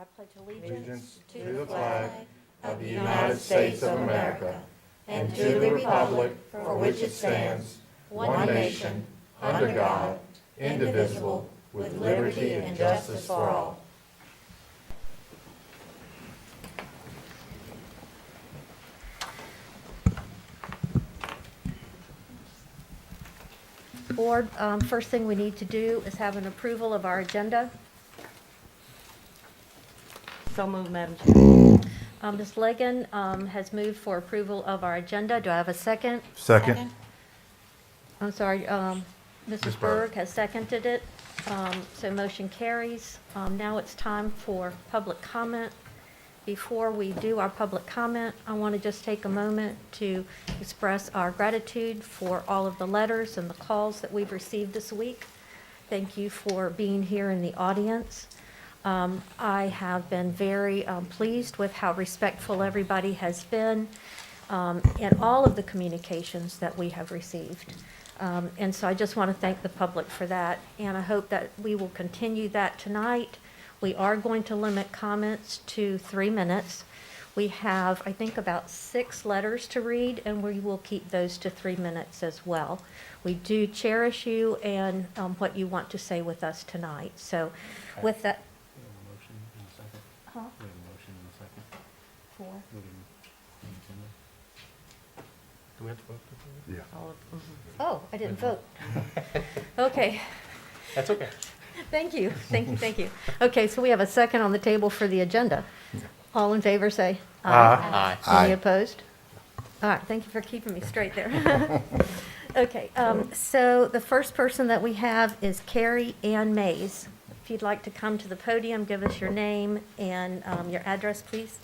I pledge allegiance to the flag of the United States of America and to the republic for which it stands, one nation, under God, indivisible, with liberty and justice for all. Board, first thing we need to do is have an approval of our agenda. So moved, Madam Chair. Ms. Legan has moved for approval of our agenda. Do I have a second? Second. I'm sorry, Mrs. Ms. Berg Berg. has seconded it, so motion carries. Now it's time for public comment. Before we do our public comment, I want to just take a moment to express our gratitude for all of the letters and the calls that we've received this week. Thank you for being here in the audience. I have been very pleased with how respectful everybody has been in all of the communications that we have received. And so I just want to thank the public for that, and I hope that we will continue that tonight. We are going to limit comments to 3 minutes. We have, I think, about 6 letters to read, and we will keep those to 3 minutes as well. We do cherish you and what you want to say with us tonight. So with that. We have a motion and a second. Huh? We have a motion and a second. For? Moving the agenda. Do we have to vote? Yeah. All of- mhm. Oh, I didn't vote. Okay. That's okay. Thank you, thank you, thank you. Okay, so we have a second on the table for the agenda. All in favor, say aye. Aye. Any opposed? All right, thank you for keeping me straight there. Okay, so the first person that we have is Carrie Ann Mays. If you'd like to come to the podium, give us your name and your address, please.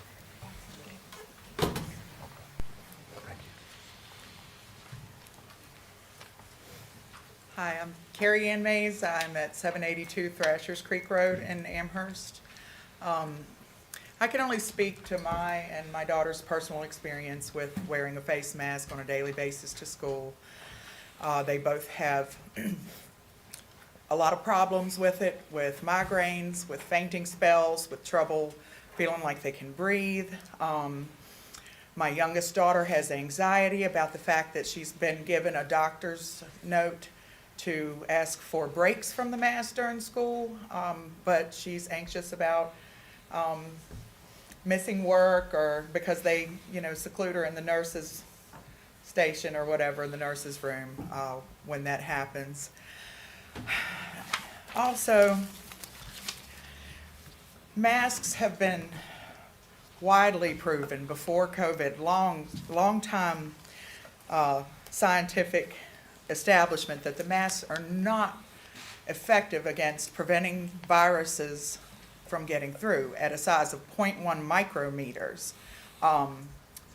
Hi, I'm Carrie Ann Mays. I'm at 782 Thrashers Creek Road in Amherst. I can only speak to my and my daughter's personal experience with wearing a face mask on a daily basis to school. They both have a lot of problems with it, with migraines, with fainting spells, with trouble feeling like they can breathe. My youngest daughter has anxiety about the fact that she's been given a doctor's note to ask for breaks from the mask during school, but she's anxious about missing work or because they, seclude her in the nurse's station or whatever, in the nurse's room, when that happens. Also, masks have been widely proven before COVID, long time scientific establishment that the masks are not effective against preventing viruses from getting through at a size of 0.1 micrometers.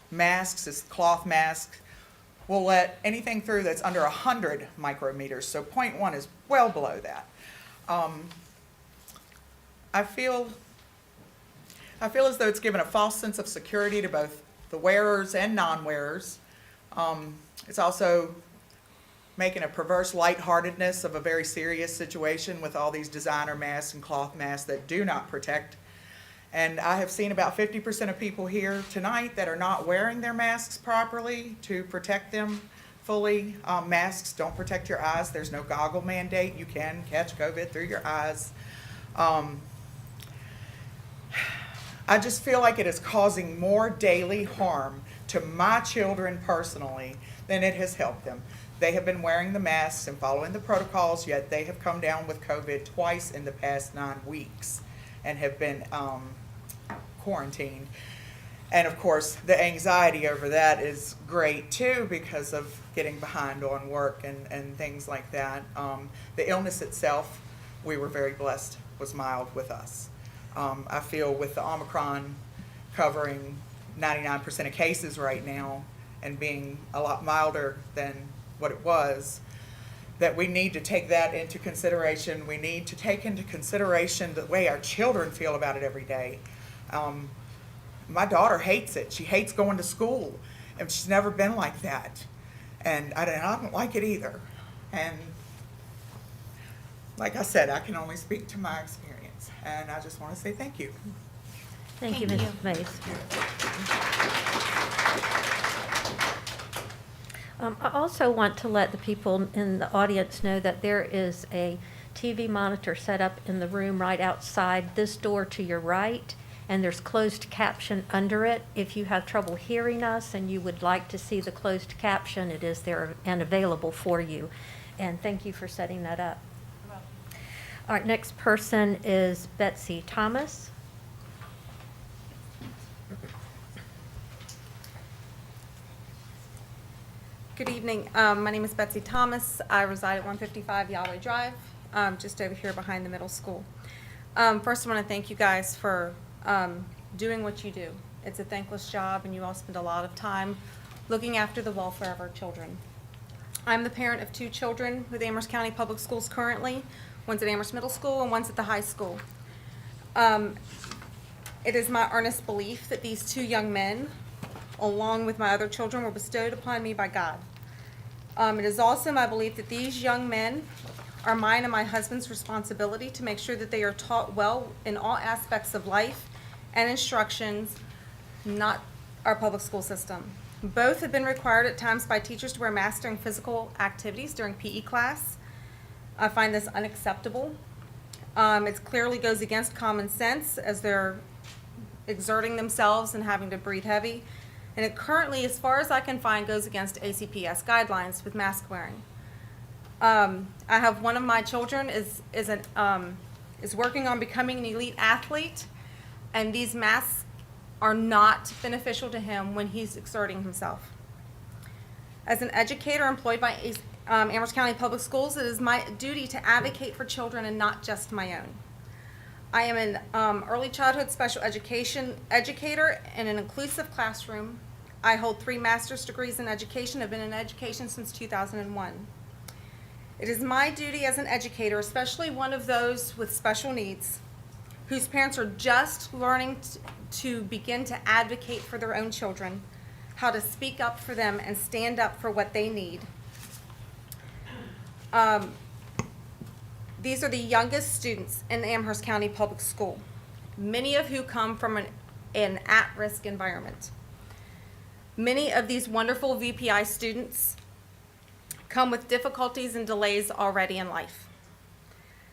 Masks, cloth masks, will let anything through that's under 100 micrometers, so 0.1 is well below that. I feel as though it's given a false sense of security to both the wearers and non-wearers. It's also making a perverse lightheartedness of a very serious situation with all these designer masks and cloth masks that do not protect. And I have seen about 50% of people here tonight that are not wearing their masks properly to protect them fully. Masks don't protect your eyes. There's no goggle mandate. You can catch COVID through your eyes. I just feel like it is causing more daily harm to my children personally than it has helped them. They have been wearing the masks and following the protocols, yet they have come down with COVID twice in the past 9 weeks and have been quarantined. And of course, the anxiety over that is great too because of getting behind on work and things like that. The illness itself, we were very blessed, was mild with us. I feel with the Omicron covering 99% of cases right now and being a lot milder than what it was, that we need to take that into consideration. We need to take into consideration the way our children feel about it every day. My daughter hates it. She hates going to school, and she's never been like that. And I don't like it either. And like I said, I can only speak to my experience, and I just want to say thank you. Thank you, Thank Mrs. Mays. I also want to let the people in the audience know that there is a TV monitor set up in the room right outside this door to your right, and there's closed caption under it. If you have trouble hearing us and you would like to see the closed caption, it is there and available for you. And thank you for setting that up. All right, next person is Betsy Thomas. Good evening. My name is Betsy Thomas. I reside at 155 Yahweh Drive, just over here behind the middle school. First, I want to thank you guys for doing what you do. It's a thankless job, and you all spend a lot of time looking after the welfare of our children. I'm the parent of 2 children with Amherst County Public Schools currently. One's at Amherst Middle School and one's at the high school. It is my earnest belief that these 2 young men, along with my other children, were bestowed upon me by God. It is also my belief that these young men are mine and my husband's responsibility to make sure that they are taught well in all aspects of life and instructions, not our public school system. Both have been required at times by teachers to wear masks during physical activities during PE class. I find this unacceptable. It clearly goes against common sense as they're exerting themselves and having to breathe heavy. And it currently, as far as I can find, goes against ACPS guidelines with mask wearing. I have one of my children is working on becoming an elite athlete, and these masks are not beneficial to him when he's exerting himself. As an educator employed by Amherst County Public Schools, it is my duty to advocate for children and not just my own. I am an early childhood special education educator in an inclusive classroom. I hold 3 master's degrees in education. I've been in education since 2001. It is my duty as an educator, especially one of those with special needs, whose parents are just learning to begin to advocate for their own children, how to speak up for them and stand up for what they need. These are the youngest students in Amherst County Public School, many of who come from an at-risk environment. Many of these wonderful VPI students come with difficulties and delays already in life.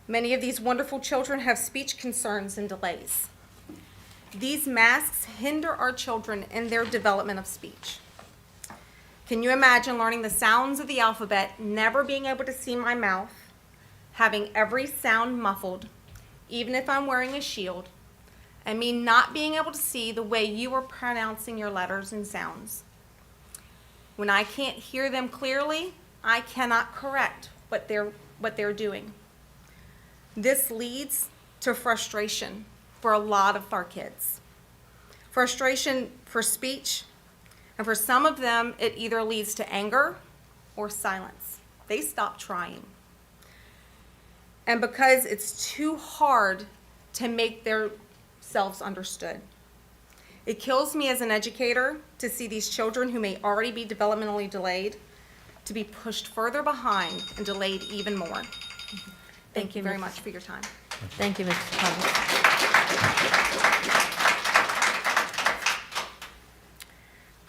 Many of these wonderful children have speech concerns and delays. These masks hinder our children in their development of speech. Can you imagine learning the sounds of the alphabet, never being able to see my mouth, having every sound muffled, even if I'm wearing a shield, and me not being able to see the way you are pronouncing your letters and sounds? When I can't hear them clearly, I cannot correct what they're doing. This leads to frustration for a lot of our kids. Frustration for speech, and for some of them, it either leads to anger or silence. They stop trying. And because it's too hard to make themselves understood. It kills me as an educator to see these children who may already be developmentally delayed to be pushed further behind and delayed even more. Thank you very much for your time. Thank you, Mrs.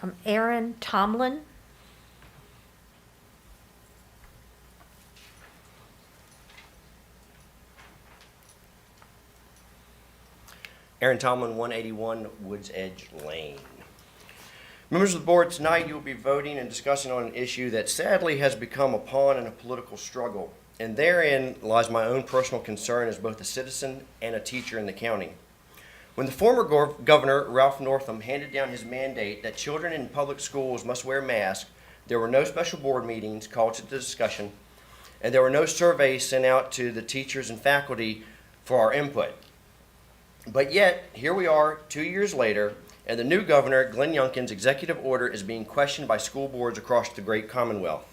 Thomas. Aaron Tomlin. Aaron Tomlin, 181 Woods Edge Lane. Members of the board, tonight you will be voting and discussing on an issue that sadly has become a pawn in a political struggle, and therein lies my own personal concern as both a citizen and a teacher in the county. When the former governor, Ralph Northam, handed down his mandate that children in public schools must wear masks, there were no special board meetings called to the discussion, and there were no surveys sent out to the teachers and faculty for our input. But yet, here we are 2 years later, and the new governor, Glenn Youngkin's executive order is being questioned by school boards across the great Commonwealth.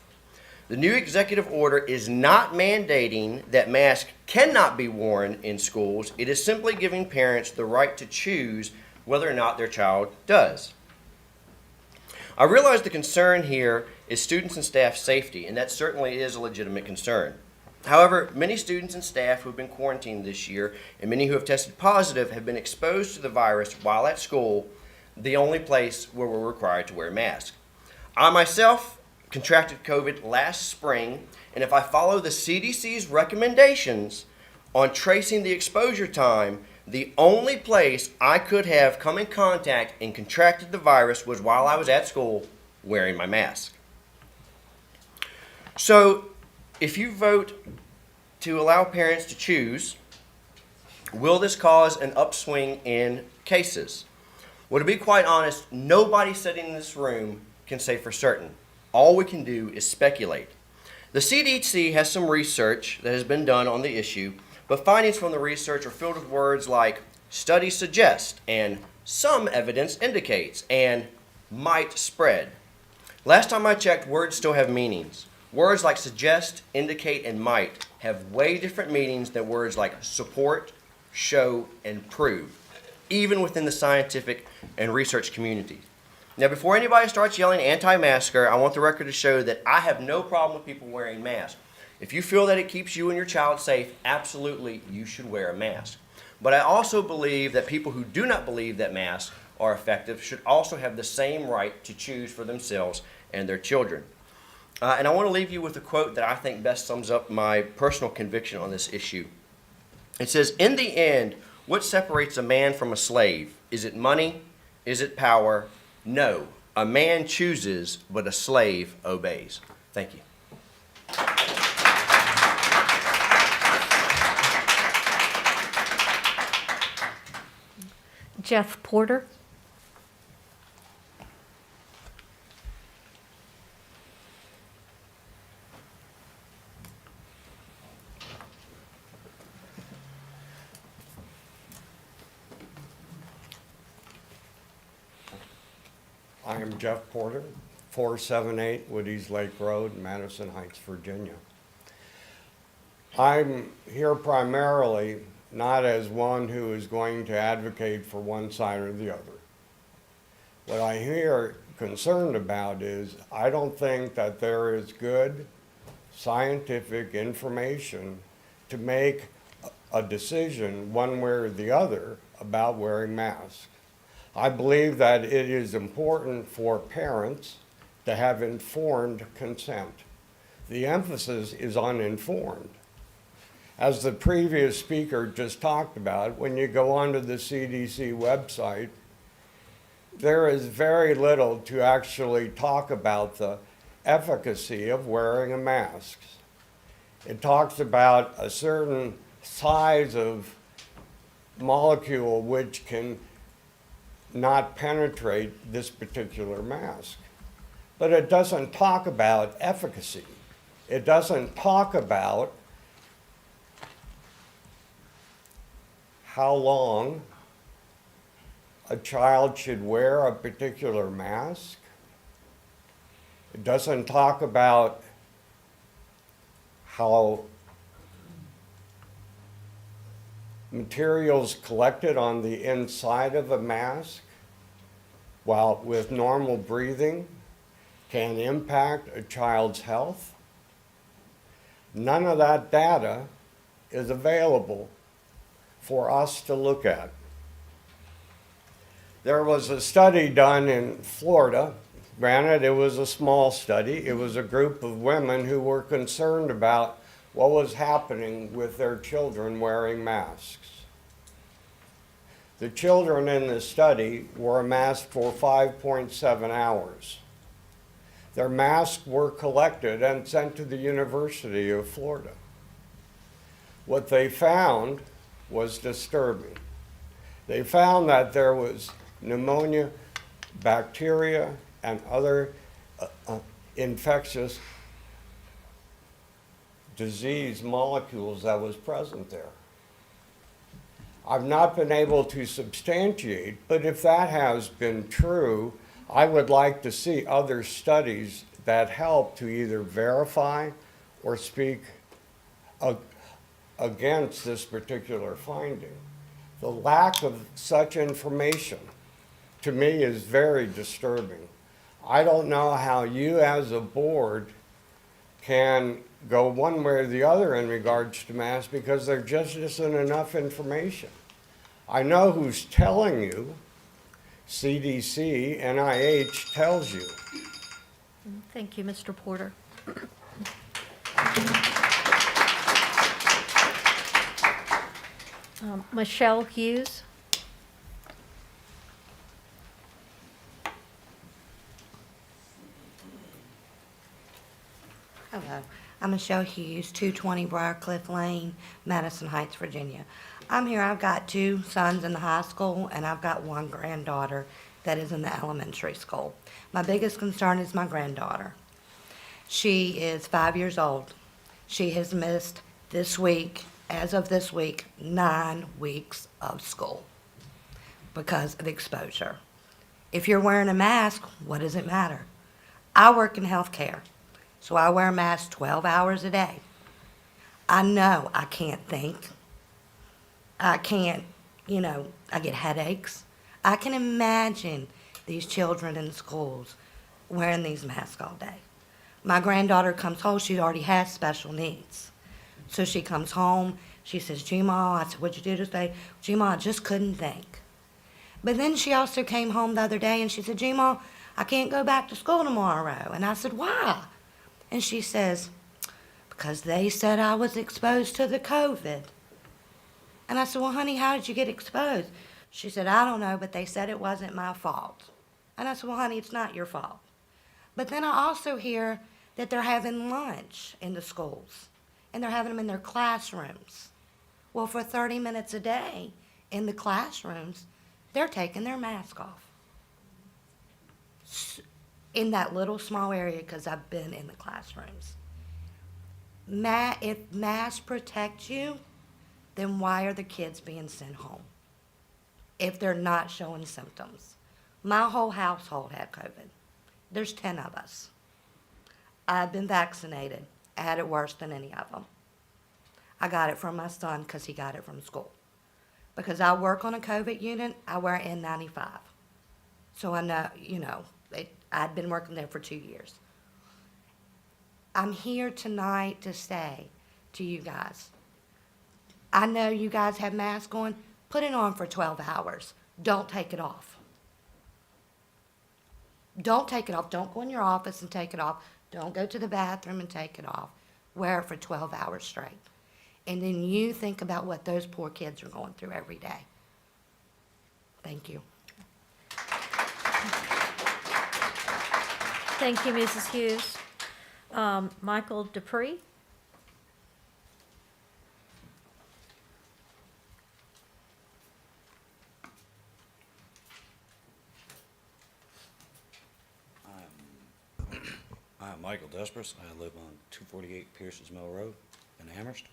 The new executive order is not mandating that masks cannot be worn in schools. It is simply giving parents the right to choose whether or not their child does. I realize the concern here is students and staff safety, and that certainly is a legitimate concern. However, many students and staff who have been quarantined this year and many who have tested positive have been exposed to the virus while at school, the only place where we're required to wear masks. I myself contracted COVID last spring, and if I follow the CDC's recommendations on tracing the exposure time, the only place I could have come in contact and contracted the virus was while I was at school wearing my mask. So, if you vote to allow parents to choose, will this cause an upswing in cases? Well, to be quite honest, nobody sitting in this room can say for certain. All we can do is speculate. The CDC has some research that has been done on the issue, but findings from the research are filled with words like studies suggest and some evidence indicates and might spread. Last time I checked, words still have meanings. Words like suggest, indicate, and might have way different meanings than words like support, show, and prove, even within the scientific and research community. Now, before anybody starts yelling anti-masker, I want the record to show that I have no problem with people wearing masks. If you feel that it keeps you and your child safe, absolutely, you should wear a mask. But I also believe that people who do not believe that masks are effective should also have the same right to choose for themselves and their children. And I want to leave you with a quote that I think best sums up my personal conviction on this issue. It says, "In the end, what separates a man from a slave? Is it money? Is it power? No. A man chooses, but a slave obeys." Thank you. Jeff Porter. I am Jeff Porter, 478 Woody's Lake Road, Madison Heights, Virginia. I'm here primarily not as one who is going to advocate for one side or the other. What I'm here concerned about is I don't think that there is good scientific information to make a decision one way or the other about wearing masks. I believe that it is important for parents to have informed consent. The emphasis is on informed. As the previous speaker just talked about, when you go onto the CDC website, there is very little to actually talk about the efficacy of wearing a mask. It talks about a certain size of molecule which can not penetrate this particular mask. But it doesn't talk about efficacy. It doesn't talk about how long a child should wear a particular mask. It doesn't talk about how materials collected on the inside of a mask while with normal breathing can impact a child's health. None of that data is available for us to look at. There was a study done in Florida. Granted, it was a small study. It was a group of women who were concerned about what was happening with their children wearing masks. The children in the study wore a mask for 5.7 hours. Their masks were collected and sent to the University of Florida. What they found was disturbing. They found that there was pneumonia, bacteria, and other infectious disease molecules that was present there. I've not been able to substantiate, but if that has been true, I would like to see other studies that help to either verify or speak against this particular finding. The lack of such information, to me, is very disturbing. I don't know how you as a board can go one way or the other in regards to masks because there just isn't enough information. I know who's telling you. CDC, NIH tells you. Thank you, Mr. Porter. Michelle Hughes. Hello, I'm Michelle Hughes, 220 Briarcliff Lane, Madison Heights, Virginia. I'm here, I've got 2 sons in the high school, and I've got 1 granddaughter that is in the elementary school. My biggest concern is my granddaughter. She is 5 years old. She has missed this week, as of this week, 9 weeks of school because of exposure. If you're wearing a mask, what does it matter? I work in healthcare. So I wear a mask 12 hours a day. I know I can't think. I can't, I get headaches. I can imagine these children in schools wearing these masks all day. My granddaughter comes home, she already has special needs. So she comes home, she says, G-Ma, I said, what'd you do today? G-Ma, I just couldn't think. But then she also came home the other day and she said, G-Ma, I can't go back to school tomorrow. And I said, why? And she says, because they said I was exposed to the COVID. And I said, well, honey, how did you get exposed? She said, I don't know, but they said it wasn't my fault. And I said, well, honey, it's not your fault. But then I also hear that they're having lunch in the schools, and they're having them in their classrooms. Well, for 30 minutes a day in the classrooms, they're taking their mask off. In that little small area, because I've been in the classrooms. If masks protect you, then why are the kids being sent home if they're not showing symptoms? My whole household had COVID. There's 10 of us. I've been vaccinated. I had it worse than any of them. I got it from my son because he got it from school. Because I work on a COVID unit, I wear N95. So I know, I'd been working there for 2 years. I'm here tonight to say to you guys, I know you guys have masks on, put it on for 12 hours. Don't take it off. Don't take it off. Don't go in your office and take it off. Don't go to the bathroom and take it off. Wear it for 12 hours straight. And then you think about what those poor kids are going through every day. Thank you. Thank you, Mrs. Hughes. Michael Dupree. I'm Michael Despres. I live on 248 Pearsons Mill Road in Amherst.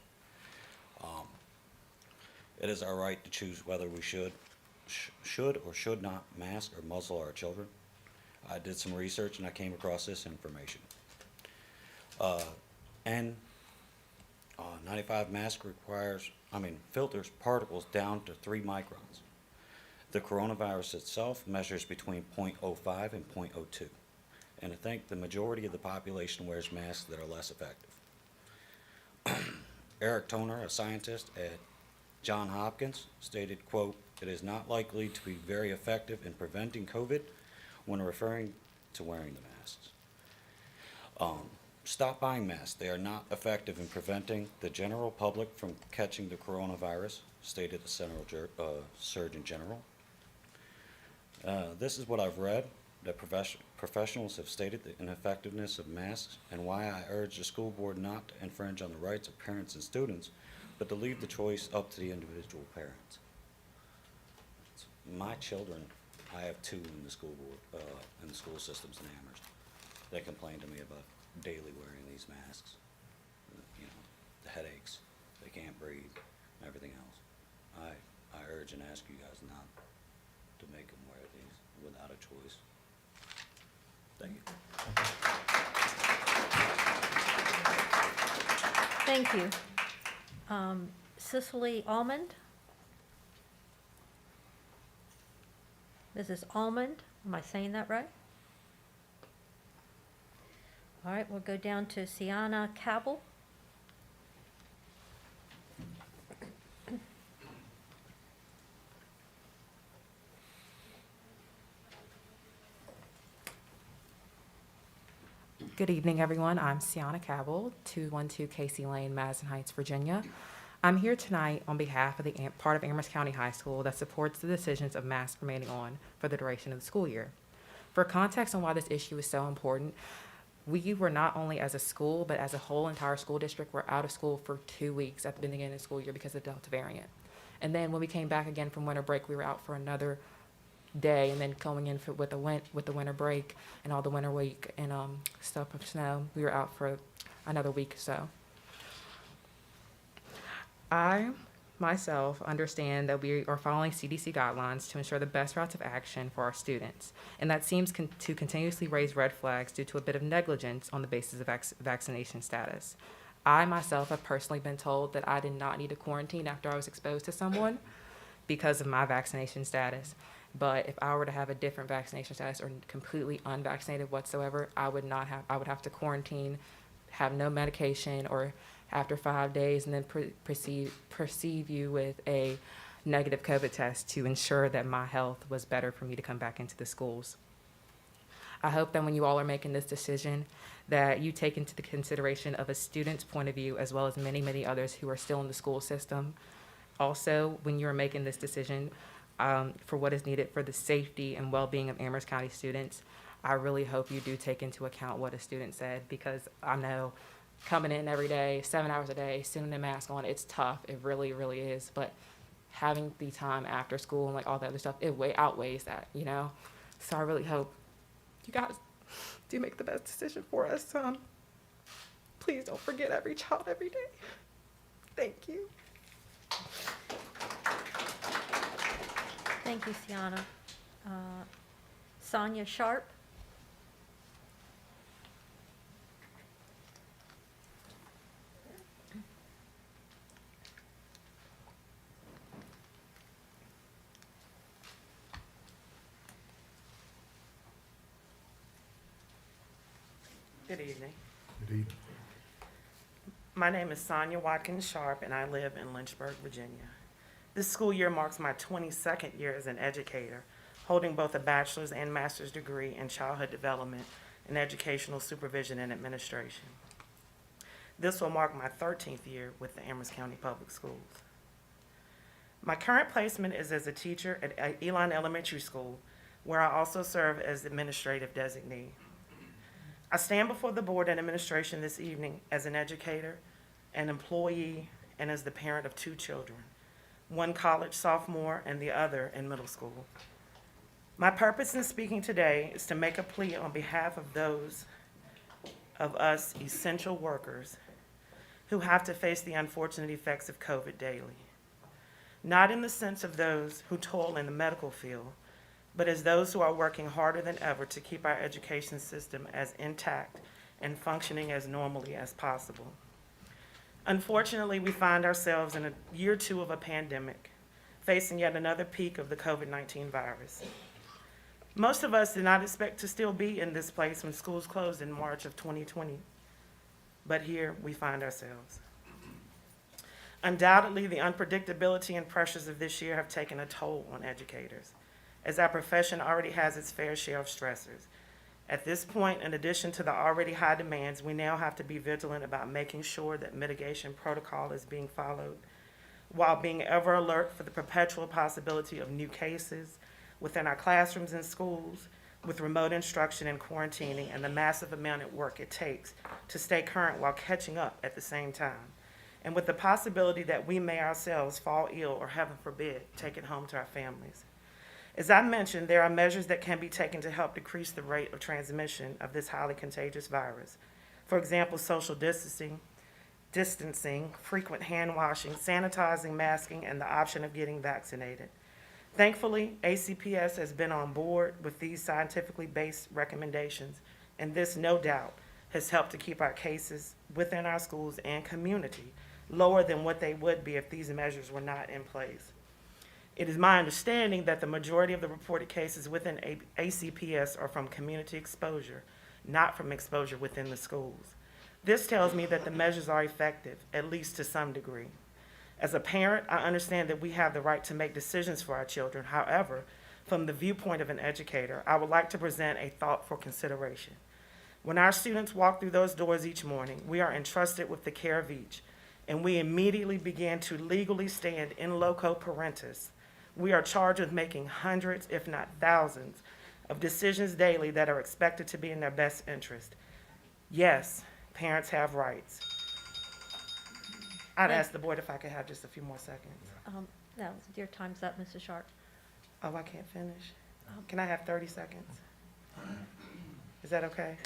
It is our right to choose whether we should or should not mask or muzzle our children. I did some research and I came across this information. N95 mask filters particles down to 3 microns. The coronavirus itself measures between 0.05 and 0.02. And I think the majority of the population wears masks that are less effective. Eric Toner, a scientist at Johns Hopkins, stated, quote, "It is not likely to be very effective in preventing COVID when referring to wearing the masks. Stop buying masks. They are not effective in preventing the general public from catching the coronavirus," stated the Surgeon General. This is what I've read, that professionals have stated the ineffectiveness of masks and why I urge the school board not to infringe on the rights of parents and students, but to leave the choice up to the individual parents. My children, I have 2 in the school board, in the school systems in Amherst. They complain to me about daily wearing these masks. The headaches, they can't breathe, and everything else. I urge and ask you guys not to make them wear these without a choice. Thank you. Thank you. Cicely Almond. Mrs. Almond, am I saying that right? All right, we'll go down to Sienna Cabell. Good evening, everyone. I'm Sienna Cabell, 212 Casey Lane, Madison Heights, Virginia. I'm here tonight on behalf of the part of Amherst County High School that supports the decisions of masks remaining on for the duration of the school year. For context on why this issue is so important, we were not only as a school, but as a whole entire school district, were out of school for 2 weeks at the beginning of the school year because of the Delta variant. And then when we came back again from winter break, we were out for another day, and then going in with the winter break and all the winter week and stuff of snow, we were out for another week or so. I myself understand that we are following CDC guidelines to ensure the best routes of action for our students, and that seems to continuously raise red flags due to a bit of negligence on the basis of vaccination status. I myself have personally been told that I did not need to quarantine after I was exposed to someone because of my vaccination status. But if I were to have a different vaccination status or completely unvaccinated whatsoever, I would have to quarantine, have no medication, or after 5 days, and then perceive you with a negative COVID test to ensure that my health was better for me to come back into the schools. I hope that when you all are making this decision, that you take into the consideration of a student's point of view, as well as many, many others who are still in the school system. Also, when you're making this decision, for what is needed for the safety and well-being of Amherst County students, I really hope you do take into account what a student said, because I know coming in every day, 7 hours a day, sitting a mask on, it's tough. It really, really is. But having the time after school and like all the other stuff, it outweighs that, you know? So I really hope you guys do make the best decision for us. Please don't forget every child every day. Thank you. Thank you, Sienna. Sonia Sharp? Good evening. Good evening. My name is Sonia Watkins Sharp, and I live in Lynchburg, Virginia. This school year marks my 22nd year as an educator, holding both a bachelor's and master's degree in childhood development and educational supervision and administration. This will mark my 13th year with the Amherst County Public Schools. My current placement is as a teacher at Elon Elementary School, where I also serve as administrative designee. I stand before the board and administration this evening as an educator, an employee, and as the parent of 2 children, one college sophomore and the other in middle school. My purpose in speaking today is to make a plea on behalf of those of us essential workers who have to face the unfortunate effects of COVID daily. Not in the sense of those who toil in the medical field, but as those who are working harder than ever to keep our education system as intact and functioning as normally as possible. Unfortunately, we find ourselves in year 2 of a pandemic, facing yet another peak of the COVID-19 virus. Most of us did not expect to still be in this place when schools closed in March of 2020, but here we find ourselves. Undoubtedly, the unpredictability and pressures of this year have taken a toll on educators, as our profession already has its fair share of stressors. At this point, in addition to the already high demands, we now have to be vigilant about making sure that mitigation protocol is being followed, while being ever alert for the perpetual possibility of new cases within our classrooms and schools, with remote instruction and quarantining and the massive amount of work it takes to stay current while catching up at the same time, and with the possibility that we may ourselves fall ill or, heaven forbid, take it home to our families. As I mentioned, there are measures that can be taken to help decrease the rate of transmission of this highly contagious virus. For example, social distancing, frequent hand washing, sanitizing, masking, and the option of getting vaccinated. Thankfully, ACPS has been on board with these scientifically based recommendations, and this, no doubt, has helped to keep our cases within our schools and community lower than what they would be if these measures were not in place. It is my understanding that the majority of the reported cases within ACPS are from community exposure, not from exposure within the schools. This tells me that the measures are effective, at least to some degree. As a parent, I understand that we have the right to make decisions for our children. However, from the viewpoint of an educator, I would like to present a thought for consideration. When our students walk through those doors each morning, we are entrusted with the care of each, and we immediately begin to legally stand in loco parentis. We are charged with making hundreds, if not thousands, of decisions daily that are expected to be in their best interest. Yes, parents have rights. I'd ask the board if I could have just a few more seconds. No, your time's up, Mrs. Sharp. Oh, I can't finish? Can I have 30 seconds? Is that okay?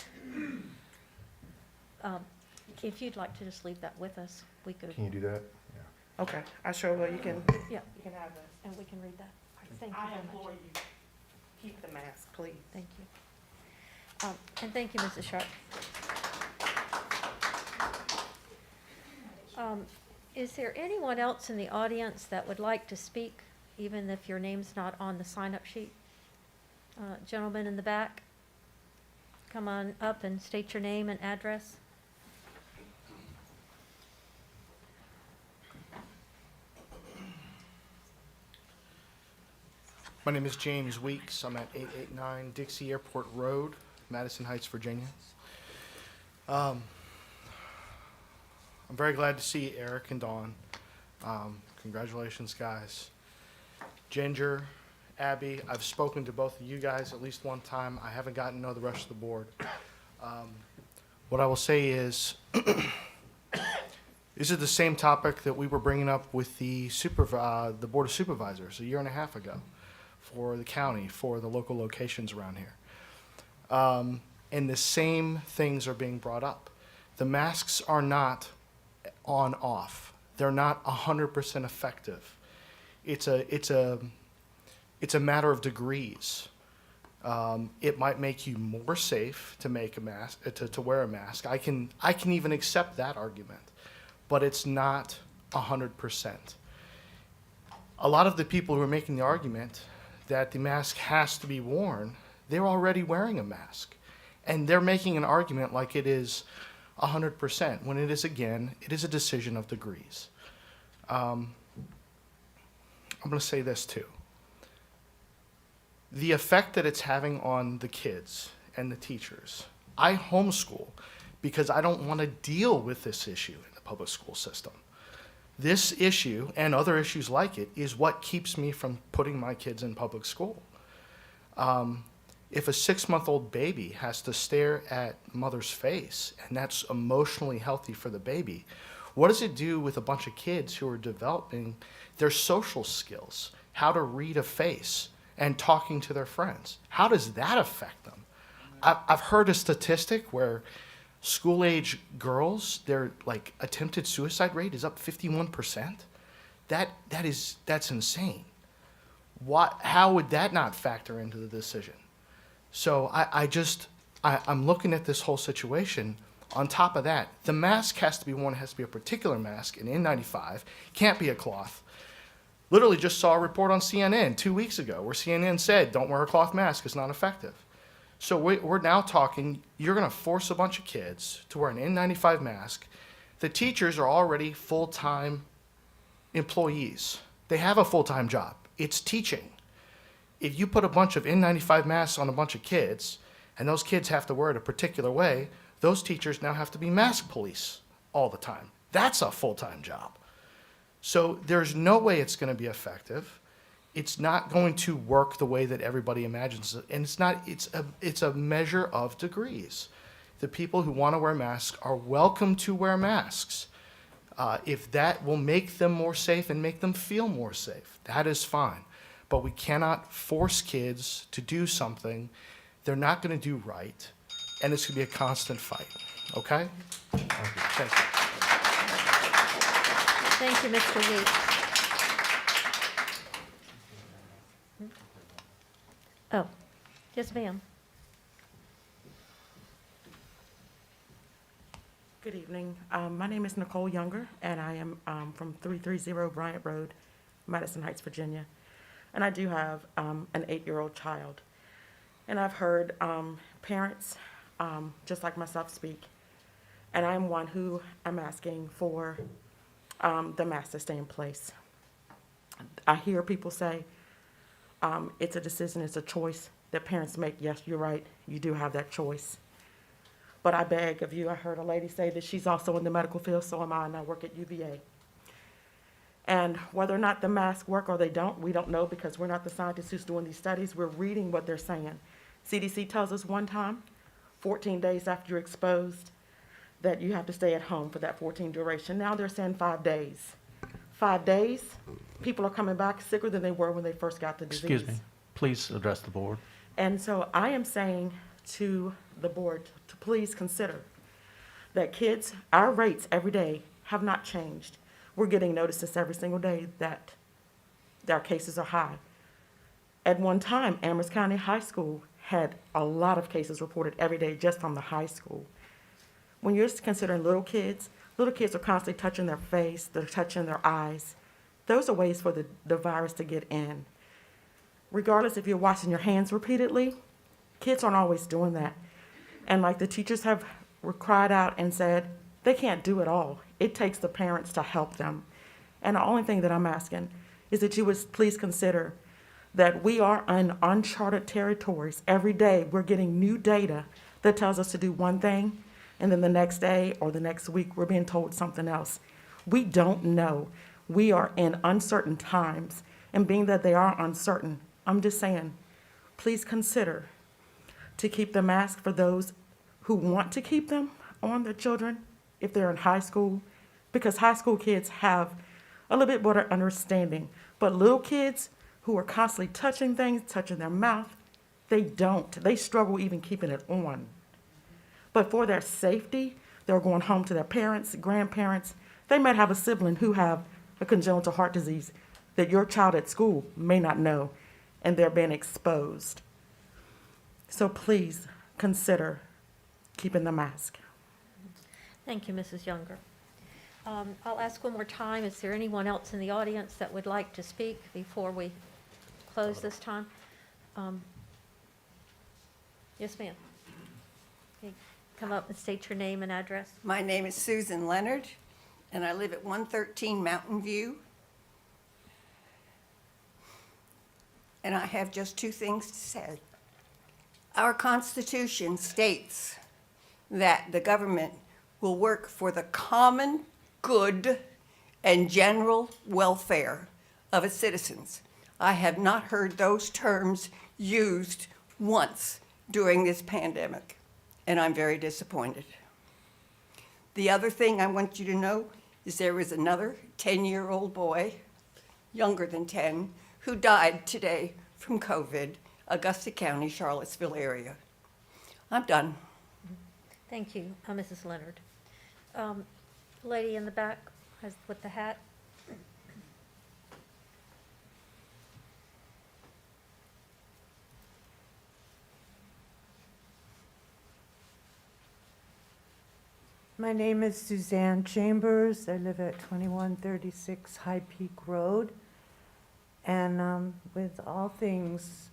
If you'd like to just leave that with us, we could, Can you do that? Yeah. Okay, I sure will. You can yeah, have this. and we can read that. All right, thank you I very implore much. you, keep the mask, please. Thank you. And thank you, Mrs. Sharp. Is there anyone else in the audience that would like to speak, even if your name's not on the sign-up sheet? Gentleman in the back, come on up and state your name and address. My name is James Weeks. I'm at 889 Dixie Airport Road, Madison Heights, Virginia. I'm very glad to see Eric and Dawn. Congratulations, guys. Ginger, Abby, I've spoken to both of you guys at least one time. I haven't gotten to know the rest of the board. What I will say is, this is the same topic that we were bringing up with the Board of Supervisors a year and a half ago for the county, for the local locations around here. And the same things are being brought up. The masks are not on-off. They're not 100% effective. It's a matter of degrees. It might make you more safe to make a mask, to wear a mask. I can even accept that argument, but it's not 100%. A lot of the people who are making the argument that the mask has to be worn, they're already wearing a mask. And they're making an argument like it is 100%, when it is, again, it is a decision of degrees. I'm going to say this too. The effect that it's having on the kids and the teachers. I homeschool because I don't want to deal with this issue in the public school system. This issue and other issues like it is what keeps me from putting my kids in public school. If a 6-month-old baby has to stare at mother's face and that's emotionally healthy for the baby, what does it do with a bunch of kids who are developing their social skills, how to read a face and talking to their friends? How does that affect them? I've heard a statistic where school-age girls, their like attempted suicide rate is up 51%. That's insane. How would that not factor into the decision? So I'm looking at this whole situation. On top of that, the mask has to be worn. It has to be a particular mask, an N95. Can't be a cloth. Literally just saw a report on CNN 2 weeks ago where CNN said, don't wear a cloth mask, it's not effective. So we're now talking, you're going to force a bunch of kids to wear an N95 mask. The teachers are already full-time employees. They have a full-time job. It's teaching. If you put a bunch of N95 masks on a bunch of kids, and those kids have to wear it a particular way, those teachers now have to be mask police all the time. That's a full-time job. So there's no way it's going to be effective. It's not going to work the way that everybody imagines it. And it's a measure of degrees. The people who want to wear masks are welcome to wear masks. If that will make them more safe and make them feel more safe, that is fine. But we cannot force kids to do something they're not going to do right, and it's going to be a constant fight. Okay? Thank you. Thank you, Mr. Weeks. Oh, yes, ma'am. Good evening. My name is Nicole Younger, and I am from 330 Bryant Road, Madison Heights, Virginia. And I do have an 8-year-old child. And I've heard parents, just like myself, speak. And I'm one who am asking for the mask to stay in place. I hear people say it's a decision, it's a choice that parents make. Yes, you're right, you do have that choice. But I beg of you, I heard a lady say that she's also in the medical field, so am I, and I work at UVA. And whether or not the masks work or they don't, we don't know because we're not the scientists who's doing these studies. We're reading what they're saying. CDC tells us one time, 14 days after you're exposed, that you have to stay at home for that 14 duration. Now they're saying 5 days. 5 days, people are coming back sicker than they were when they first got the disease. Excuse me, please address the board. And so I am saying to the board to please consider that kids, our rates every day have not changed. We're getting notices every single day that our cases are high. At one time, Amherst County High School had a lot of cases reported every day just from the high school. When you're considering little kids are constantly touching their face, they're touching their eyes. Those are ways for the virus to get in. Regardless if you're washing your hands repeatedly, kids aren't always doing that. And like the teachers have cried out and said, they can't do it all. It takes the parents to help them. And the only thing that I'm asking is that you would please consider that we are in uncharted territories. Every day we're getting new data that tells us to do one thing, and then the next day or the next week we're being told something else. We don't know. We are in uncertain times, and being that they are uncertain, I'm just saying, please consider to keep the mask for those who want to keep them on their children if they're in high school, because high school kids have a little bit better understanding. But little kids who are constantly touching things, touching their mouth, they don't. They struggle even keeping it on. But for their safety, they're going home to their parents, grandparents. They might have a sibling who have a congenital heart disease that your child at school may not know, and they're being exposed. So please consider keeping the mask. Thank you, Mrs. Younger. I'll ask one more time, is there anyone else in the audience that would like to speak before we close this time? Yes, ma'am. Okay, come up and state your name and address. My name is Susan Leonard, and I live at 113 Mountain View. And I have just two things to say. Our Constitution states that the government will work for the common good and general welfare of its citizens. I have not heard those terms used once during this pandemic, and I'm very disappointed. The other thing I want you to know is there was another 10-year-old boy, younger than 10, who died today from COVID, Augusta County, Charlottesville area. I'm done. Thank you, Mrs. Leonard. Lady in the back with the hat. My name is Suzanne Chambers. I live at 2136 High Peak Road. And with all things,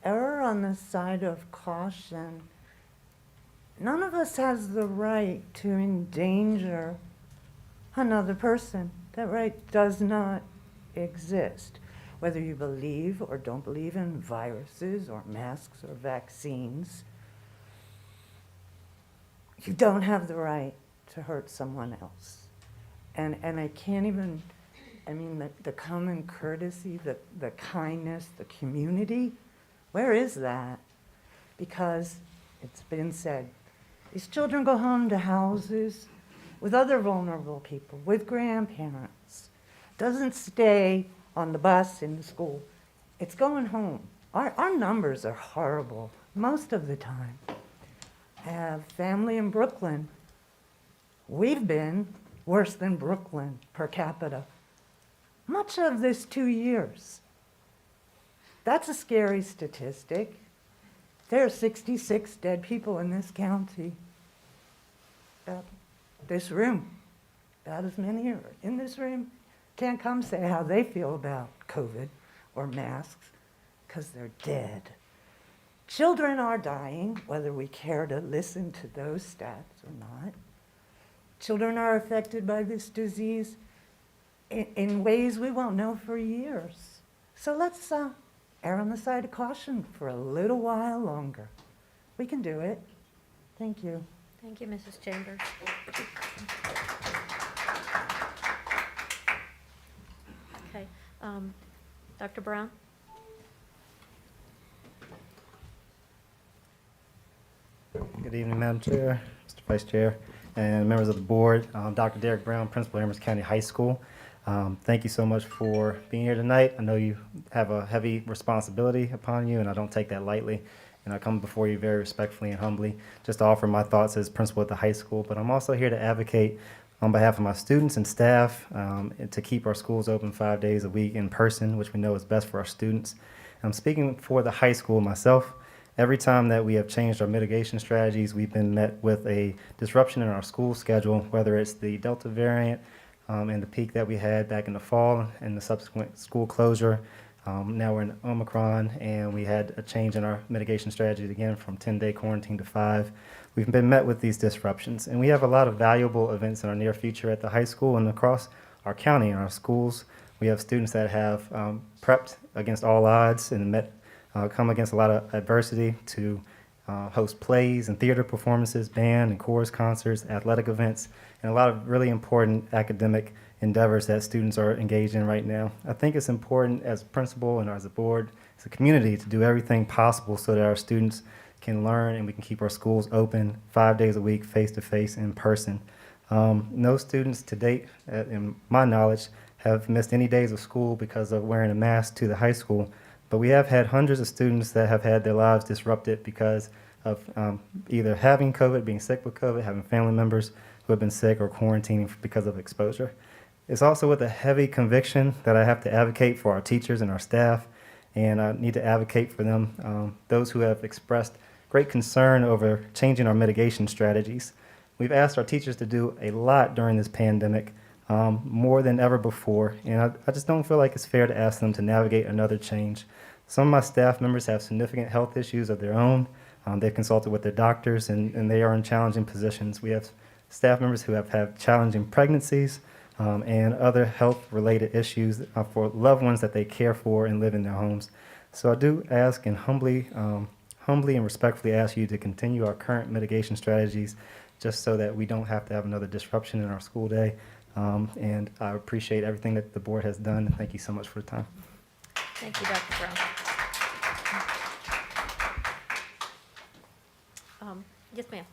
err on the side of caution. None of us has the right to endanger another person. That right does not exist. Whether you believe or don't believe in viruses or masks or vaccines, you don't have the right to hurt someone else. And I can't even, I mean, the common courtesy, the kindness, the community, where is that? Because it's been said, these children go home to houses with other vulnerable people, with grandparents. Doesn't stay on the bus in the school. It's going home. Our numbers are horrible most of the time. I have family in Brooklyn. We've been worse than Brooklyn per capita. Much of this 2 years. That's a scary statistic. There are 66 dead people in this county. This room, about as many are in this room, can't come say how they feel about COVID or masks, because they're dead. Children are dying, whether we care to listen to those stats or not. Children are affected by this disease in ways we won't know for years. So let's err on the side of caution for a little while longer. We can do it. Thank you. Thank you, Mrs. Chambers. Okay, Dr. Brown? Good evening, Madam Chair, Mr. Vice Chair, and members of the board. Dr. Derek Brown, Principal, Amherst County High School. Thank you so much for being here tonight. I know you have a heavy responsibility upon you, and I don't take that lightly. And I come before you very respectfully and humbly just to offer my thoughts as principal at the high school. But I'm also here to advocate on behalf of my students and staff to keep our schools open 5 days a week in person, which we know is best for our students. I'm speaking for the high school myself. Every time that we have changed our mitigation strategies, we've been met with a disruption in our school schedule, whether it's the Delta variant and the peak that we had back in the fall and the subsequent school closure. Now we're in Omicron, and we had a change in our mitigation strategies again from 10-day quarantine to 5. We've been met with these disruptions, and we have a lot of valuable events in our near future at the high school and across our county and our schools. We have students that have prepped against all odds and come against a lot of adversity to host plays and theater performances, band and chorus concerts, athletic events, and a lot of really important academic endeavors that students are engaged in right now. I think it's important as a principal and as a board, as a community, to do everything possible so that our students can learn and we can keep our schools open 5 days a week, face-to-face, in person. No students to date, in my knowledge, have missed any days of school because of wearing a mask to the high school. But we have had hundreds of students that have had their lives disrupted because of either having COVID, being sick with COVID, having family members who have been sick, or quarantining because of exposure. It's also with a heavy conviction that I have to advocate for our teachers and our staff, and I need to advocate for them, those who have expressed great concern over changing our mitigation strategies. We've asked our teachers to do a lot during this pandemic, more than ever before, and I just don't feel like it's fair to ask them to navigate another change. Some of my staff members have significant health issues of their own. They've consulted with their doctors, and they are in challenging positions. We have staff members who have had challenging pregnancies and other health-related issues for loved ones that they care for and live in their homes. So I do ask and humbly and respectfully ask you to continue our current mitigation strategies just so that we don't have to have another disruption in our school day. And I appreciate everything that the board has done, and thank you so much for the time. Thank you, Dr. Brown. Yes, ma'am.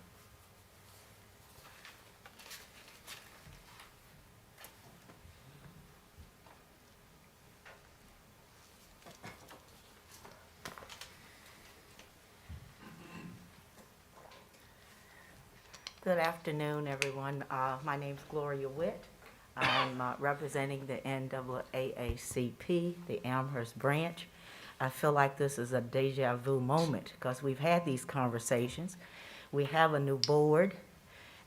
Good afternoon, everyone. My name's Gloria Witt. I'm representing the NAACP, the Amherst branch. I feel like this is a deja vu moment because we've had these conversations. We have a new board,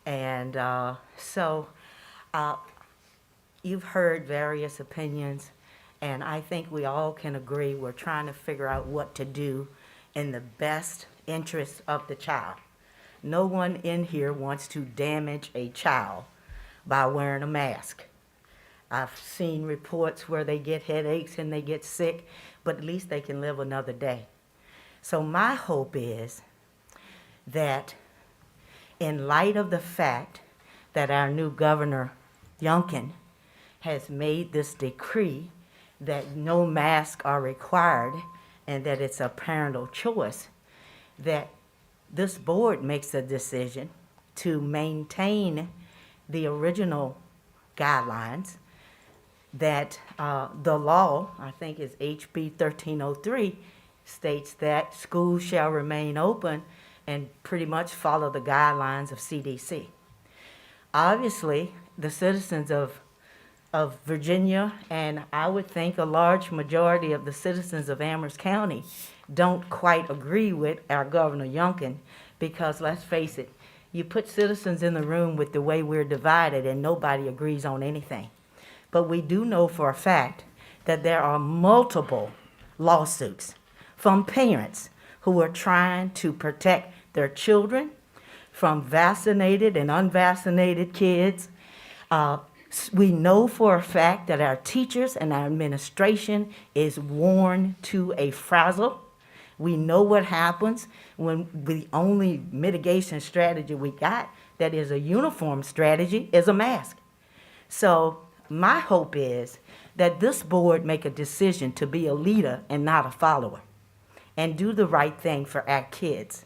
and you've heard various opinions, and I think we all can agree we're trying to figure out what to do in the best interest of the child. No one in here wants to damage a child by wearing a mask. I've seen reports where they get headaches and they get sick, but at least they can live another day. So my hope is that in light of the fact that our new Governor Youngkin has made this decree that no masks are required and that it's a parental choice, that this board makes a decision to maintain the original guidelines, that the law, I think is HB 1303, states that schools shall remain open and pretty much follow the guidelines of CDC. Obviously, the citizens of Virginia, and I would think a large majority of the citizens of Amherst County, don't quite agree with our Governor Youngkin, because let's face it, you put citizens in the room with the way we're divided and nobody agrees on anything. But we do know for a fact that there are multiple lawsuits from parents who are trying to protect their children from vaccinated and unvaccinated kids. We know for a fact that our teachers and our administration is worn to a frazzle. We know what happens when the only mitigation strategy we got that is a uniform strategy is a mask. So my hope is that this board make a decision to be a leader and not a follower and do the right thing for our kids.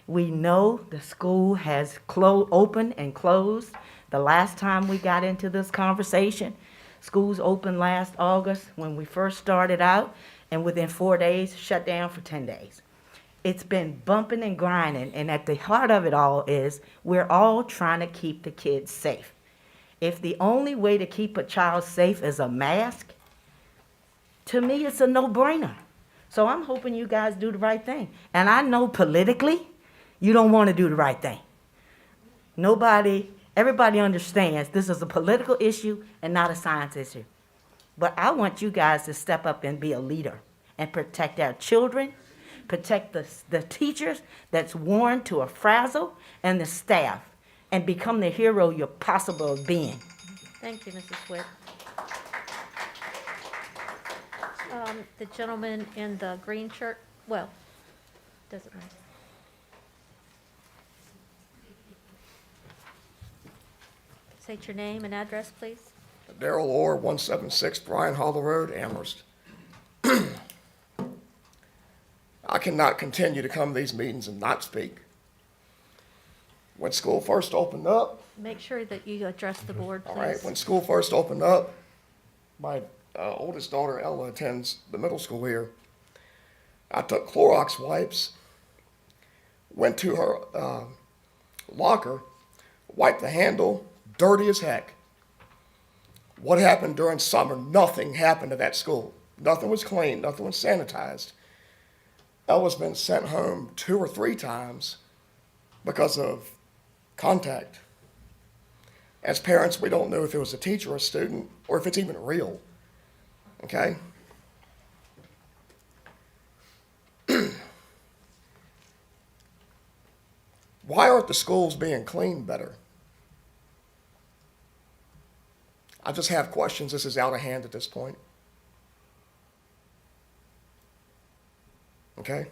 We know the school has opened and closed. The last time we got into this conversation, schools opened last August when we first started out, and within 4 days, shut down for 10 days. It's been bumping and grinding, and at the heart of it all is we're all trying to keep the kids safe. If the only way to keep a child safe is a mask, to me, it's a no-brainer. So I'm hoping you guys do the right thing. And I know politically, you don't want to do the right thing. Everybody understands this is a political issue and not a science issue. But I want you guys to step up and be a leader and protect our children, protect the teachers that's worn to a frazzle, and the staff, and become the hero you're possible of being. Thank you, Mrs. Witt. The gentleman in the green shirt, well, doesn't matter. State your name and address, please. Darrell Orr, 176 Bryan Hollow Road, Amherst. I cannot continue to come to these meetings and not speak. When school first opened up, Make sure that you address the board, please. all right, when school first opened up, my oldest daughter, Ella, attends the middle school here. I took Clorox wipes, went to her locker, wiped the handle, dirty as heck. What happened during summer? Nothing happened to that school. Nothing was cleaned, nothing was sanitized. Ella's been sent home 2 or 3 times because of contact. As parents, we don't know if it was a teacher or a student or if it's even real. Okay? Why aren't the schools being cleaned better? I just have questions. This is out of hand at this point. Okay?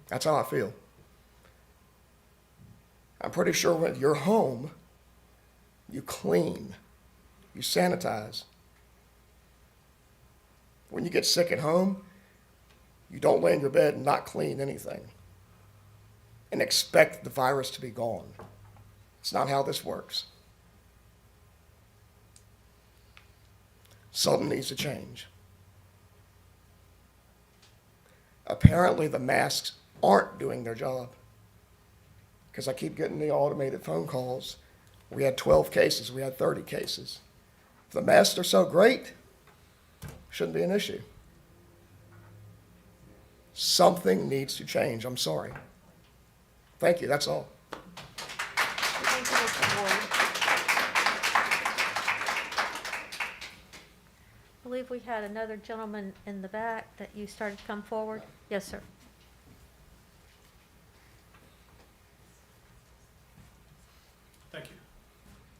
That's how I feel. I'm pretty sure when you're home, you clean, you sanitize. When you get sick at home, you don't lay in your bed and not clean anything and expect the virus to be gone. It's not how this works. Something needs to change. Apparently the masks aren't doing their job, because I keep getting the automated phone calls. We had 12 cases, we had 30 cases. If the masks are so great, shouldn't be an issue. Something needs to change, I'm sorry. Thank you, that's all. Thank you, Mr. Ward. I believe we had another gentleman in the back that you started to come forward. Yes, sir. Thank you.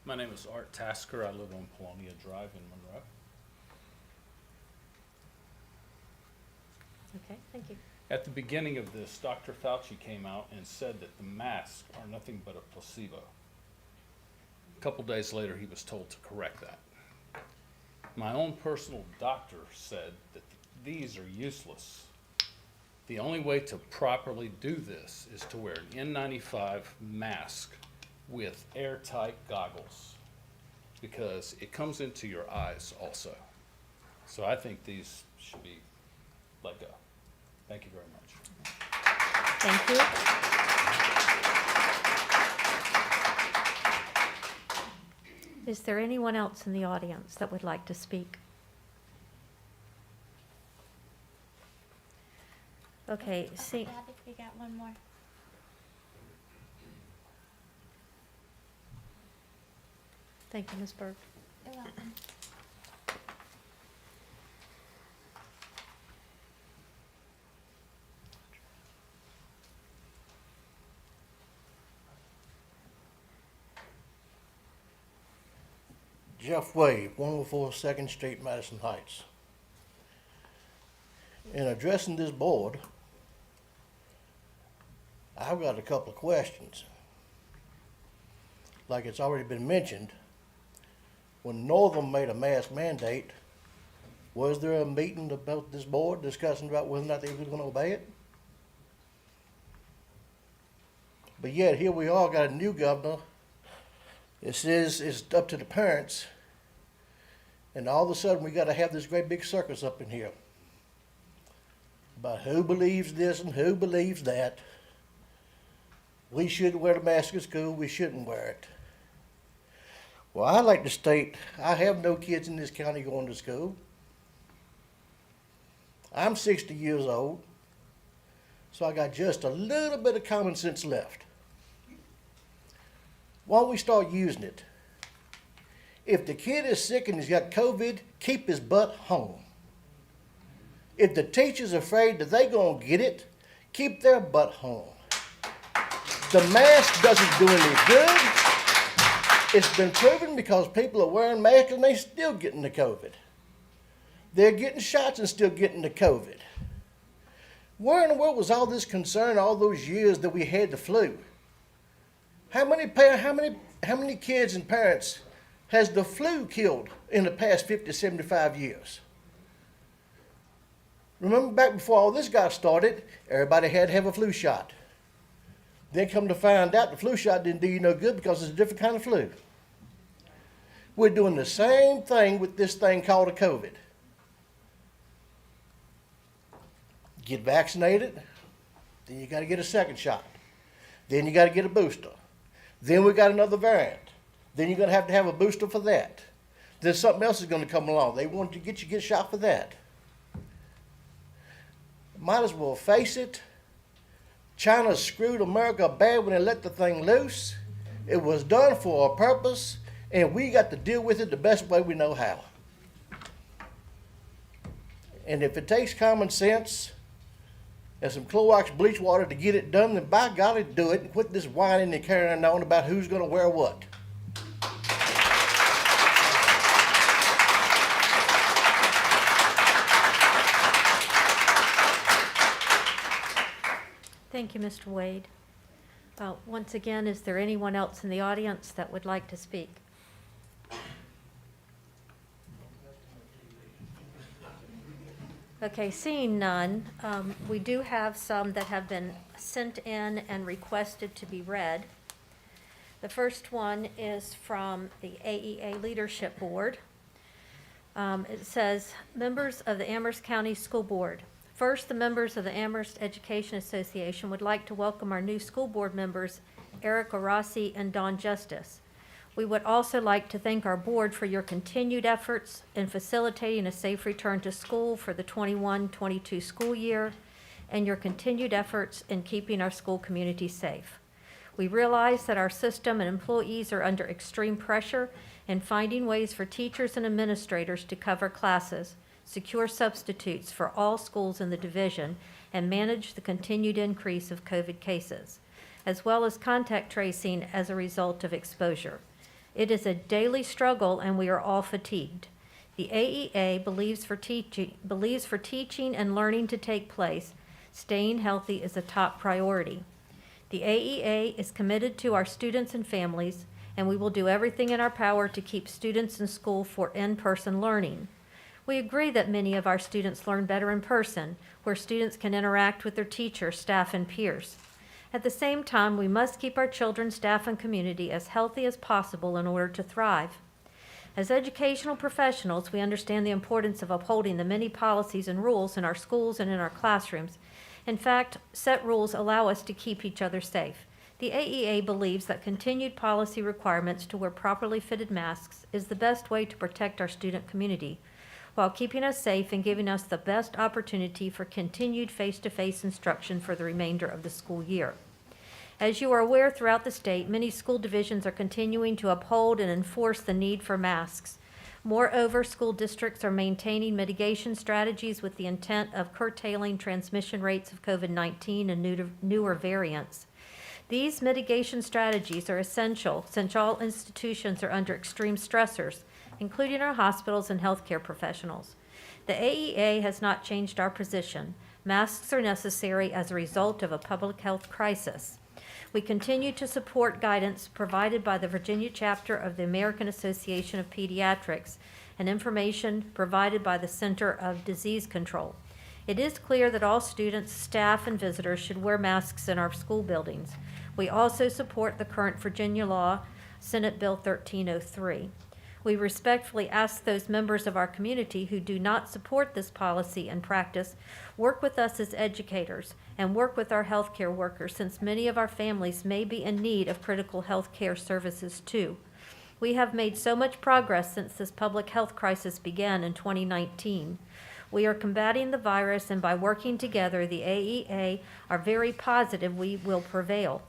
My name is Art Tasker. I live on Polonia Drive in Monroe. Okay, thank you. At the beginning of this, Dr. Fauci came out and said that the masks are nothing but a placebo. A couple days later, he was told to correct that. My own personal doctor said that these are useless. The only way to properly do this is to wear an N95 mask with airtight goggles, because it comes into your eyes also. So I think these should be let go. Thank you very much. Thank you. Is there anyone else in the audience that would like to speak? Okay, see. We got one more. Thank you, Ms. Berg. You're welcome. Jeff Wade, 104 2nd Street, Madison Heights. In addressing this board, I've got a couple of questions. Like it's already been mentioned, when Northam made a mask mandate, was there a meeting about this board discussing about whether or not they were gonna obey it? But yet, here we are, got a new governor. It says it's up to the parents, and all of a sudden, we gotta have this great big circus up in here about who believes this and who believes that. We shouldn't wear the mask at school, we shouldn't wear it. Well, I like to state, I have no kids in this county going to school. I'm 60 years old, so I got just a little bit of common sense left. Why don't we start using it? If the kid is sick and he's got COVID, keep his butt home. If the teacher's afraid that they're gonna get it, keep their butt home. The mask doesn't do any good. It's been proven because people are wearing masks and they're still getting the COVID. They're getting shots and still getting the COVID. Where in the world was all this concern all those years that we had the flu? How many kids and parents has the flu killed in the past 50, 75 years? Remember back before all this got started, everybody had to have a flu shot. Then come to find out the flu shot didn't do you no good because it's a different kind of flu. We're doing the same thing with this thing called a COVID. Get vaccinated, then you got to get a second shot. Then you got to get a booster. Then we got another variant. Then you're going to have a booster for that. Then something else is going to come along. They want to get you shot for that. Might as well face it. China screwed America bad when they let the thing loose. It was done for a purpose, and we got to deal with it the best way we know how. And if it takes common sense and some Clorox bleach water to get it done, then by golly, do it and quit this whining and carrying on about who's going to wear what. Thank you, Mr. Wade. Once again, is there anyone else in the audience that would like to speak? Okay, seeing none, we do have some that have been sent in and requested to be read. The first one is from the AEA Leadership Board. It says, members of the Amherst County School Board. First, the members of the Amherst Education Association would like to welcome our new school board members, Erica Rossi and Dawn Justice. We would also like to thank our board for your continued efforts in facilitating a safe return to school for the 21-22 school year and your continued efforts in keeping our school community safe. We realize that our system and employees are under extreme pressure in finding ways for teachers and administrators to cover classes, secure substitutes for all schools in the division, and manage the continued increase of COVID cases, as well as contact tracing as a result of exposure. It is a daily struggle, and we are all fatigued. The AEA believes for teaching and learning to take place, staying healthy is a top priority. The AEA is committed to our students and families, and we will do everything in our power to keep students in school for in-person learning. We agree that many of our students learn better in person, where students can interact with their teachers, staff, and peers. At the same time, we must keep our children, staff, and community as healthy as possible in order to thrive. As educational professionals, we understand the importance of upholding the many policies and rules in our schools and in our classrooms. In fact, set rules allow us to keep each other safe. The AEA believes that continued policy requirements to wear properly fitted masks is the best way to protect our student community, while keeping us safe and giving us the best opportunity for continued face-to-face instruction for the remainder of the school year. As you are aware, throughout the state, many school divisions are continuing to uphold and enforce the need for masks. Moreover, school districts are maintaining mitigation strategies with the intent of curtailing transmission rates of COVID-19 and newer variants. These mitigation strategies are essential since all institutions are under extreme stressors, including our hospitals and healthcare professionals. The AEA has not changed our position. Masks are necessary as a result of a public health crisis. We continue to support guidance provided by the Virginia chapter of the American Association of Pediatrics and information provided by the Center of Disease Control. It is clear that all students, staff, and visitors should wear masks in our school buildings. We also support the current Virginia law, Senate Bill 1303. We respectfully ask those members of our community who do not support this policy and practice, work with us as educators and work with our healthcare workers, since many of our families may be in need of critical healthcare services too. We have made so much progress since this public health crisis began in 2019. We are combating the virus, and by working together, the AEA are very positive we will prevail.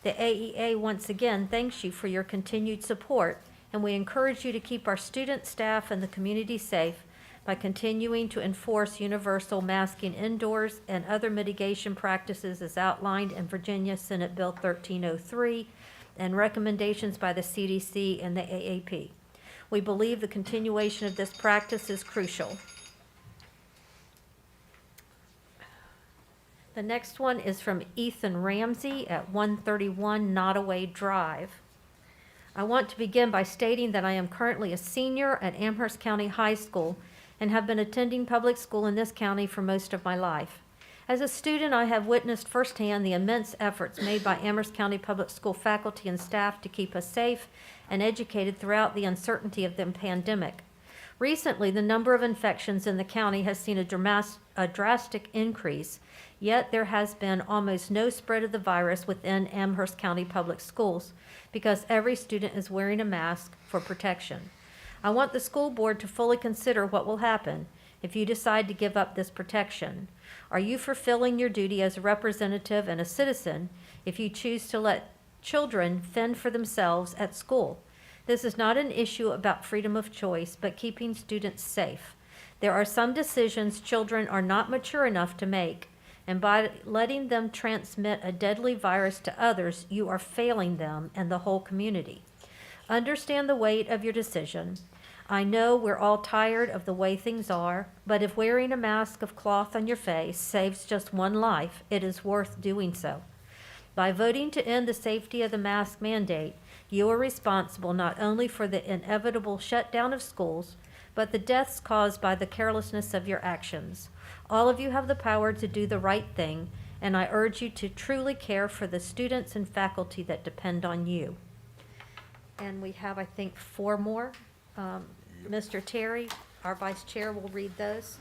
The AEA once again thanks you for your continued support, and we encourage you to keep our students, staff, and the community safe by continuing to enforce universal masking indoors and other mitigation practices as outlined in Virginia Senate Bill 1303 and recommendations by the CDC and the AAP. We believe the continuation of this practice is crucial. The next one is from Ethan Ramsey at 131 Nottaway Drive. I want to begin by stating that I am currently a senior at Amherst County High School and have been attending public school in this county for most of my life. As a student, I have witnessed firsthand the immense efforts made by Amherst County Public School faculty and staff to keep us safe and educated throughout the uncertainty of the pandemic. Recently, the number of infections in the county has seen a drastic increase, yet there has been almost no spread of the virus within Amherst County Public Schools because every student is wearing a mask for protection. I want the school board to fully consider what will happen if you decide to give up this protection. Are you fulfilling your duty as a representative and a citizen if you choose to let children fend for themselves at school? This is not an issue about freedom of choice, but keeping students safe. There are some decisions children are not mature enough to make, and by letting them transmit a deadly virus to others, you are failing them and the whole community. Understand the weight of your decision. I know we're all tired of the way things are, but if wearing a mask of cloth on your face saves just one life, it is worth doing so. By voting to end the safety of the mask mandate, you are responsible not only for the inevitable shutdown of schools, but the deaths caused by the carelessness of your actions. All of you have the power to do the right thing, and I urge you to truly care for the students and faculty that depend on you. And we have, I think, 4 more. Mr. Terry, our vice chair, will read those.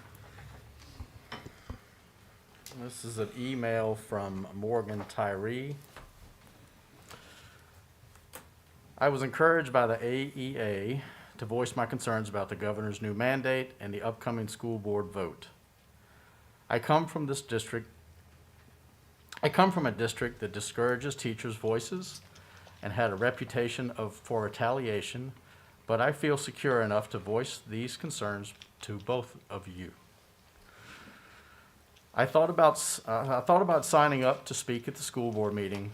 This is an email from Morgan Tyree. I was encouraged by the AEA to voice my concerns about the governor's new mandate and the upcoming school board vote. I come from a district that discourages teachers' voices and had a reputation for retaliation, but I feel secure enough to voice these concerns to both of you. I thought about signing up to speak at the school board meeting,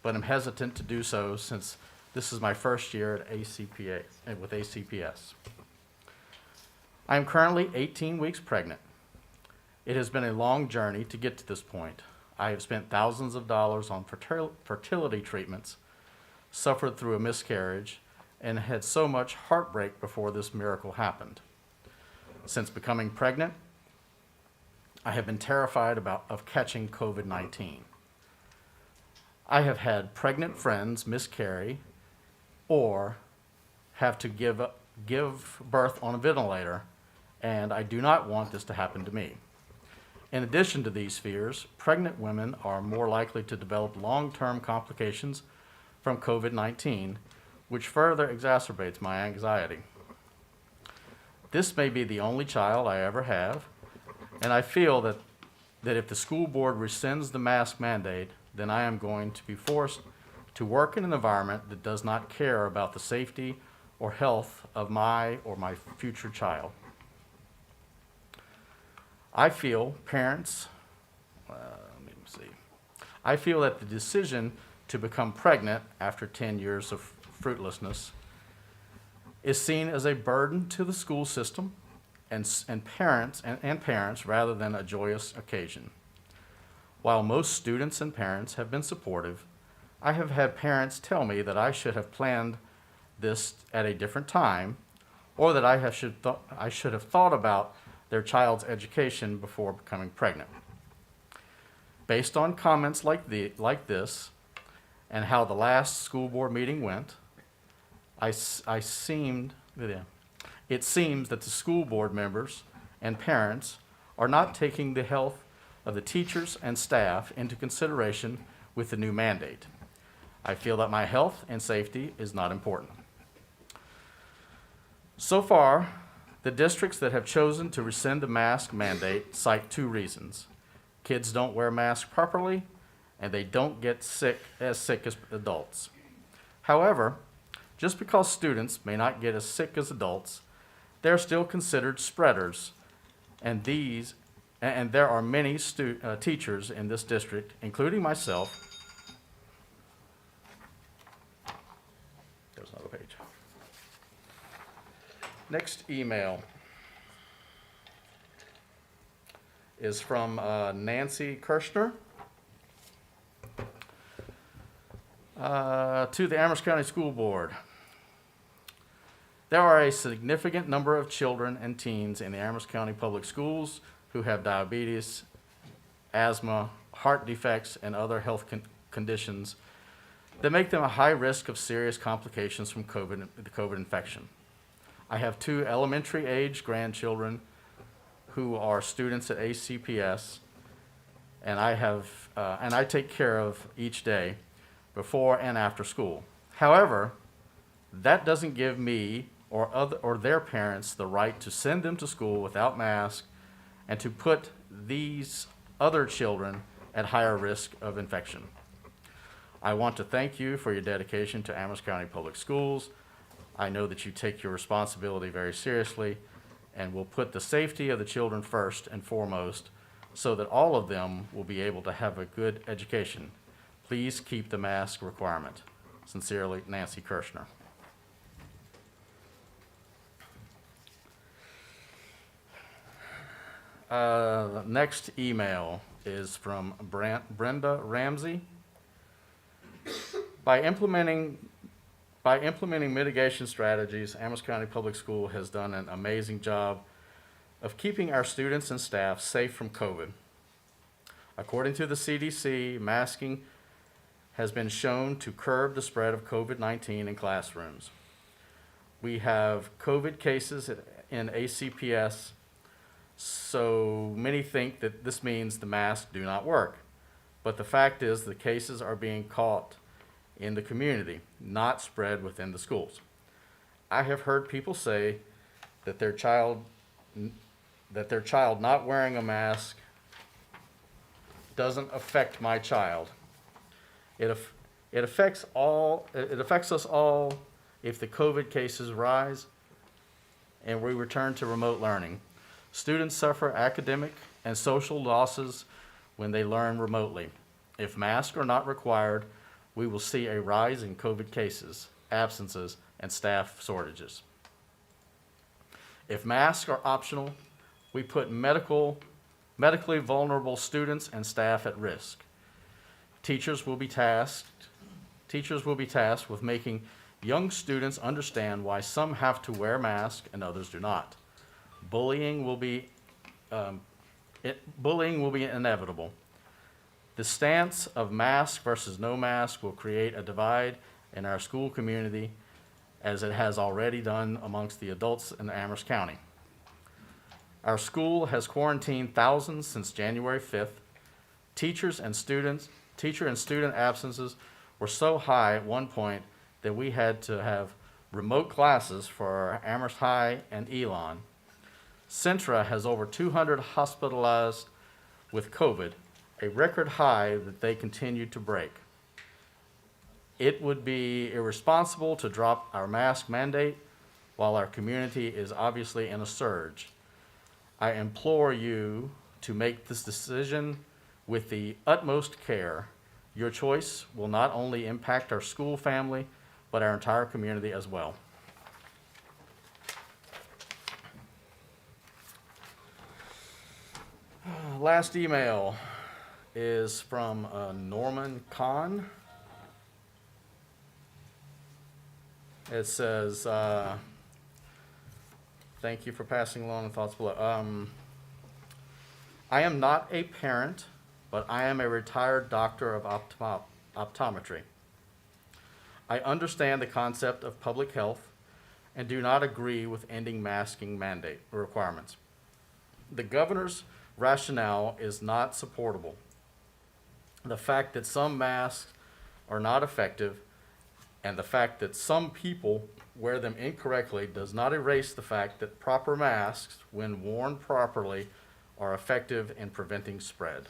but I'm hesitant to do so since this is my first year at with ACPS. I am currently 18 weeks pregnant. It has been a long journey to get to this point. I have spent thousands of dollars on fertility treatments, suffered through a miscarriage, and had so much heartbreak before this miracle happened. Since becoming pregnant, I have been terrified of catching COVID-19. I have had pregnant friends miscarry or have to give birth on a ventilator, and I do not want this to happen to me. In addition to these fears, pregnant women are more likely to develop long-term complications from COVID-19, which further exacerbates my anxiety. This may be the only child I ever have, and I feel that if the school board rescinds the mask mandate, then I am going to be forced to work in an environment that does not care about the safety or health of my or my future child. I feel I feel that the decision to become pregnant after 10 years of fruitlessness is seen as a burden to the school system and parents rather than a joyous occasion. While most students and parents have been supportive, I have had parents tell me that I should have planned this at a different time, or that I should have thought about their child's education before becoming pregnant. Based on comments like this, and how the last school board meeting went, it seems that the school board members and parents are not taking the health of the teachers and staff into consideration with the new mandate. I feel that my health and safety is not important. So far, the districts that have chosen to rescind the mask mandate cite 2 reasons. Kids don't wear masks properly, and they don't get sick as adults. However, just because students may not get as sick as adults, they're still considered spreaders, and there are many teachers in this district, including myself. There's another page. Next email is from Nancy Kirshner. To the Amherst County School Board. There are a significant number of children and teens in the Amherst County Public Schools who have diabetes, asthma, heart defects, and other health conditions that make them a high risk of serious complications from the COVID infection. I have 2 elementary age grandchildren who are students at ACPS, and I take care of each day before and after school. However, that doesn't give me or their parents the right to send them to school without masks and to put these other children at higher risk of infection. I want to thank you for your dedication to Amherst County Public Schools. I know that you take your responsibility very seriously and will put the safety of the children first and foremost so that all of them will be able to have a good education. Please keep the mask requirement. Sincerely, Nancy Kirshner. The next email is from Brenda Ramsey. By implementing mitigation strategies, Amherst County Public School has done an amazing job of keeping our students and staff safe from COVID. According to the CDC, masking has been shown to curb the spread of COVID-19 in classrooms. We have COVID cases in ACPS, so many think that this means the masks do not work. But the fact is the cases are being caught in the community, not spread within the schools. I have heard people say that their child not wearing a mask doesn't affect my child. It affects us all if the COVID cases rise and we return to remote learning. Students suffer academic and social losses when they learn remotely. If masks are not required, we will see a rise in COVID cases, absences, and staff shortages. If masks are optional, we put medically vulnerable students and staff at risk. Teachers will be tasked with making young students understand why some have to wear masks and others do not. Bullying will be inevitable. The stance of mask versus no mask will create a divide in our school community, as it has already done amongst the adults in Amherst County. Our school has quarantined thousands since January 5th. Teacher and student absences were so high at one point that we had to have remote classes for Amherst High and Elon. Centra has over 200 hospitalized with COVID, a record high that they continue to break. It would be irresponsible to drop our mask mandate while our community is obviously in a surge. I implore you to make this decision with the utmost care. Your choice will not only impact our school family, but our entire community as well. last email is from Norman Kahn. It says, thank you for passing along the thoughts below. I am not a parent, but I am a retired doctor of optometry. I understand the concept of public health and do not agree with ending masking mandate requirements. The governor's rationale is not supportable. The fact that some masks are not effective and the fact that some people wear them incorrectly does not erase the fact that proper masks, when worn properly, are effective in preventing spread.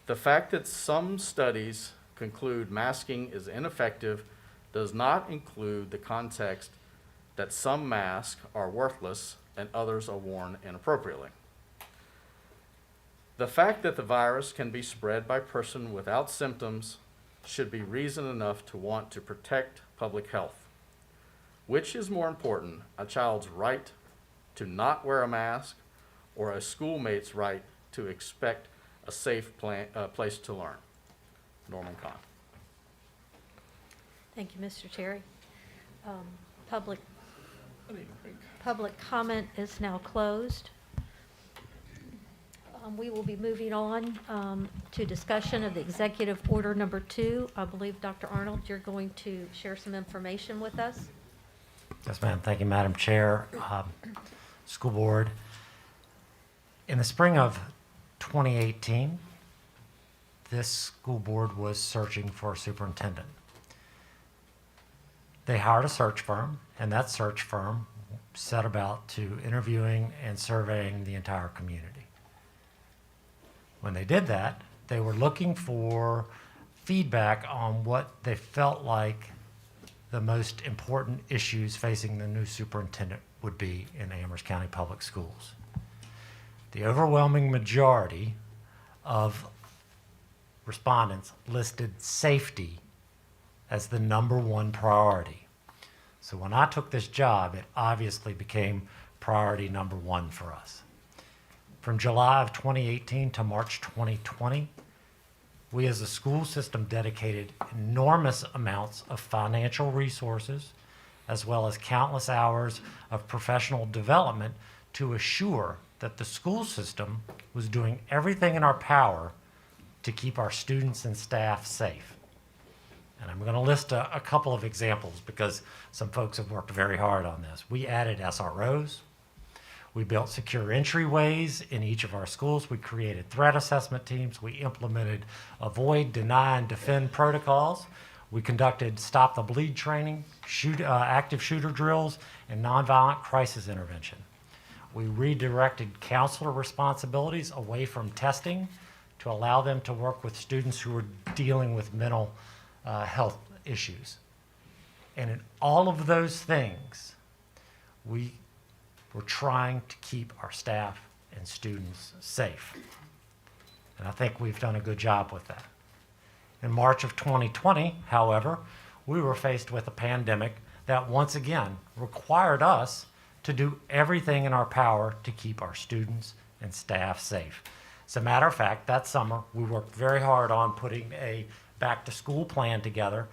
The fact that some studies conclude masking is ineffective does not include the context that some masks are worthless and others are worn inappropriately. The fact that the virus can be spread by person without symptoms should be reason enough to want to protect public health. Which is more important, a child's right to not wear a mask or a schoolmate's right to expect a safe place to learn? Norman Kahn. Thank you, Mr. Terry. Public comment is now closed. We will be moving on to discussion of the Executive Order Number 2. I believe, Dr. Arnold, you're going to share some information with us. Yes, ma'am. Thank you, Madam Chair. School Board. In the spring of 2018, this school board was searching for a superintendent. They hired a search firm, and that search firm set about to interviewing and surveying the entire community. When they did that, they were looking for feedback on what they felt like the most important issues facing the new superintendent would be in Amherst County Public Schools. The overwhelming majority of respondents listed safety as the #1 priority. So when I took this job, it obviously became priority #1 for us. From July of 2018 to March 2020, we as a school system dedicated enormous amounts of financial resources, as well as countless hours of professional development to assure that the school system was doing everything in our power to keep our students and staff safe. And I'm going to list a couple of examples because some folks have worked very hard on this. We added SROs. We built secure entryways in each of our schools. We created threat assessment teams. We implemented avoid, deny, and defend protocols. We conducted stop the bleed training, active shooter drills, and nonviolent crisis intervention. We redirected counselor responsibilities away from testing to allow them to work with students who were dealing with mental health issues. And in all of those things, we were trying to keep our staff and students safe. And I think we've done a good job with that. In March of 2020, however, we were faced with a pandemic that once again required us to do everything in our power to keep our students and staff safe. As a matter of fact, that summer, we worked very hard on putting a back-to-school plan together,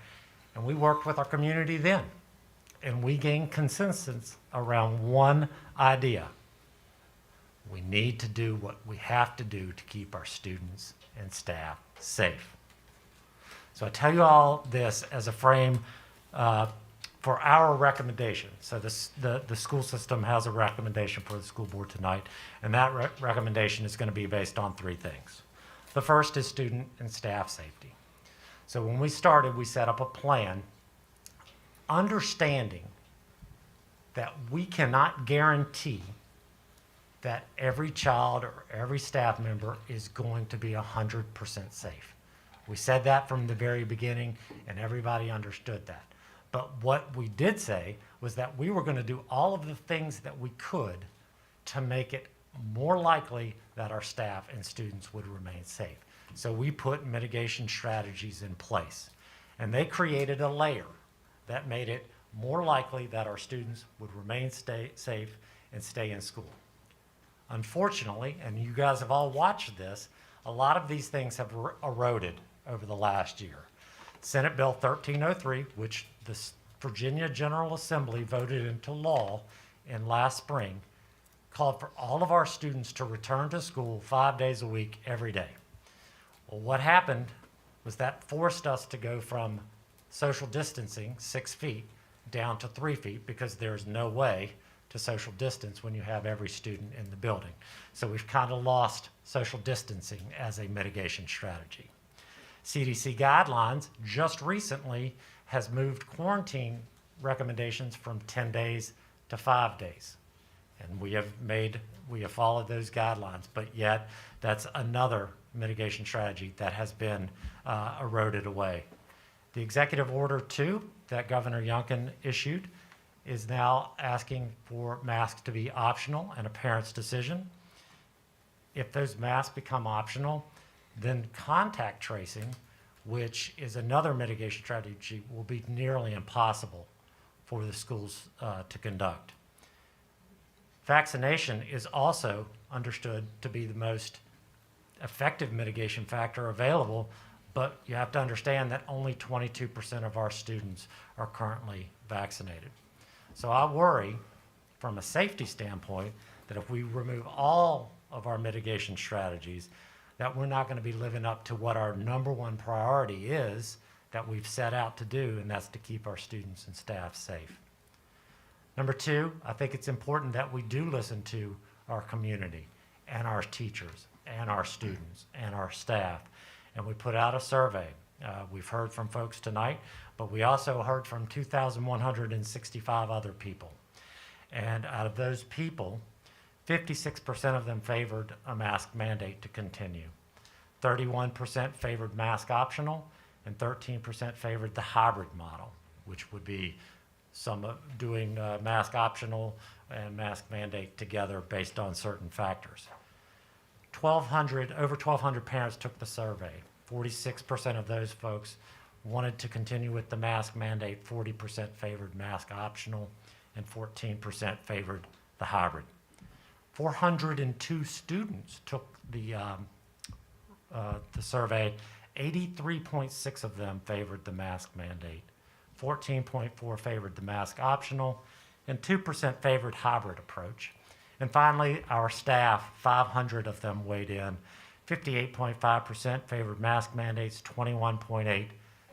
and we worked with our community then. And we gained consensus around one idea. We need to do what we have to do to keep our students and staff safe. So I tell you all this as a frame for our recommendation. So the school system has a recommendation for the school board tonight, and that recommendation is going to be based on 3 things. The first is student and staff safety. So when we started, we set up a plan understanding that we cannot guarantee that every child or every staff member is going to be 100% safe. We said that from the very beginning, and everybody understood that. But what we did say was that we were going to do all of the things that we could to make it more likely that our staff and students would remain safe. So we put mitigation strategies in place, and they created a layer that made it more likely that our students would remain safe and stay in school. Unfortunately, and you guys have all watched this, a lot of these things have eroded over the last year. Senate Bill 1303, which the Virginia General Assembly voted into law in last spring, called for all of our students to return to school 5 days a week, every day. Well, what happened was that forced us to go from social distancing, 6 feet, down to 3 feet, because there's no way to social distance when you have every student in the building. So we've kind of lost social distancing as a mitigation strategy. CDC guidelines just recently has moved quarantine recommendations from 10 days to 5 days. And we have followed those guidelines, but yet that's another mitigation strategy that has been eroded away. The Executive Order 2 that Governor Youngkin issued is now asking for masks to be optional and a parent's decision. If those masks become optional, then contact tracing, which is another mitigation strategy, will be nearly impossible for the schools to conduct. Vaccination is also understood to be the most effective mitigation factor available, but you have to understand that only 22% of our students are currently vaccinated. So I worry, from a safety standpoint, that if we remove all of our mitigation strategies, that we're not going to be living up to what our number one priority is that we've set out to do, and that's to keep our students and staff safe. Number two, I think it's important that we do listen to our community and our teachers and our students and our staff. And we put out a survey. We've heard from folks tonight, but we also heard from 2,165 other people. And out of those people, 56% of them favored a mask mandate to continue. 31% favored mask optional, and 13% favored the hybrid model, which would be doing mask optional and mask mandate together based on certain factors. Over 1,200 parents took the survey. 46% of those folks wanted to continue with the mask mandate, 40% favored mask optional, and 14% favored the hybrid. 402 students took the survey. 83.6 of them favored the mask mandate. 14.4 favored the mask optional, and 2% favored hybrid approach. And finally, our staff, 500 of them weighed in. 58.5% favored mask mandates, 21.8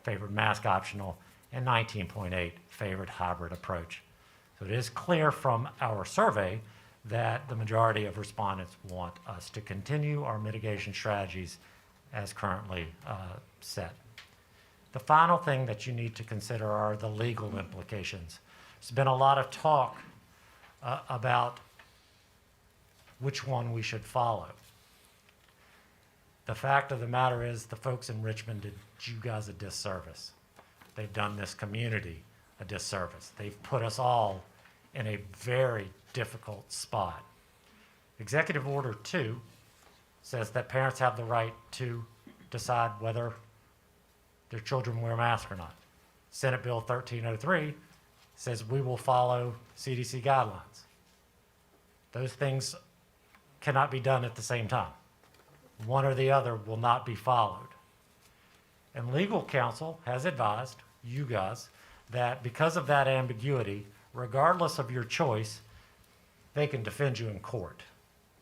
favored mask optional, and 19.8 favored hybrid approach. So it is clear from our survey that the majority of respondents want us to continue our mitigation strategies as currently set. The final thing that you need to consider are the legal implications. There's been a lot of talk about which one we should follow. The fact of the matter is the folks in Richmond did you guys a disservice. They've done this community a disservice. They've put us all in a very difficult spot. Executive Order 2 says that parents have the right to decide whether their children wear masks or not. Senate Bill 1303 says we will follow CDC guidelines. Those things cannot be done at the same time. One or the other will not be followed. And legal counsel has advised you guys that because of that ambiguity, regardless of your choice, they can defend you in court.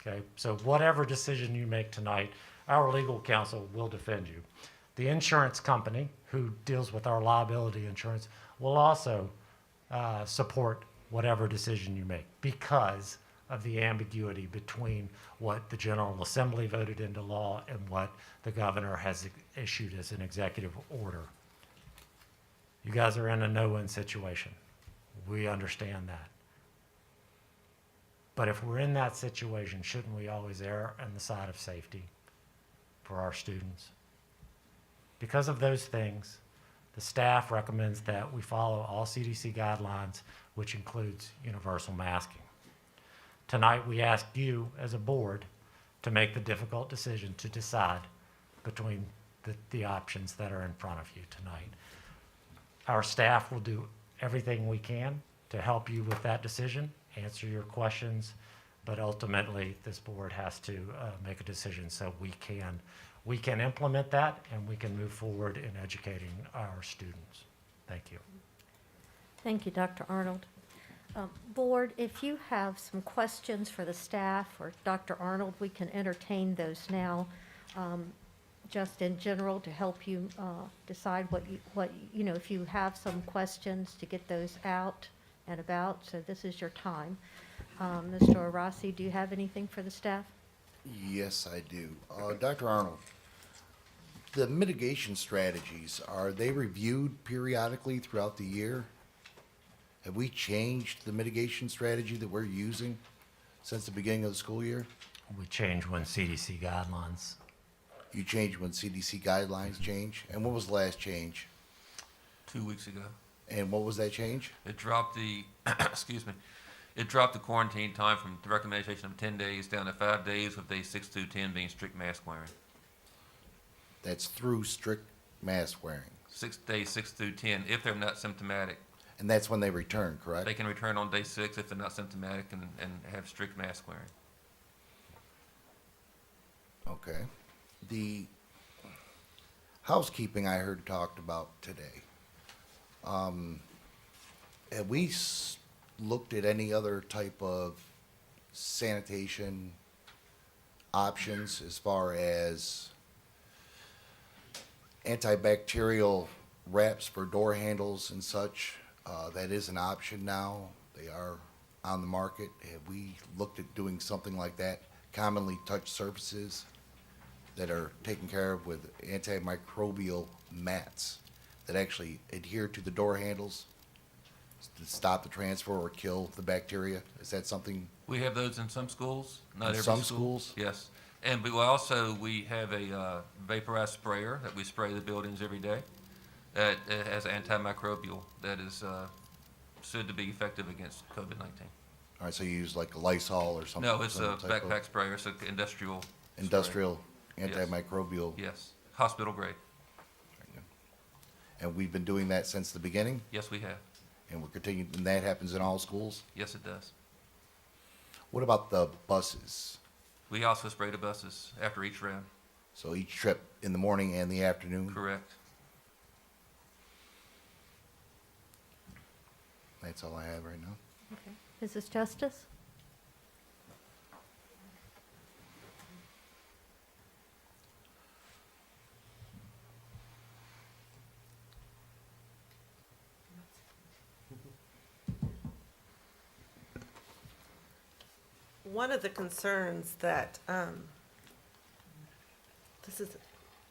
Okay? So whatever decision you make tonight, our legal counsel will defend you. The insurance company who deals with our liability insurance will also support whatever decision you make because of the ambiguity between what the General Assembly voted into law and what the governor has issued as an executive order. You guys are in a no-win situation. We understand that. But if we're in that situation, shouldn't we always err on the side of safety for our students? Because of those things, the staff recommends that we follow all CDC guidelines, which includes universal masking. Tonight, we ask you as a board to make the difficult decision to decide between the options that are in front of you tonight. Our staff will do everything we can to help you with that decision, answer your questions, but ultimately, this board has to make a decision so we can implement that and we can move forward in educating our students. Thank you. Thank you, Dr. Arnold. Board, if you have some questions for the staff or Dr. Arnold, we can entertain those now, just in general to help you decide if you have some questions to get those out and about. So this is your time. Mr. Rossi, do you have anything for the staff? Yes, I do. Dr. Arnold, the mitigation strategies, are they reviewed periodically throughout the year? Have we changed the mitigation strategy that we're using since the beginning of the school year? We change when CDC guidelines. You change when CDC guidelines change? And what was the last change? 2 weeks ago. And what was that change? It dropped the, excuse me, it dropped the quarantine time from the recommendation of 10 days down to 5 days, with days 6 through 10 being strict mask wearing. That's through strict mask wearing. 6 days, 6 through 10, if they're not symptomatic. And that's when they return, correct? They can return on day 6 if they're not symptomatic and have strict mask wearing. Okay. The housekeeping I heard talked about today. Have we looked at any other type of sanitation options as far as antibacterial wraps for door handles and such? That is an option now. They are on the market. Have we looked at doing something like that? Commonly touched surfaces that are taken care of with antimicrobial mats that actually adhere to the door handles to stop the transfer or kill the bacteria. Is that something? We have those in some schools, not In every some school. schools? Yes. And we have a vaporized sprayer that we spray the buildings every day. That has antimicrobial that is said to be effective against COVID-19. All right, so you use like a Lysol or something? No, it's a some type of backpack sprayer. It's an industrial. Industrial Yes. antimicrobial? Yes, hospital grade. And we've been doing that since the beginning? Yes, we have. And we're continuing, and that happens in all schools? Yes, it does. What about the buses? We also spray the buses after each round. So each trip in the morning and the afternoon? Correct. That's all I have right now. Okay. Mrs. Justice? One of the concerns that, this is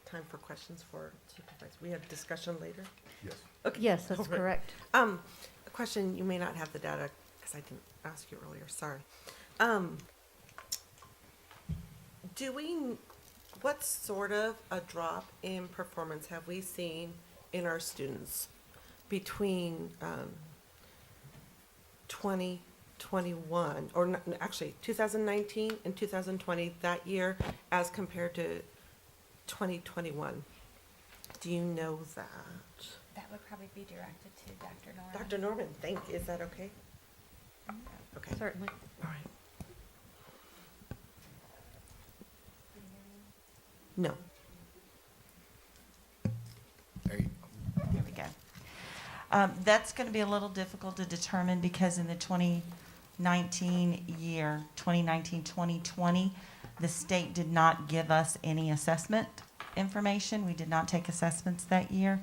time for questions for supervisors. We have discussion later? Yes. Okay. Yes, that's All right. correct. A question, you may not have the data, because I didn't ask you earlier, sorry. What sort of a drop in performance have we seen in our students between 2021, or actually 2019 and 2020, that year, as compared to 2021? Do you know that? That would probably be directed to Dr. Norman. Dr. Norman, is that okay? Okay. Certainly. All right. No. There you There we go. That's going to be a little difficult to determine because in the 2019 year, 2019-2020, the state did not give us any assessment information. We did not take assessments that year.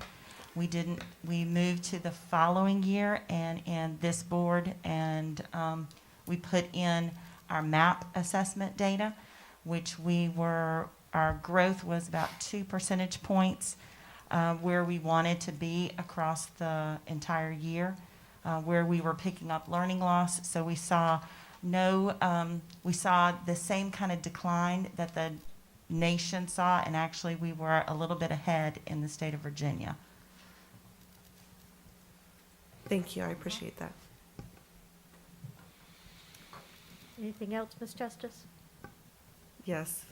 We moved to the following year and in this board, and we put in our MAP assessment data, which our growth was about 2 percentage points where we wanted to be across the entire year, where we were picking up learning loss. So we saw the same kind of decline that the nation saw, and actually we were a little bit ahead in the state of Virginia. Thank you, I appreciate that. Anything else, Ms. Justice? Yes.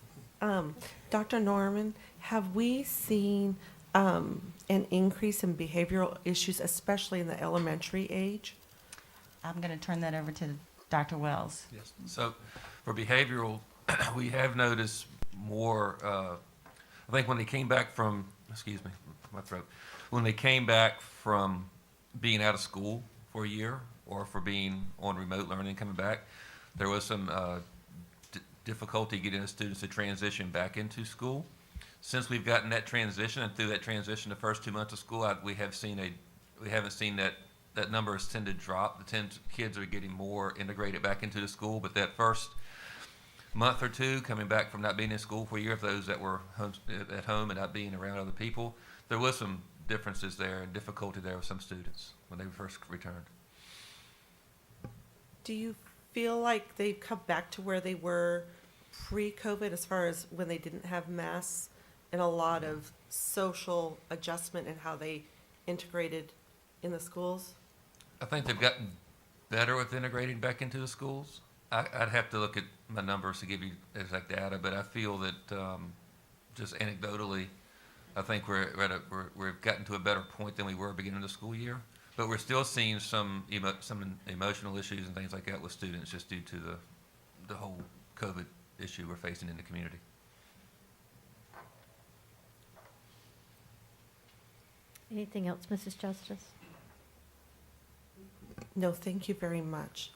Dr. Norman, have we seen an increase in behavioral issues, especially in the elementary age? I'm going to turn that over to Dr. Wells. Yes. So For behavioral, we have noticed more, I think when they came back from, excuse me, my throat, when they came back from being out of school for a year or for being on remote learning coming back, there was some difficulty getting the students to transition back into school. Since we've gotten that transition and through that transition the first 2 months of school, we haven't seen that number has tended to drop. The kids are getting more integrated back into the school, but that first month or two coming back from not being in school for a year, for those that were at home and not being around other people, there was some differences there and difficulty there with some students when they first returned. Do you feel like they've come back to where they were pre-COVID as far as when they didn't have masks and a lot of social adjustment and how they integrated in the schools? I think they've gotten better with integrating back into the schools. I'd have to look at my numbers to give you exact data, but I feel that just anecdotally, I think we've gotten to a better point than we were beginning of the school year. But we're still seeing some emotional issues and things like that with students just due to the whole COVID issue we're facing in the community. Anything else, Mrs. Justice? No, thank you very much.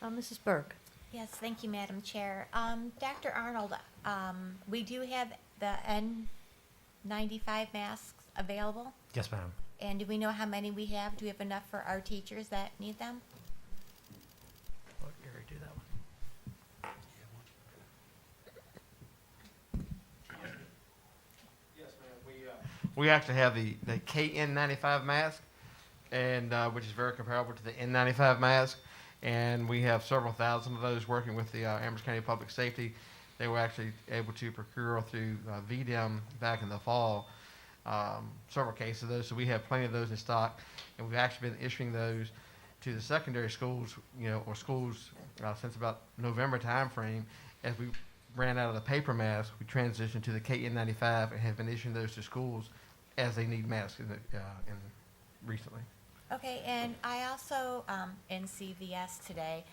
Mrs. Burke? Yes, thank you, Madam Chair. Dr. Arnold, we do have the N95 masks available, Yes, ma'am. and do we know how many we have? Do we have enough for our teachers that need them? Let Gary do that one. Yes, ma'am. We actually have the KN95 mask, and which is very comparable to the N95 mask. And we have several thousand of those working with the Amherst County Public Safety. They were actually able to procure through VDEM back in the fall several cases of those. So we have plenty of those in stock, and we've actually been issuing those to the secondary schools, or schools since about November timeframe. As we ran out of the paper masks, we transitioned to the KN95 and have been issuing those to schools as they need masks recently. Okay, and I also, in CVS today,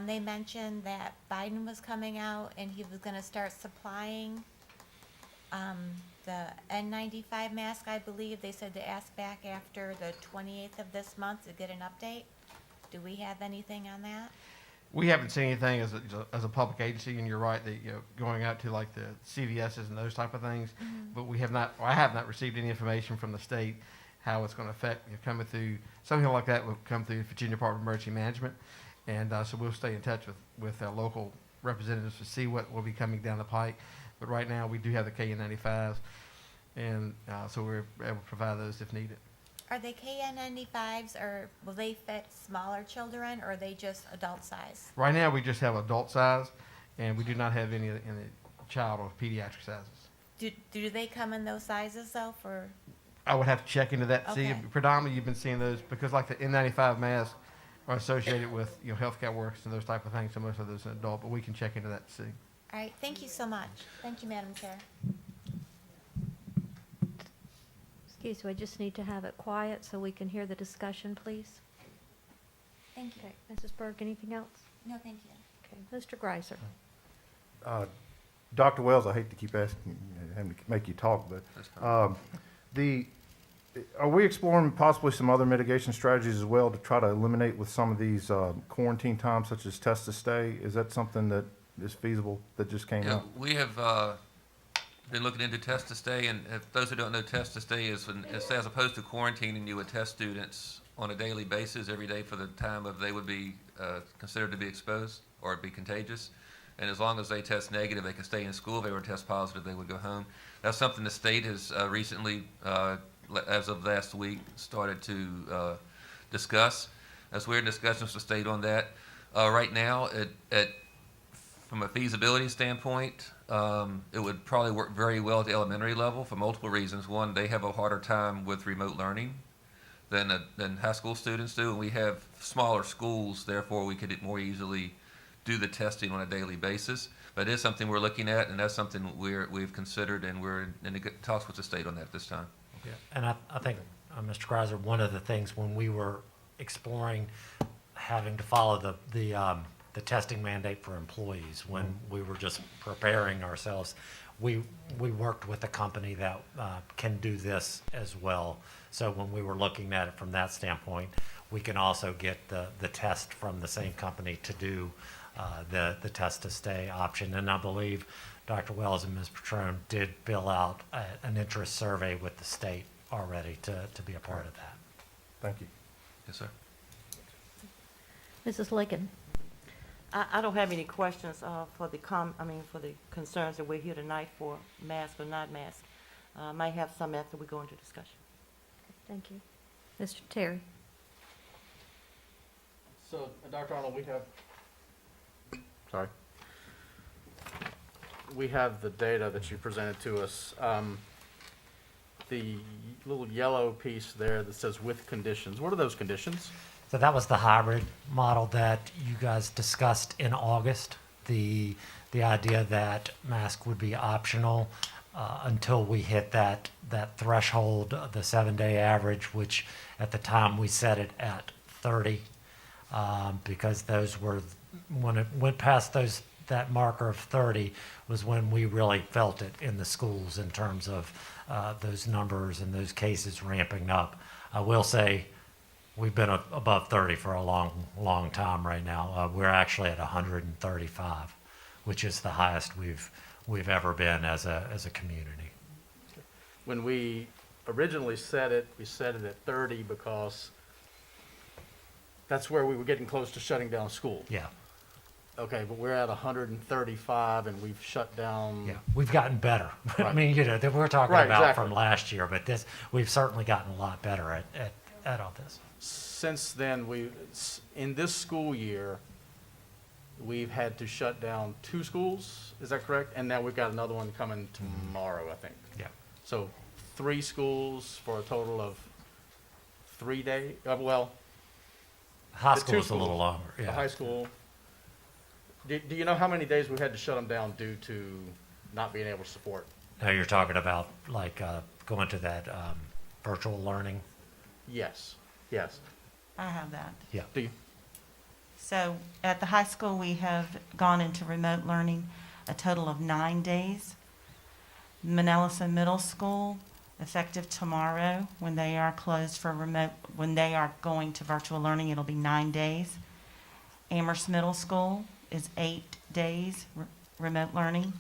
they mentioned that Biden was coming out and he was gonna start supplying the N95 mask, I believe. They said to ask back after the 28th of this month to get an update. Do we have anything on that? We haven't seen anything as a public agency, and you're right that going out to like the CVSs and those type of things, but we have not. Or I have not received any information from the state how it's going to affect coming through something like that will come through Virginia Department of Emergency Management, and so we'll stay in touch with our local representatives to see what will be coming down the pike. But right now we do have the KN95s, and so we're able to provide those if needed. Are they KN95s, or will they fit smaller children, or are they just adult size? Right now we just have adult size, and we do not have any in the child or pediatric sizes. Do they come in those sizes though for? I would have to check into that to see. Okay. Predominantly, you've been seeing those because, like the N95 masks, are associated with healthcare workers and those type of things. So most of those are adult, but we can check into that to see. All right, thank you so much. Thank you, Madam Chair. Excuse me, I just need to have it quiet so we can hear the discussion, please. Thank you. Okay, Mrs. Burke, anything else? No, thank you. Okay, Mr. Greiser? Dr. Wells, I hate to keep asking, having to make you talk, but are we exploring possibly some other mitigation strategies as well to try to eliminate with some of these quarantine times, such as test to stay? Is that something that is feasible that just came out? We have been looking into test to stay, and if those who don't know, test to stay is as opposed to quarantining, you would test students on a daily basis every day for the time of they would be considered to be exposed or be contagious. And as long as they test negative, they can stay in school. If they were test positive, they would go home. That's something the state has recently, as of last week, started to discuss. As we're in discussions with the state on that. Right now, from a feasibility standpoint, it would probably work very well at the elementary level for multiple reasons. One, they have a harder time with remote learning than high school students do, and we have smaller schools, therefore we could more easily do the testing on a daily basis. But it is something we're looking at, and that's something we've considered, and we're in talks with the state on that this time. Yeah, and I think, Mr. Greiser, one of the things when we were exploring having to follow the the testing mandate for employees. When we were just preparing ourselves, we worked with a company that can do this as well. So when we were looking at it from that standpoint, we can also get the test from the same company to do the test to stay option. And I believe Dr. Wells and Ms. Patrone did fill out an interest survey with the state already to be a part of that. Thank you. Yes, sir. Mrs. Ligon? I don't have any questions for the for the concerns that we're here tonight for, mask or not mask. Might have some after we go into discussion. Thank you. Mr. Terry? So, Dr. Arnold, we have the data that you presented to us. The little yellow piece there that says with conditions, what are those conditions? So that was the hybrid model that you guys discussed in August. The idea that mask would be optional until we hit that threshold, the 7-day average, which at the time we set it at 30, because those were, when it went past that marker of 30 was when we really felt it in the schools in terms of those numbers and those cases ramping up. I will say we've been above 30 for a long time right now. We're actually at 135, which is the highest we've ever been as a community. When we originally set it, we set it at 30 because that's where we were getting close to shutting down school. Yeah. Okay, but we're at 135 and we've shut down. Yeah, we've gotten better. I Right. mean, we're talking Right, about exactly. from last year, but we've certainly gotten a lot better at all this. Since then, in this school year, we've had to shut down 2 schools, is that correct? And now we've got another one coming tomorrow, I think. Yeah. So 3 schools for a total of 3 days, well. High the 2 school's a little schools, longer, The yeah. high school. Do you know how many days we've had to shut them down due to not being able to support? Now you're talking about like going to that virtual learning. Yes, yes. I have that. Yeah. Do you? So at the high school, we have gone into remote learning a total of 9 days. Manelison Middle School, effective tomorrow, when they are closed for when they are going to virtual learning, it'll be 9 days. Amherst Middle School is 8 days remote learning.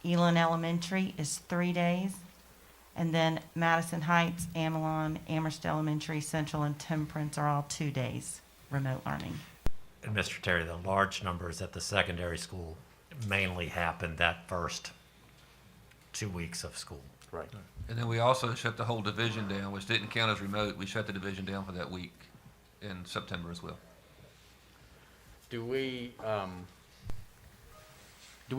Elon Elementary is 3 days. And then Madison Heights, Amelon, Amherst Elementary, Central, and Temperance are all 2 days remote learning. And Mr. Terry, the large numbers at the secondary school mainly happened that first 2 weeks of school. Right. And then we also shut the whole division down, which didn't count as remote. We shut the division down for that week in September as well. Do we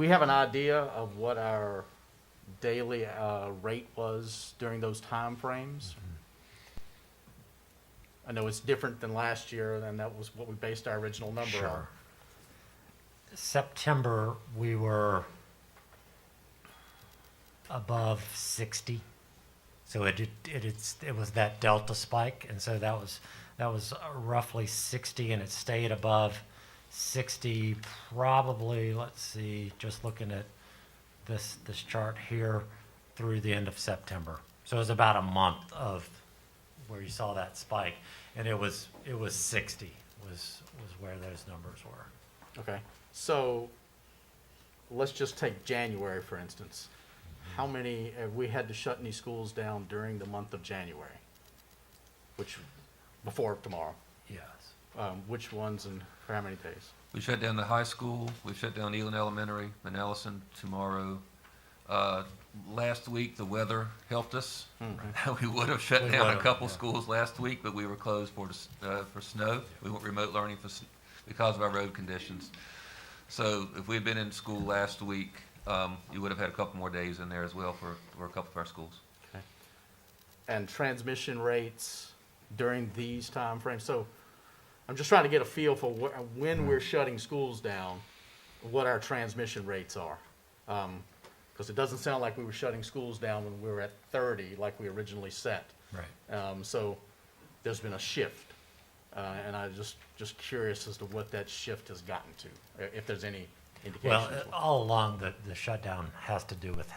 have an idea of what our daily rate was during those time frames? I know it's different than last year, and that was what we based our original number on. Sure. September, we were above 60. So it was that delta spike, and so that was roughly 60, and it stayed above 60 probably, let's see, just looking at this chart here, through the end of September. So it was about a month of where you saw that spike, and it was 60 was where those numbers were. Okay, so let's just take January, for instance. How many have we had to shut any schools down during the month of January? Which, before tomorrow? Yes. Which ones and for how many days? We shut down the high school, we shut down Elon Elementary, Manelison tomorrow. Last week, the weather helped us. We would have shut We down a would've, couple yeah. schools last week, but we were closed for snow. We went remote learning because of our road conditions. So if we had been in school last week, you would have had a couple more days in there as well for a couple of our schools. Okay. And transmission rates during these time frames. So I'm just trying to get a feel for when we're shutting schools down, what our transmission rates are. Because it doesn't sound like we were shutting schools down when we were at 30 like we originally set. Right. So there's been a shift. And I just curious as to what that shift has gotten to, if there's any indication. Well, all along, the shutdown has to do with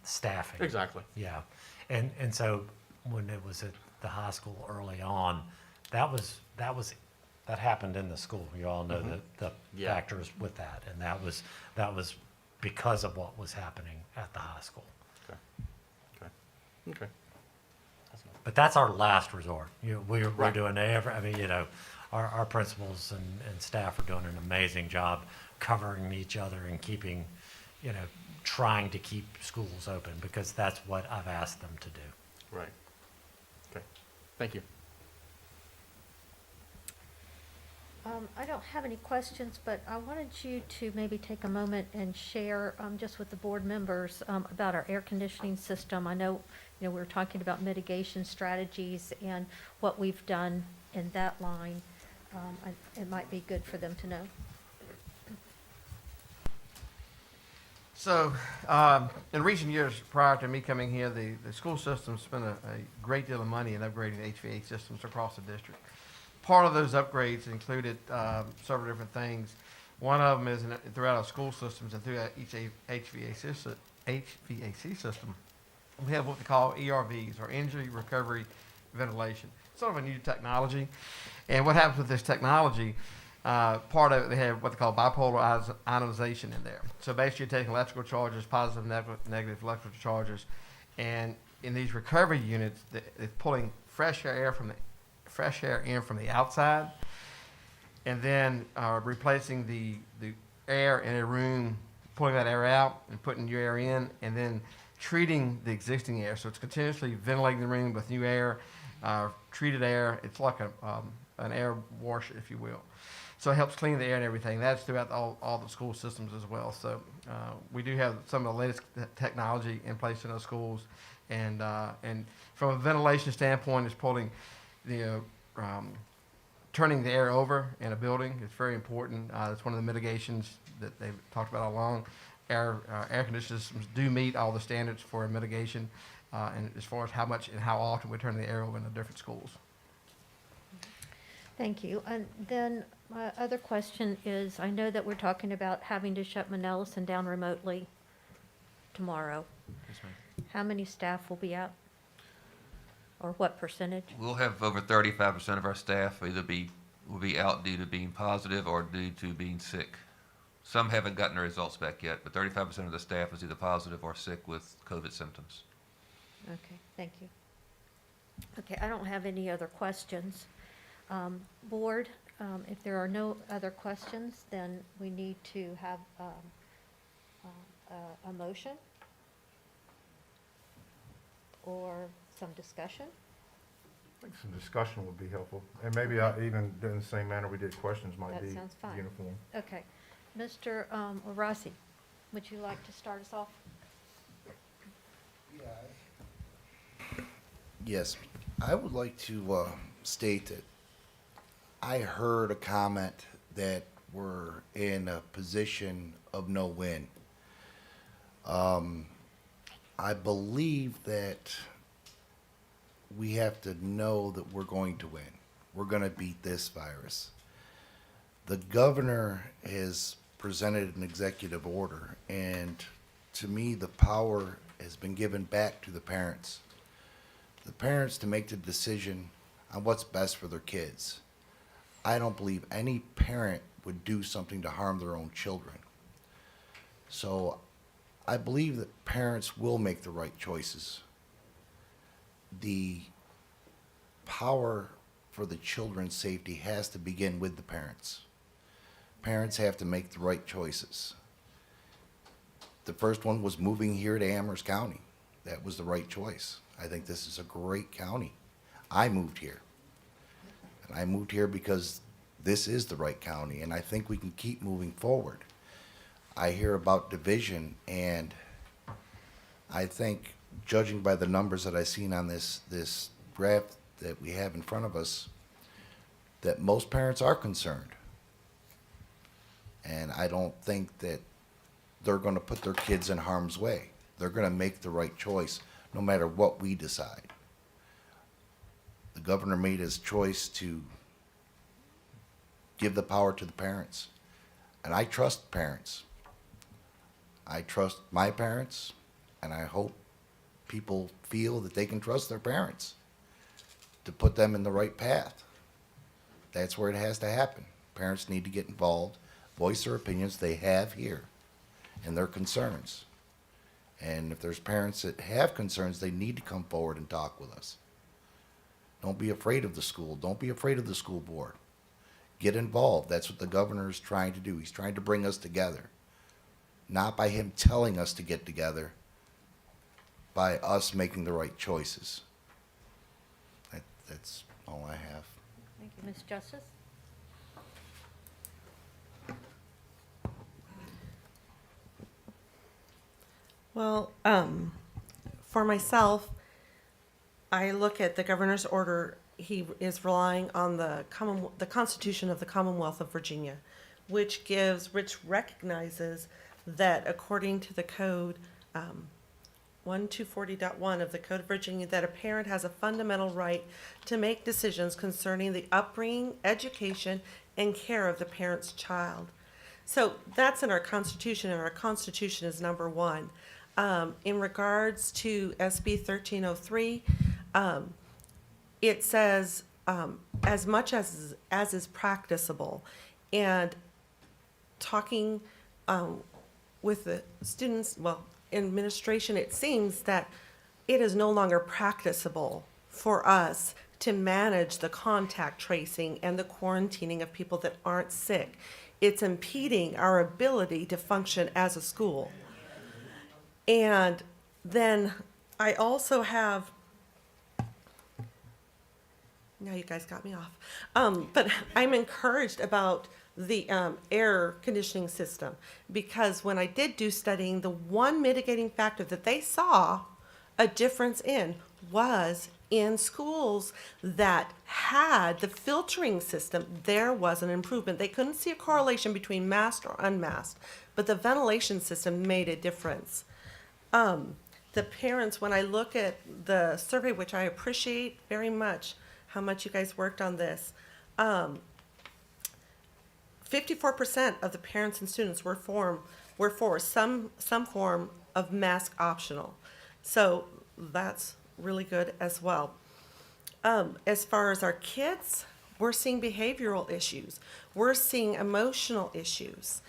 staffing. Exactly. Yeah. And so when it was at the high school early on, that happened in the school. You all know the Yeah. factors with that. And that was because of what was happening at the high school. Okay. But that's our last resort. We're Right. doing our principals and staff are doing an amazing job covering each other and keeping, trying to keep schools open, because that's what I've asked them to do. Right. Okay. Thank you. I don't have any questions, but I wanted you to maybe take a moment and share, just with the board members, about our air conditioning system. I know, we were talking about mitigation strategies and what we've done in that line. It might be good for them to know. So, in recent years prior to me coming here, the school system spent a great deal of money in upgrading HVAC systems across the district. Part of those upgrades included several different things. One of them is throughout our school systems and throughout each HVAC system, we have what we call ERVs, or Injury Recovery Ventilation. It's sort of a new technology. And what happens with this technology, part of it, they have what they call bipolar ionization in there. So basically you're taking electrical charges, positive, negative electrical charges, and in these recovery units, it's pulling fresh air in from the outside, and then replacing the air in a room, pulling that air out and putting new air in, and then treating the existing air. So it's continuously ventilating the room with new air, treated air. It's like an air wash, if you will. So it helps clean the air and everything. That's throughout all the school systems as well. So we do have some of the latest technology in place in our schools, and from a ventilation standpoint, it's pulling turning the air over in a building is very important. It's one of the mitigations that they've talked about all along. Air conditioning systems do meet all the standards for mitigation, and as far as how much and how often we turn the air over in the different schools. Thank you. And then my other question is, I know that we're talking about having to shut Manellison down remotely tomorrow. Yes, ma'am. How many staff will be out? Or what percentage? We'll have over 35% of our staff will be out due to being positive or due to being sick. Some haven't gotten their results back yet, but 35% of the staff is either positive or sick with COVID symptoms. Okay, thank you. Okay, I don't have any other questions. Board, if there are no other questions, then we need to have a motion or some discussion. I think some discussion would be helpful, and maybe even in the same manner we did questions might That be sounds fine. uniform. Okay. Mr. Rossi, would you like to start us off? Yes, I would like to state that I heard a comment that we're in a position of no win. I believe that we have to know that we're going to win. We're going to beat this virus. The governor has presented an executive order, and to me, the power has been given back to the parents. The parents to make the decision on what's best for their kids. I don't believe any parent would do something to harm their own children. So I believe that parents will make the right choices. The power for the children's safety has to begin with the parents. Parents have to make the right choices. The first one was moving here to Amherst County. That was the right choice. I think this is a great county. I moved here. And I moved here because this is the right county, and I think we can keep moving forward. I hear about division, and I think, judging by the numbers that I've seen on this graph that we have in front of us, that most parents are concerned. And I don't think that they're going to put their kids in harm's way. They're going to make the right choice no matter what we decide. The governor made his choice to give the power to the parents. And I trust parents. I trust my parents, and I hope people feel that they can trust their parents to put them in the right path. That's where it has to happen. Parents need to get involved, voice their opinions they have here and their concerns. And if there's parents that have concerns, they need to come forward and talk with us. Don't be afraid of the school. Don't be afraid of the school board. Get involved. That's what the governor is trying to do. He's trying to bring us together. Not by him telling us to get together, by us making the right choices. That's all I have. Thank you. Ms. Justice? Well, for myself, I look at the governor's order. He is relying on the Constitution of the Commonwealth of Virginia, which recognizes that according to the code, 1240.1 of the Code of Virginia, that a parent has a fundamental right to make decisions concerning the upbringing, education, and care of the parent's child. So that's in our Constitution, and our Constitution is number one. In regards to SB 1303, it says as much as is practicable, and talking with the students, well, administration, it seems that it is no longer practicable for us to manage the contact tracing and the quarantining of people that aren't sick. It's impeding our ability to function as a school. And then I also have, now you guys got me off, but I'm encouraged about the air conditioning system, because when I did do studying, the one mitigating factor that they saw a difference in was in schools that had the filtering system, there was an improvement. They couldn't see a correlation between masked or unmasked, but the ventilation system made a difference. The parents, when I look at the survey, which I appreciate very much, how much you guys worked on this, 54% of the parents and students were for some form of mask optional. So that's really good as well. As far as our kids, we're seeing behavioral issues. We're seeing emotional issues.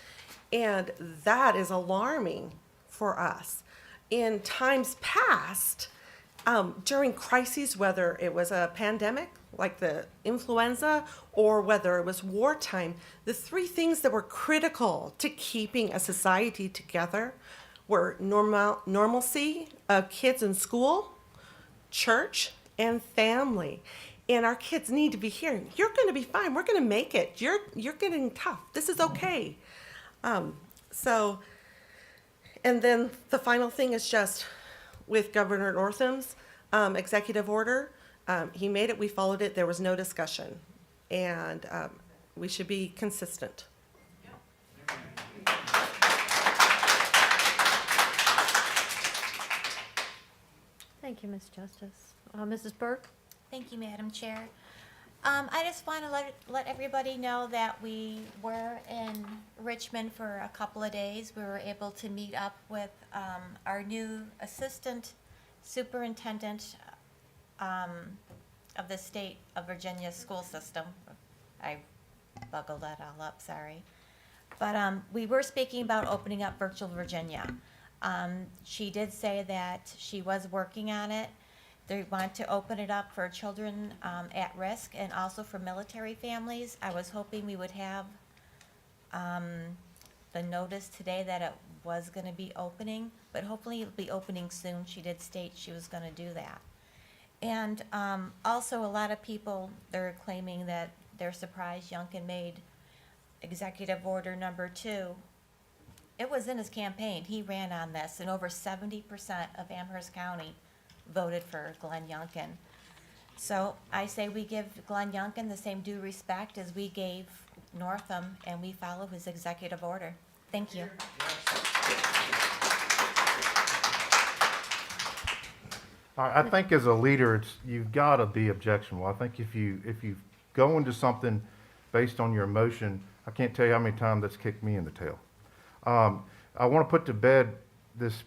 And that is alarming for us. In times past, during crises, whether it was a pandemic like the influenza or whether it was wartime, the three things that were critical to keeping a society together were normalcy of kids in school, church, and family. And our kids need to be hearing, you're going to be fine. We're going to make it. You're getting tough. This is okay. And then the final thing is just with Governor Northam's executive order. He made it, we followed it, there was no discussion. And we should be consistent. Thank you, Ms. Justice. Mrs. Burke? Thank you, Madam Chair. I just want to let everybody know that we were in Richmond for a couple of days. We were able to meet up with our new assistant superintendent of the state of Virginia school system. I buggled that all up, sorry. But we were speaking about opening up Virtual Virginia. She did say that she was working on it. They want to open it up for children at risk and also for military families. I was hoping we would have the notice today that it was going to be opening, but hopefully it'll be opening soon. She did state she was going to do that. And also a lot of people, they're claiming that they're surprised Youngkin made Executive Order number 2. It was in his campaign. He ran on this, and over 70% of Amherst County voted for Glenn Youngkin. So I say we give Glenn Youngkin the same due respect as we gave Northam, and we follow his executive order. Thank you. I think as a leader, you've got to be objectionable. I think if you go into something based on your emotion, I can't tell you how many times that's kicked me in the tail. I want to put to bed this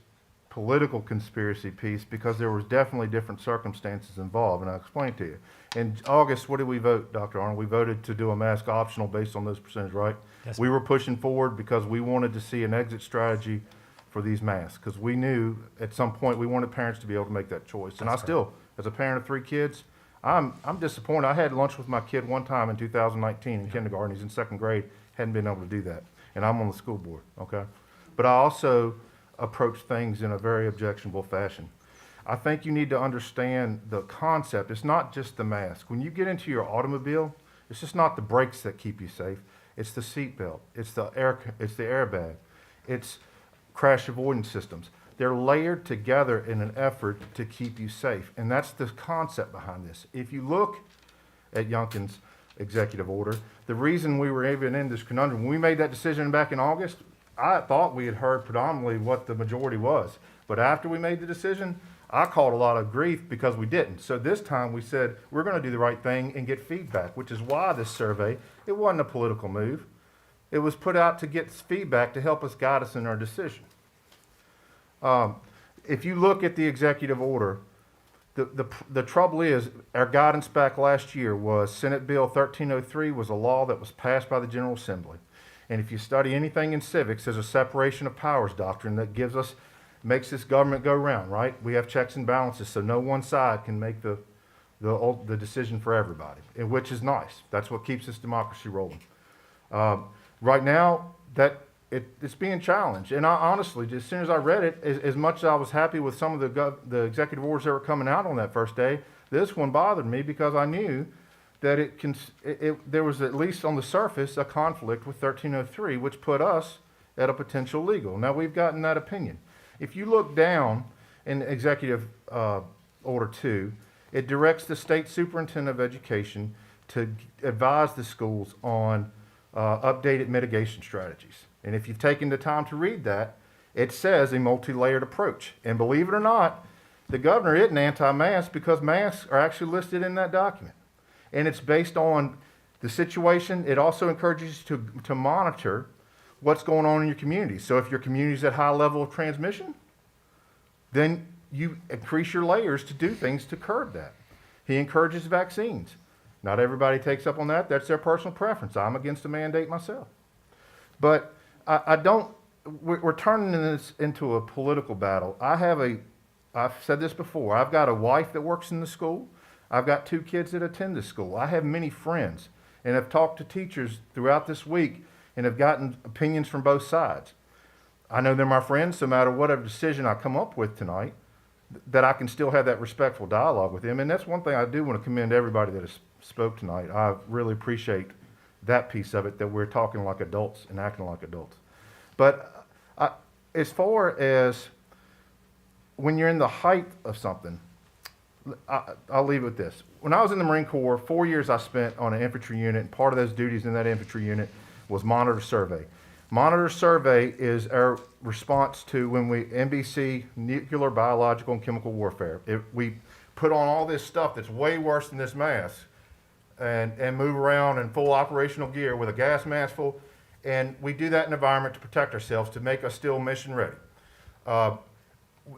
political conspiracy piece because there was definitely different circumstances involved, and I'll explain to you. In August, what did we vote, Dr. Arnold? We voted to do a mask optional based on those percentages, right? Yes, We were pushing forward because we wanted to see an exit strategy for these masks, because we knew at some point we wanted parents to be able to make that choice. And I That's still, as a parent of 3 kids, I'm disappointed. I had lunch with my kid one time in 2019 in kindergarten. He's in 2nd grade, hadn't been able to do that. And I'm on the school board, okay? But I also approach things in a very objectionable fashion. I think you need to understand the concept. It's not just the mask. When you get into your automobile, it's just not the brakes that keep you safe. It's the seat belt. It's the airbag. It's crash avoidance systems. They're layered together in an effort to keep you safe. And that's the concept behind this. If you look at Youngkin's executive order, the reason we were even in this conundrum, when we made that decision back in August, I thought we had heard predominantly what the majority was. But after we made the decision, I caught a lot of grief because we didn't. So this time we said, we're going to do the right thing and get feedback, which is why this survey, it wasn't a political move. It was put out to get feedback to help us guide us in our decision. If you look at the executive order, the trouble is, our guidance back last year was Senate Bill 1303 was a law that was passed by the General Assembly. And if you study anything in civics, there's a separation of powers doctrine that makes this government go round, right? We have checks and balances, so no one side can make the decision for everybody, and which is nice. That's what keeps this democracy rolling. Right now, it's being challenged. And I honestly, as soon as I read it, as much as I was happy with some of the executive orders that were coming out on that first day, this one bothered me because I knew that there was, at least on the surface, a conflict with 1303, which put us at a potential legal. Now, we've gotten that opinion. If you look down in Executive Order 2, it directs the state superintendent of education to advise the schools on updated mitigation strategies. And if you've taken the time to read that, it says a multi-layered approach. And believe it or not, the governor isn't anti-mask because masks are actually listed in that document. And it's based on the situation. It also encourages you to monitor what's going on in your community. So if your community's at high level of transmission, then you increase your layers to do things to curb that. He encourages vaccines. Not everybody takes up on that. That's their personal preference. I'm against a mandate myself. But we're turning this into a political battle. I've said this before, I've got a wife that works in the school. I've got 2 kids that attend the school. I have many friends and have talked to teachers throughout this week and have gotten opinions from both sides. I know they're my friends, so no matter whatever decision I come up with tonight, that I can still have that respectful dialogue with them. And that's one thing I do want to commend everybody that has spoke tonight. I really appreciate that piece of it, that we're talking like adults and acting like adults. But as far as when you're in the height of something, I'll leave it with this. When I was in the Marine Corps, 4 years I spent on an infantry unit, and part of those duties in that infantry unit was monitor survey. Monitor survey is our response to when NBC, nuclear, biological, and chemical warfare. We put on all this stuff that's way worse than this mask and move around in full operational gear with a gas mask full, and we do that in an environment to protect ourselves, to make us still mission ready.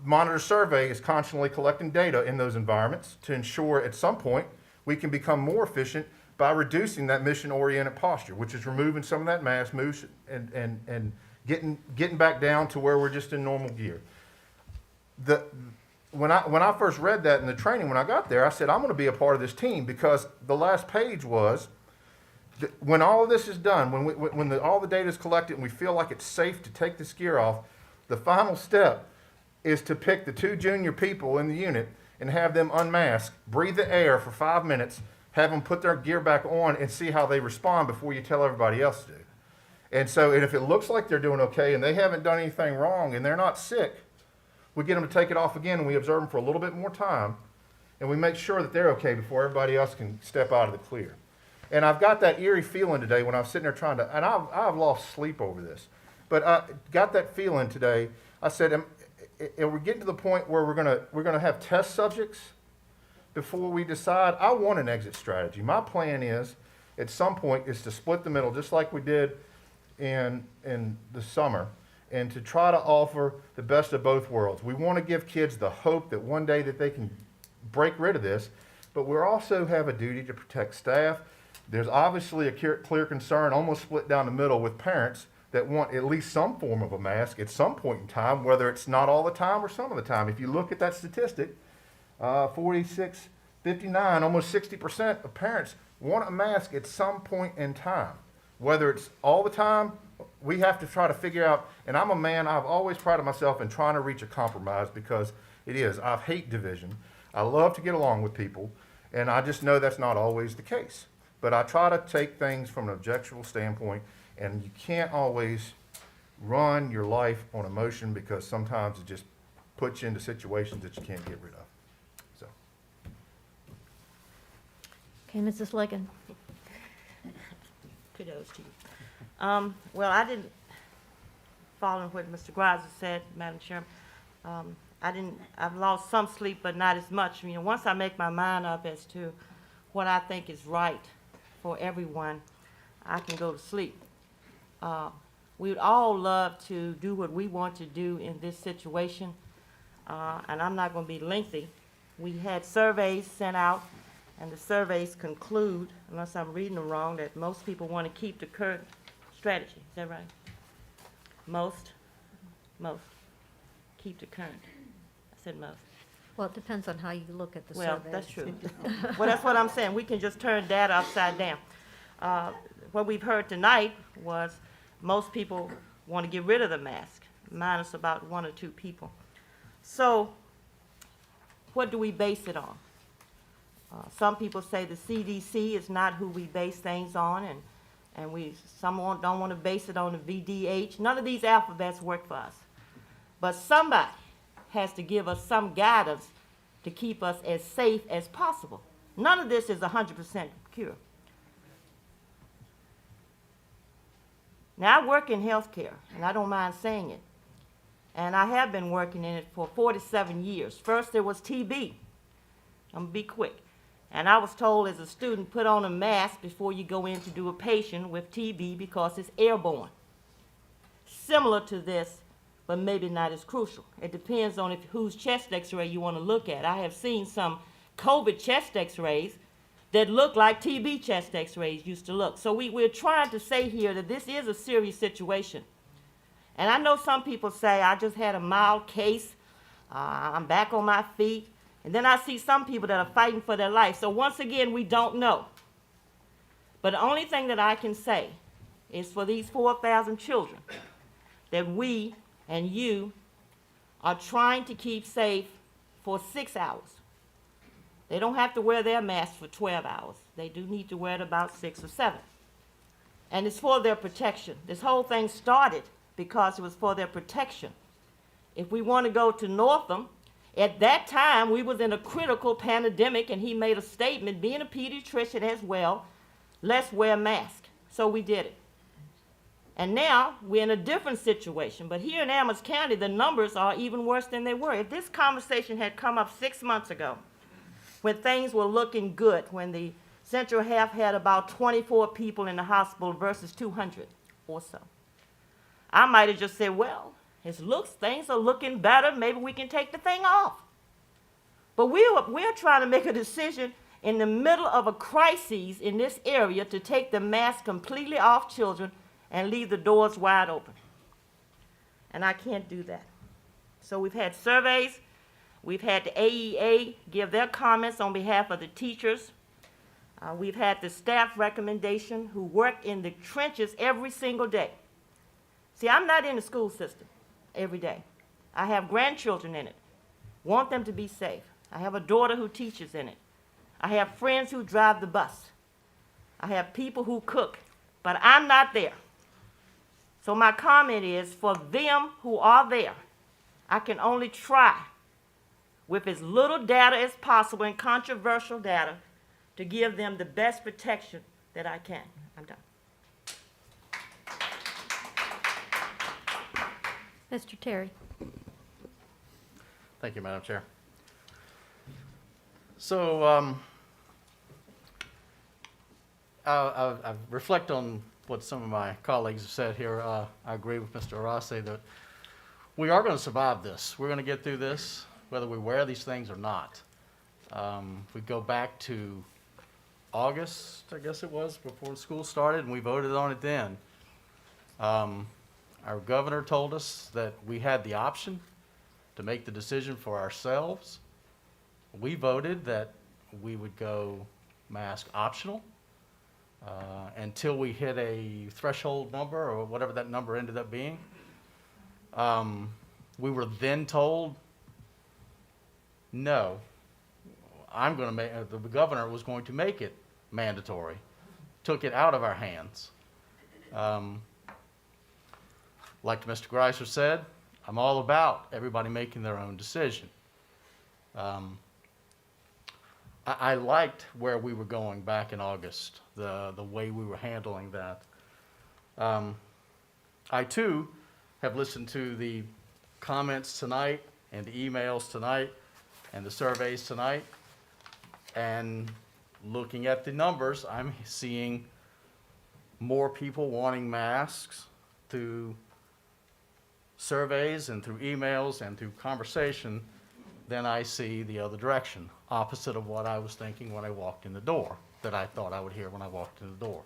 Monitor survey is constantly collecting data in those environments to ensure at some point we can become more efficient by reducing that mission-oriented posture, which is removing some of that mass moves and getting back down to where we're just in normal gear. When I first read that in the training, when I got there, I said, I'm going to be a part of this team, because the last page was, when all of this is done, when all the data is collected and we feel like it's safe to take this gear off, the final step is to pick the 2 junior people in the unit and have them unmask, breathe the air for 5 minutes, have them put their gear back on and see how they respond before you tell everybody else to do. And so, and if it looks like they're doing okay and they haven't done anything wrong and they're not sick, we get them to take it off again and we observe them for a little bit more time and we make sure that they're okay before everybody else can step out of the clear. And I've got that eerie feeling today when I was sitting there trying to, and I've lost sleep over this, but I got that feeling today. I said, and we're getting to the point where we're gonna have test subjects before we decide. I want an exit strategy. My plan is at some point is to split the middle, just like we did in the summer, and to try to offer the best of both worlds. We want to give kids the hope that one day that they can break rid of this, but we also have a duty to protect staff. There's obviously a clear concern, almost split down the middle, with parents that want at least some form of a mask at some point in time, whether it's not all the time or some of the time. If you look at that statistic, 46, 59, almost 60% of parents want a mask at some point in time. Whether it's all the time, we have to try to figure out, and I'm a man, I've always prided myself in trying to reach a compromise because I hate division. I love to get along with people, and I just know that's not always the case. But I try to take things from an objective standpoint, and you can't always run your life on emotion because sometimes it just puts you into situations that you can't get rid of. So. Okay, Mrs. Ligon. Kudos to you. Well, I didn't, following what Mr. Greiser said, Madam Chairman, I've lost some sleep, but not as much. You know, once I make my mind up as to what I think is right for everyone, I can go to sleep. We would all love to do what we want to do in this situation, and I'm not going to be lengthy. We had surveys sent out, and the surveys conclude, unless I'm reading them wrong, that most people want to keep the current strategy. Is that right? Most. Keep the current. I said most. Well, it depends on how you look at the Well, surveys. that's true. Well, that's what I'm saying. We can just turn data upside down. What we've heard tonight was most people want to get rid of the mask, minus about 1 or 2 people. So what do we base it on? Some people say the CDC is not who we base things on, and some don't want to base it on the VDH. None of these alphabets work for us. But somebody has to give us some guidance to keep us as safe as possible. None of this is 100% cure. Now, I work in healthcare, and I don't mind saying it. And I have been working in it for 47 years. First, there was TB. I'm going to be quick. And I was told as a student, put on a mask before you go in to do a patient with TB because it's airborne. Similar to this, but maybe not as crucial. It depends on whose chest x-ray you want to look at. I have seen some COVID chest x-rays that look like TB chest x-rays used to look. So we're trying to say here that this is a serious situation. And I know some people say, I just had a mild case, I'm back on my feet. And then I see some people that are fighting for their life. So once again, we don't know. But the only thing that I can say is for these 4,000 children that we and you are trying to keep safe for 6 hours. They don't have to wear their mask for 12 hours. They do need to wear it about 6 or 7. And it's for their protection. This whole thing started because it was for their protection. If we want to go to Northam, at that time, we was in a critical pandemic, and he made a statement, being a pediatrician as well, let's wear masks. So we did it. And now we're in a different situation. But here in Amherst County, the numbers are even worse than they were. If this conversation had come up 6 months ago, when things were looking good, when the Central Half had about 24 people in the hospital versus 200 or so, I might have just said, well, things are looking better, maybe we can take the thing off. But we're trying to make a decision in the middle of a crisis in this area to take the mask completely off children and leave the doors wide open. And I can't do that. So we've had surveys, we've had the AEA give their comments on behalf of the teachers. We've had the staff recommendation who work in the trenches every single day. See, I'm not in the school system every day. I have grandchildren in it. Want them to be safe. I have a daughter who teaches in it. I have friends who drive the bus. I have people who cook, but I'm not there. So my comment is, for them who are there, I can only try with as little data as possible and controversial data to give them the best protection that I can. I'm done. Mr. Terry. Thank you, Madam Chair. So I reflect on what some of my colleagues have said here. I agree with Mr. Arase that we are going to survive this. We're going to get through this, whether we wear these things or not. We go back to August, I guess it was, before school started, and we voted on it then. Our governor told us that we had the option to make the decision for ourselves. We voted that we would go mask optional until we hit a threshold number or whatever that number ended up being. We were then told, no, I'm going to make, the governor was going to make it mandatory, took it out of our hands. Like Mr. Greiser said, I'm all about everybody making their own decision. I liked where we were going back in August, the way we were handling that. I too have listened to the comments tonight and the emails tonight and the surveys tonight, and looking at the numbers, I'm seeing more people wanting masks through surveys and through emails and through conversation than I see the other direction, opposite of what I was thinking when I walked in the door, that I thought I would hear when I walked in the door.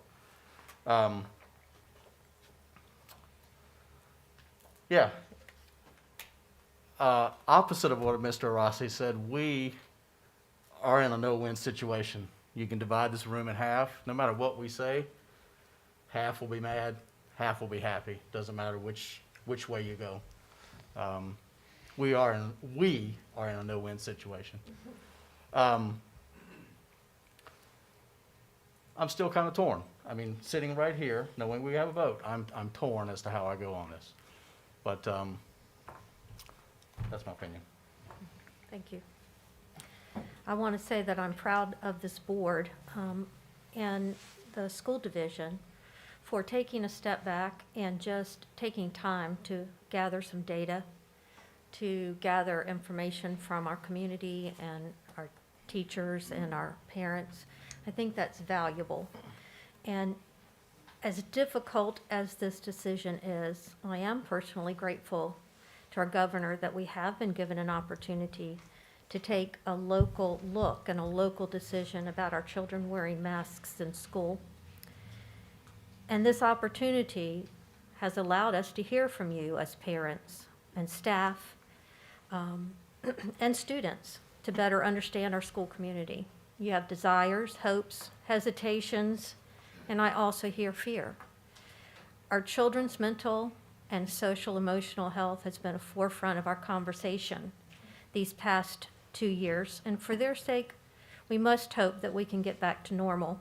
Opposite of what Mr. Rossi said, we are in a no-win situation. You can divide this room in half. No matter what we say, half will be mad, half will be happy. Doesn't matter which way you go. We are in a no-win situation. I'm still kind of torn. I mean, sitting right here, knowing we have a vote, I'm torn as to how I go on this. But that's my opinion. Thank you. I want to say that I'm proud of this board and the school division for taking a step back and just taking time to gather some data, to gather information from our community and our teachers and our parents. I think that's valuable. And as difficult as this decision is, I am personally grateful to our governor that we have been given an opportunity to take a local look and a local decision about our children wearing masks in school. And this opportunity has allowed us to hear from you as parents and staff and students to better understand our school community. You have desires, hopes, hesitations, and I also hear fear. Our children's mental and social emotional health has been a forefront of our conversation these past 2 years, and for their sake, we must hope that we can get back to normal.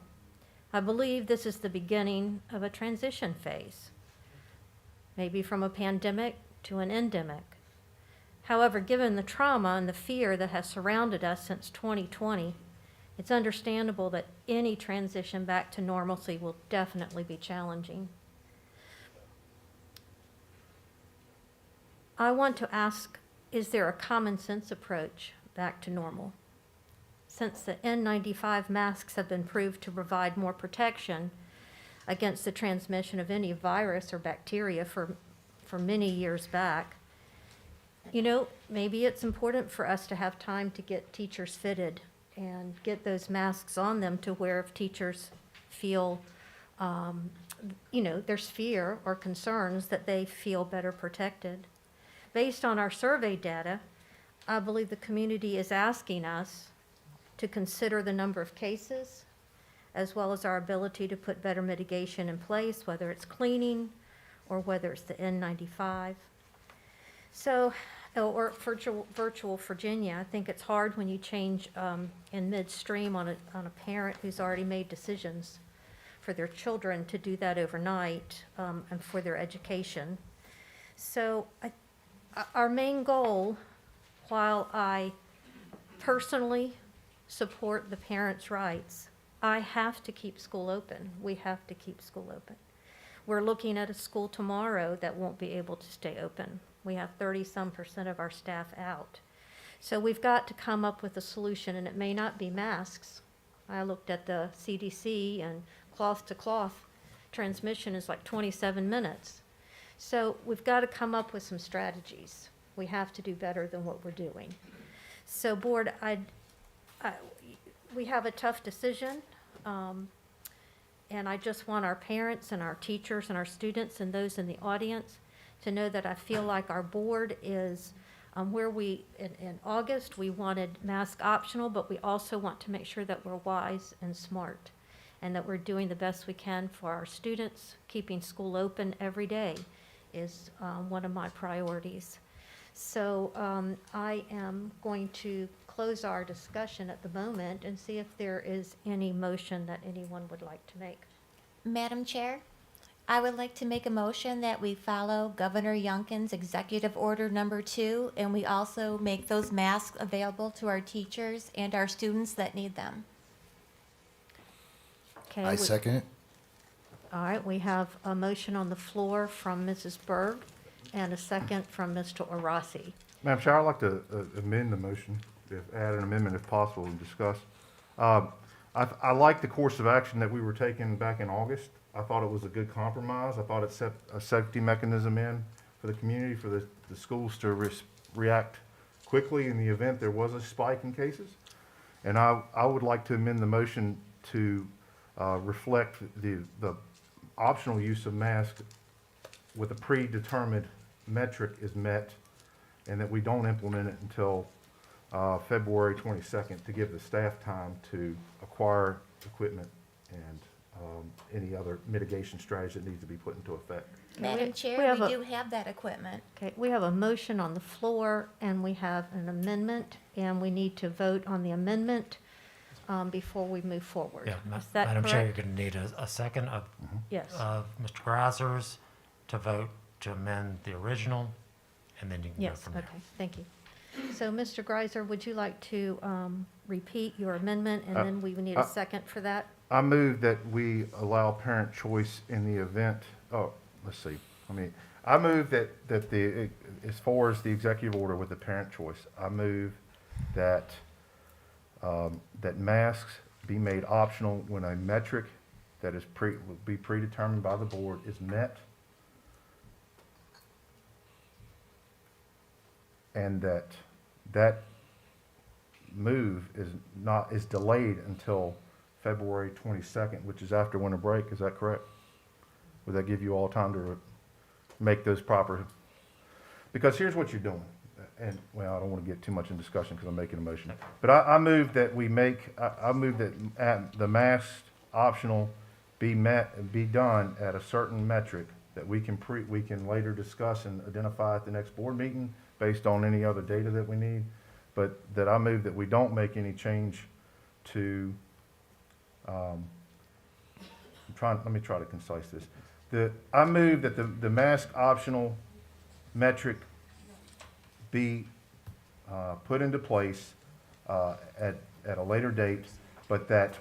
I believe this is the beginning of a transition phase, maybe from a pandemic to an endemic. However, given the trauma and the fear that has surrounded us since 2020, it's understandable that any transition back to normalcy will definitely be challenging. I want to ask, is there a common sense approach back to normal? Since the N95 masks have been proved to provide more protection against the transmission of any virus or bacteria for many years back, you know, maybe it's important for us to have time to get teachers fitted and get those masks on them to where if teachers feel, you know, there's fear or concerns that they feel better protected. Based on our survey data, I believe the community is asking us to consider the number of cases, as well as our ability to put better mitigation in place, whether it's cleaning or whether it's the N95. So, or virtual Virginia, I think it's hard when you change in midstream on a parent who's already made decisions for their children to do that overnight and for their education. So our main goal, while I personally support the parents' rights, I have to keep school open. We have to keep school open. We're looking at a school tomorrow that won't be able to stay open. We have 30-some% of our staff out. So we've got to come up with a solution, and it may not be masks. I looked at the CDC and cloth to cloth transmission is like 27 minutes. So we've got to come up with some strategies. We have to do better than what we're doing. So board, we have a tough decision, and I just want our parents and our teachers and our students and those in the audience to know that I feel like our board is where in August, we wanted mask optional, but we also want to make sure that we're wise and smart and that we're doing the best we can for our students. Keeping school open every day is one of my priorities. So I am going to close our discussion at the moment and see if there is any motion that anyone would like to make. Madam Chair, I would like to make a motion that we follow Governor Youngkin's Executive Order Number 2, and we also make those masks available to our teachers and our students that need them. Okay. I second it. All right, we have a motion on the floor from Mrs. Berg and a second from Mr. Orasi. Madam Chair, I'd like to amend the motion, add an amendment if possible and discuss. I like the course of action that we were taking back in August. I thought it was a good compromise. I thought it set a safety mechanism in for the community, for the schools to react quickly in the event there was a spike in cases. And I would like to amend the motion to reflect the optional use of masks with a predetermined metric is met, and that we don't implement it until February 22nd to give the staff time to acquire equipment and any other mitigation strategy that needs to be put into effect. Madam Chair, we do have that equipment. Okay, we have a motion on the floor and we have an amendment, and we need to vote on the amendment before we move forward. Yeah, Is that Madam Chair, you're correct? going to need a second of Yes. Mr. Greiser's to vote to amend the original, and then you can go Yes, from there. okay, thank you. So, Mr. Greiser, would you like to repeat your amendment, and then we would need a second for that? I move that we allow parent choice in the event, let's see, I move that as far as the executive order with the parent choice, I move that, that masks be made optional when a metric that is will be predetermined by the board is met, and that move is delayed until February 22nd, which is after winter break. Is that correct? Would that give you all time to make those proper? Because here's what you're doing, and well, I don't want to get too much in discussion because I'm making a motion. But I move that I move that the mask optional be done at a certain metric that we can later discuss and identify at the next board meeting based on any other data that we need. But that I move that we don't make any change to, let me try to concise this. I move that the mask optional metric be put into place at a later date, but that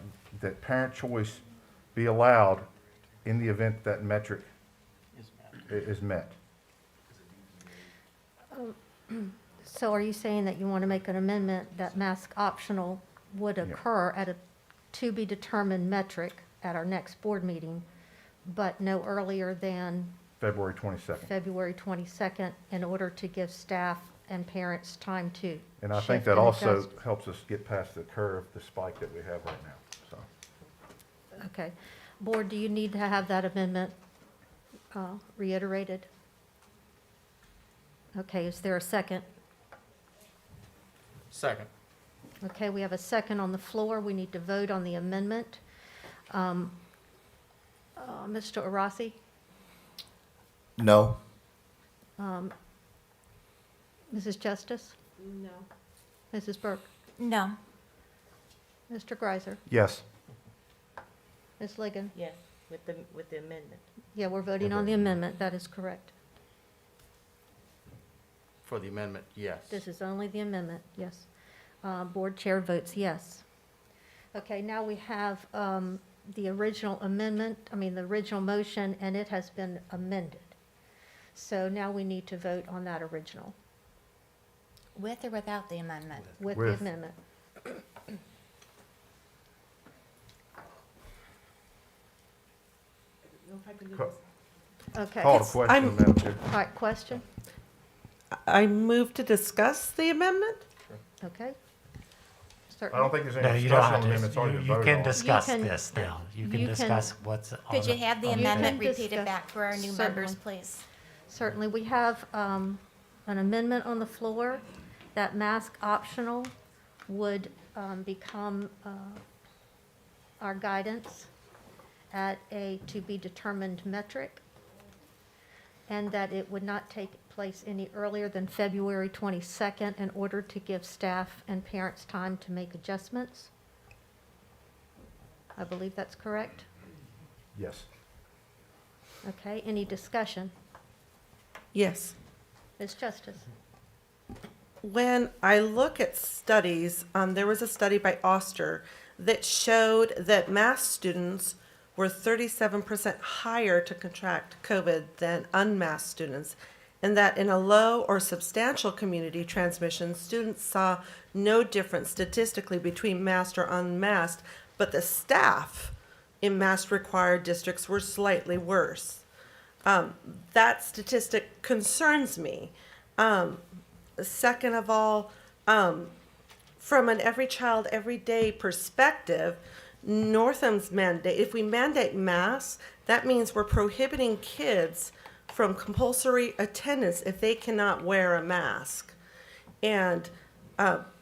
parent choice be allowed in the event that metric is met. So are you saying that you want to make an amendment that mask optional would occur at a to-be-determined metric at our next board meeting, but no earlier than February 22nd. February 22nd, in order to give staff and parents time to And I shift think that and also adjust? helps us get past the curve, the spike that we have right now, so. Okay. Board, do you need to have that amendment reiterated? Okay, is there a second? Second. Okay, we have a second on the floor. We need to vote on the amendment. Mr. Orasi? No. Mrs. Justice? No. Mrs. Burke? No. Mr. Greiser? Yes. Ms. Ligon? Yes, with the amendment. Yeah, we're voting on the amendment. That is correct. For the amendment, yes. This is only the amendment, yes. Board Chair votes yes. Okay, now we have the original amendment, the original motion, and it has been amended. So now we need to vote on that original. With or without the amendment? With the With. Okay. Call the question, I'm- Madam Chair. All right, question? I move to discuss the amendment. Okay. I don't think there's No, any you don't discussion have on the to. amendment, it's already been You voted can on. discuss can- this now. You can you can- discuss what's on Could you have the on amendment can repeated discuss- back for our new certainly. members, please? Certainly, we have an amendment on the floor that mask optional would become our guidance at a to-be-determined metric, and that it would not take place any earlier than February 22nd in order to give staff and parents time to make adjustments. I believe that's correct. Yes. Okay, any discussion? Yes. Ms. Justice? When I look at studies, there was a study by Oster that showed that math students were 37% higher to contract COVID than unmasked students, and that in a low or substantial community transmission, students saw no difference statistically between masked or unmasked, but the staff in mask required districts were slightly worse. That statistic concerns me. Second of all, from an every child, every day perspective, Northam's mandate, if we mandate masks, that means we're prohibiting kids from compulsory attendance if they cannot wear a mask. And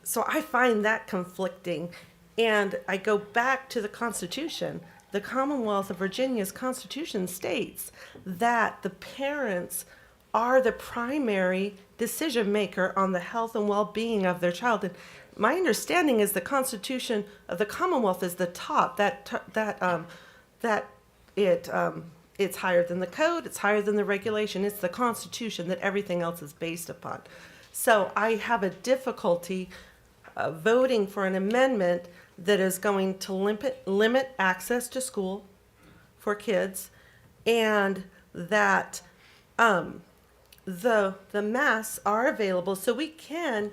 so I find that conflicting. And I go back to the Constitution. The Commonwealth of Virginia's Constitution states that the parents are the primary decision maker on the health and well-being of their child. And my understanding is the Constitution of the Commonwealth is the top. It's higher than the code. It's higher than the regulation. It's the Constitution that everything else is based upon. So I have a difficulty voting for an amendment that is going to limit access to school for kids, and that the masks are available, so we can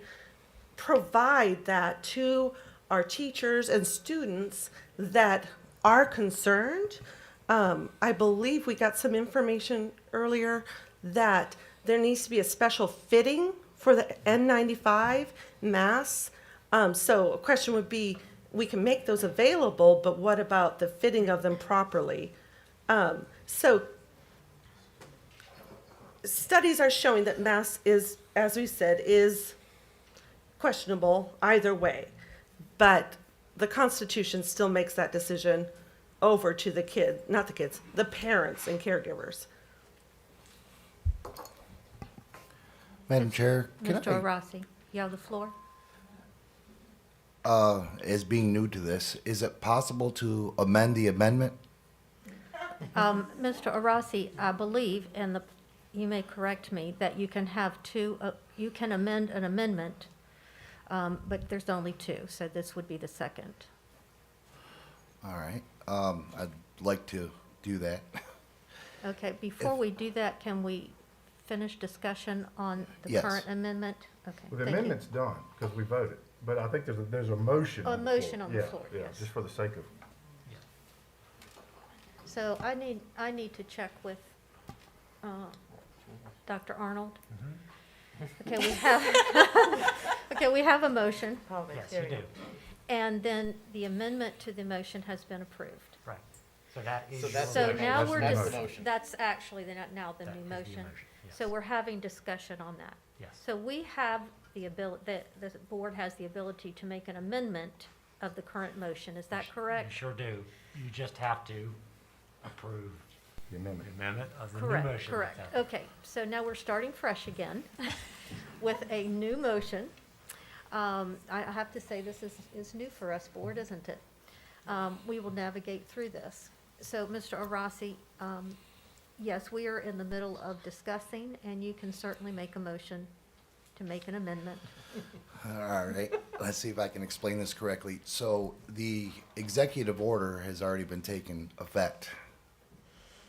provide that to our teachers and students that are concerned. I believe we got some information earlier that there needs to be a special fitting for the N95 masks. So a question would be, we can make those available, but what about the fitting of them properly? So studies are showing that masks is, as we said, is questionable either way. But the Constitution still makes that decision over to the kid, not the kids, the parents and caregivers. Madam Chair, can Mr. Rossi, you have the floor. as being new to this, is it possible to amend the amendment? Mr. Arasi, I believe, and you may correct me, that you can have two, you can amend an amendment, but there's only two, so this would be the second. All right, I'd like to do that. Okay, before we do that, can we finish discussion on the Yes. current amendment? Okay, Well, the thank you. amendment's done, because we voted, but I think there's a motion. Oh, on the motion floor. on the Yeah, floor, yeah, yes. just for the sake of, So I need to check with Dr. Arnold. Okay, we have a motion, Yes, you do. and then the amendment to the motion has been approved. Right. So that is. So that's So the motion. now That's we're the just, motion. that's actually now the That new is the motion. yes. So we're having discussion on that. Yes. So we have the ability, the board has the ability to make an amendment of the current motion. Is that You correct? sure do. You just have to approve the the amendment. amendment of the new Correct, motion. correct. Yeah. Okay, so now we're starting fresh again with a new motion. I have to say, this is new for us, board, isn't it? We will navigate through this. So, Mr. Arasi, yes, we are in the middle of discussing, and you can certainly make a motion to make an amendment. All right, let's see if I can explain this correctly. So the executive order has already been taken effect,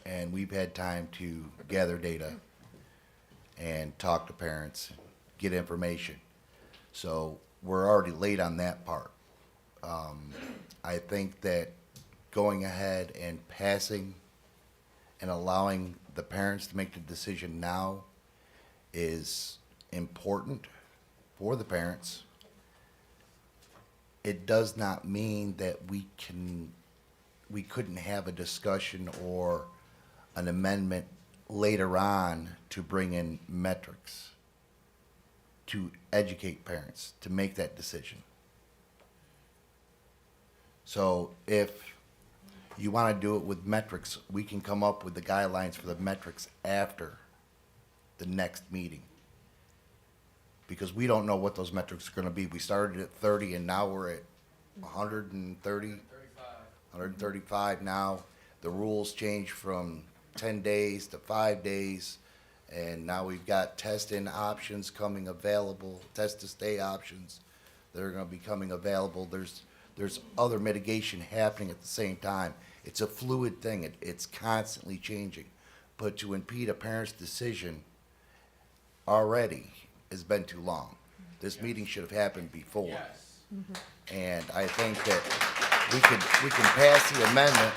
and we've had time to gather data and talk to parents, get information. So we're already late on that part. I think that going ahead and passing and allowing the parents to make the decision now is important for the parents. It does not mean that we couldn't have a discussion or an amendment later on to bring in metrics to educate parents to make that decision. So if you want to do it with metrics, we can come up with the guidelines for the metrics after the next meeting. Because we don't know what those metrics are going to be. We started at 30 and now we're at 130, 135 now. The rules changed from 10 days to 5 days. And now we've got test-in options coming available, test-to-stay options that are going to be coming available. There's other mitigation happening at the same time. It's a fluid thing. It's constantly changing. But to impede a parent's decision already has been too long. This meeting should have happened before. And I think that we can pass the amendment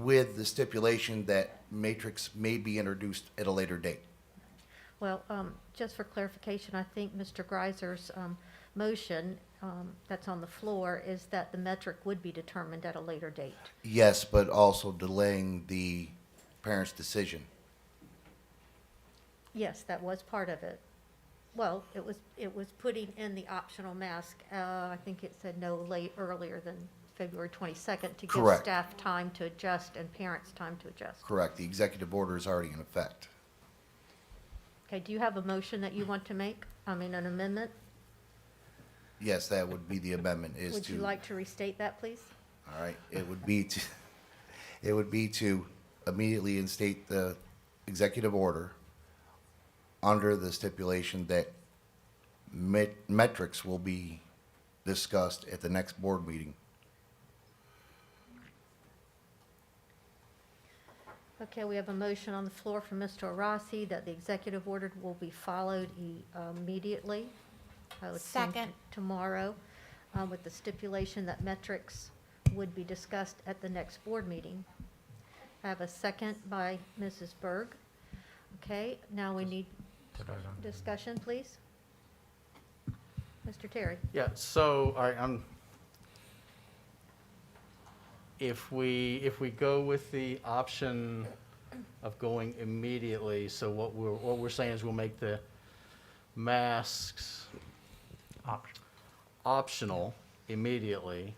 with the stipulation that matrix may be introduced at a later date. Well, just for clarification, I think Mr. Greiser's motion that's on the floor is that the metric would be determined at a later date. Yes, but also delaying the parent's decision. Yes, that was part of it. Well, it was putting in the optional mask. I think it said no earlier than February 22nd to give Correct. staff time to adjust and parents time to adjust. Correct. The executive order is already in effect. Okay, do you have a motion that you want to make? An amendment? Yes, that would be the amendment is to. Would you like to restate that, please? All right, it would be to immediately instate the executive order under the stipulation that metrics will be discussed at the next board meeting. Okay, we have a motion on the floor from Mr. Arasi that the executive order will be followed immediately. I would think Second. tomorrow, with the stipulation that metrics would be discussed at the next board meeting. I have a second by Mrs. Berg. Okay, now we need discussion, please. Mr. Terry? Yeah, so, all right, if we go with the option of going immediately, so what we're saying is we'll make the masks optional immediately,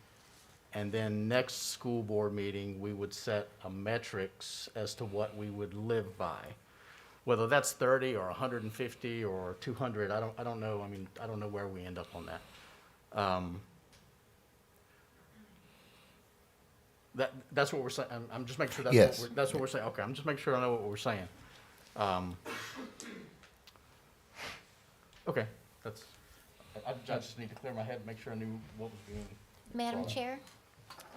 and then next school board meeting, we would set a metrics as to what we would live by. Whether that's 30 or 150 or 200, I don't know. I don't know where we end up on that. That's what we're saying. I'm just making sure that's Yes. that's what we're saying. Okay, I'm just making sure I know what we're saying. Okay, I just need to clear my head and make sure I knew what was being. Madam Sorry. Chair,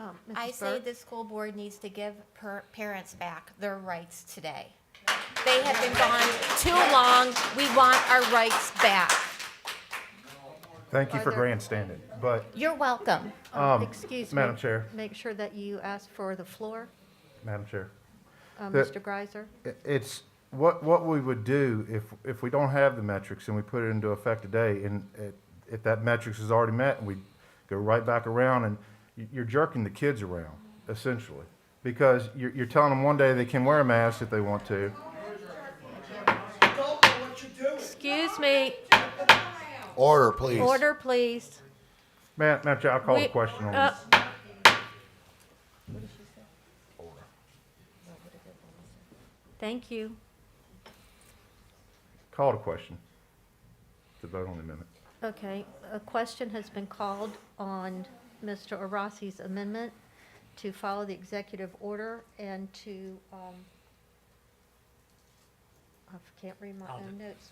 Mrs. I say Berg? the school board needs to give parents back their rights today. They have been gone too long. We want our rights back. Thank you Are for there- grandstanding, but, You're welcome. Excuse me. Madam Chair. Make sure that you ask for the floor, Madam Chair, The- Mr. Greiser. it's, what we would do if we don't have the metrics and we put it into effect today, and if that metrics is already met, and we go right back around, and you're jerking the kids around, essentially. Because you're telling them one day they can wear a mask if they want to. Excuse me. Order, please. Order, please. Madam Chair, I'll call the We- question on uh, this. Thank you. Call the question to vote on the amendment. Okay, a question has been called on Mr. Arasi's amendment to follow the executive order and to, I can't read my own notes,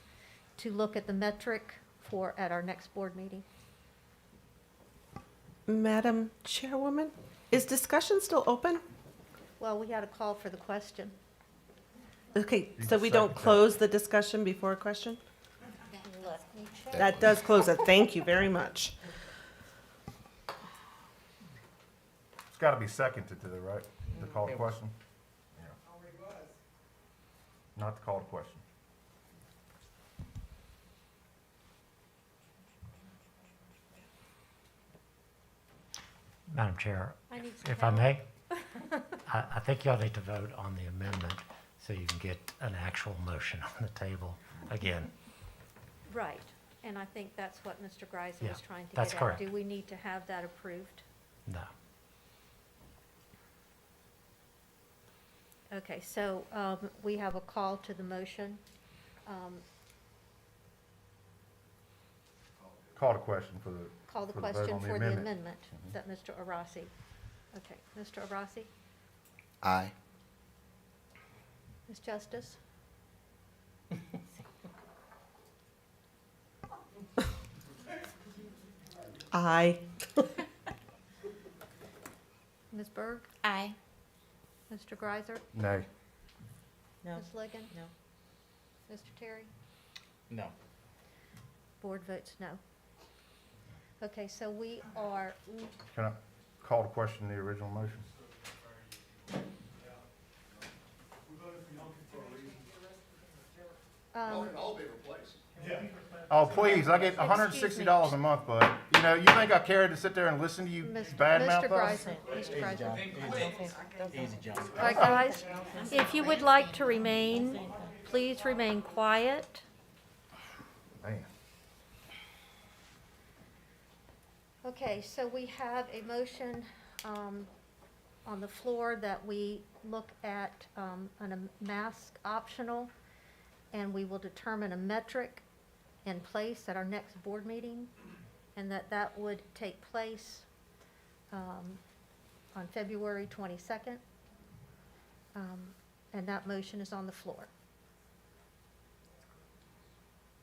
to look at the metric at our next board meeting. Madam Chairwoman, is discussion still open? Well, we had a call for the question. Okay, You so can we don't second that. close the discussion before a question? Let me check. That does close it. Thank you very much. It's got to be seconded to the right. The call to question? Not the call to question. Madam Chair, I need some if I help. may, I think y'all need to vote on the amendment so you can get an actual motion on the table again. Right, and I think that's what Mr. Greiser Yeah, was trying to that's get at. correct. Do we need to have that approved? No. Okay, so we have a call to the motion. Call to question for the. Call the for vote question on for the amendment that Mr. Arasi. Okay, Mr. Arasi? Aye. Ms. Justice? Aye. Ms. Berg? Aye. Mr. Greiser? Nay. No. Ms. Ligon? No. Mr. Terry? No. Board votes no. Okay, so we are, Can I call to question the original motion? all be replaced. Oh, please, I get $160 a month, bud. You know, you think I care to sit there and listen to you badmouth Mr. us? Greiser, Mr. Greiser. Easy, John. All right, guys, if you would like to remain, please remain quiet. Man. Okay, so we have a motion on the floor that we look at a mask optional, and we will determine a metric in place at our next board meeting, and that would take place on February 22nd. And that motion is on the floor.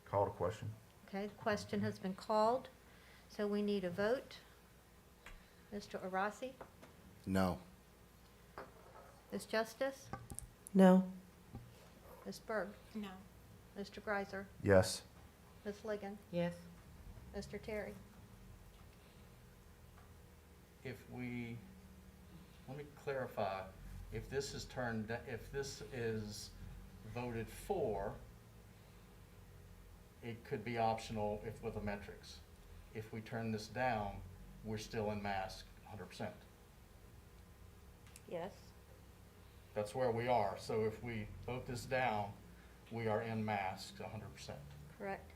Call to question. Okay, the question has been called, so we need a vote. Mr. Arasi? No. Ms. Justice? No. Ms. Berg? No. Mr. Greiser? Yes. Ms. Ligon? Yes. Mr. Terry? If we, let me clarify, if this is if this is voted for, it could be optional if with the metrics. If we turn this down, we're still in mask 100%. Yes. That's where we are. So if we vote this down, we are in masks 100%. Correct.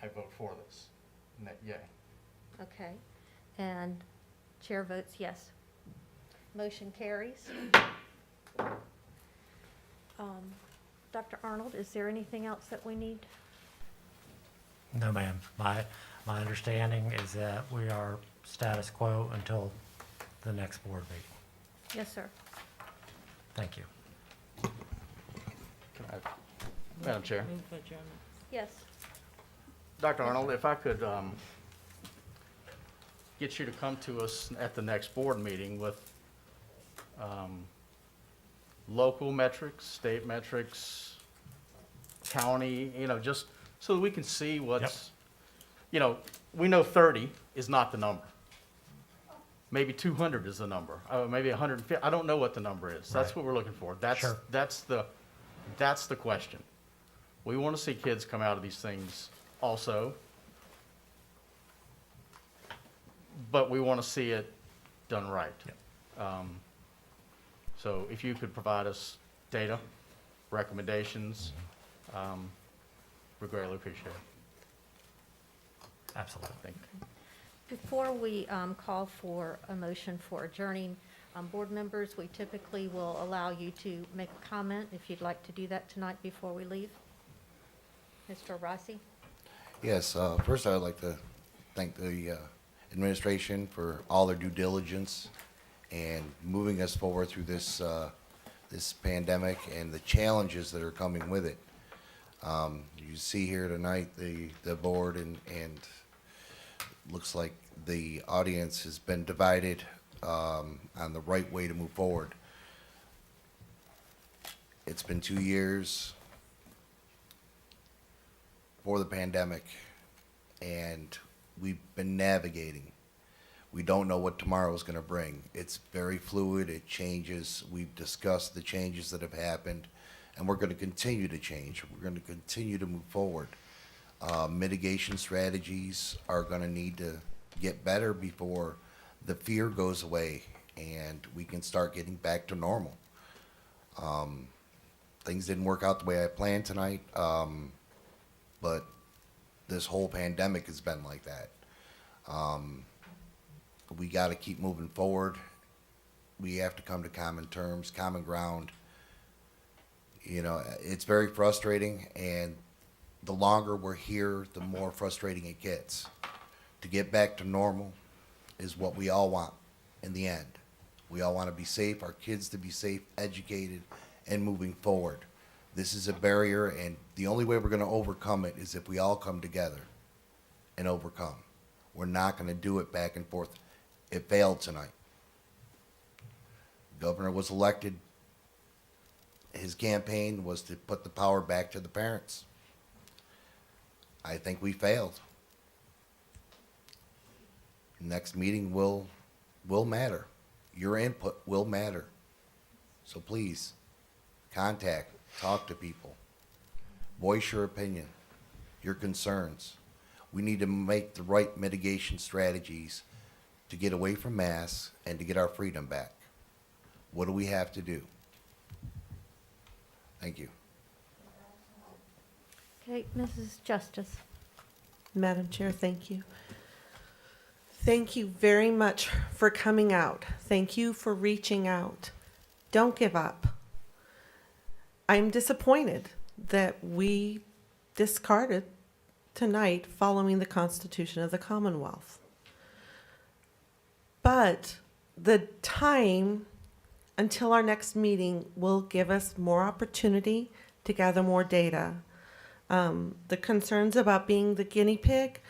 I vote for this. Yay. Okay. And chair votes yes. Motion carries. Dr. Arnold, is there anything else that we need? No, ma'am. My understanding is that we are status quo until the next board meeting. Yes, sir. Thank you. Madam Chair. Yes. Dr. Arnold, if I could get you to come to us at the next board meeting with local metrics, state metrics, county, just so that we can see what's, we know 30 is not the number. Maybe 200 is the number, maybe 150, I don't know what the number is. That's Right. what we're looking for. Sure. That's the question. We want to see kids come out of these things also, but we want to see it done right. So if you could provide us data, recommendations, we greatly appreciate it. Absolutely. Thank you. Before we call for a motion for adjourning, board members, we typically will allow you to make a comment if you'd like to do that tonight before we leave. Mr. Rossi? Yes, first I would like to thank the administration for all their due diligence and moving us forward through this pandemic and the challenges that are coming with it. You see here tonight the board and looks like the audience has been divided on the right way to move forward. It's been 2 years for the pandemic, and we've been navigating. We don't know what tomorrow is going to bring. It's very fluid. It changes. We've discussed the changes that have happened, and we're going to continue to change. We're going to continue to move forward. Mitigation strategies are going to need to get better before the fear goes away and we can start getting back to normal. Things didn't work out the way I planned tonight, but this whole pandemic has been like that. We got to keep moving forward. We have to come to common terms, common ground. You know, it's very frustrating, and the longer we're here, the more frustrating it gets. To get back to normal is what we all want in the end. We all want to be safe, our kids to be safe, educated, and moving forward. This is a barrier, and the only way we're going to overcome it is if we all come together and overcome. We're not going to do it back and forth. It failed tonight. The governor was elected. His campaign was to put the power back to the parents. I think we failed. Next meeting will matter. Your input will matter. So please, contact, talk to people, voice your opinion, your concerns. We need to make the right mitigation strategies to get away from masks and to get our freedom back. What do we have to do? Thank you. Okay, Mrs. Justice. Madam Chair, thank you. Thank you very much for coming out. Thank you for reaching out. Don't give up. I'm disappointed that we discarded tonight following the Constitution of the Commonwealth. But the time until our next meeting will give us more opportunity to gather more data. The concerns about being the guinea pig,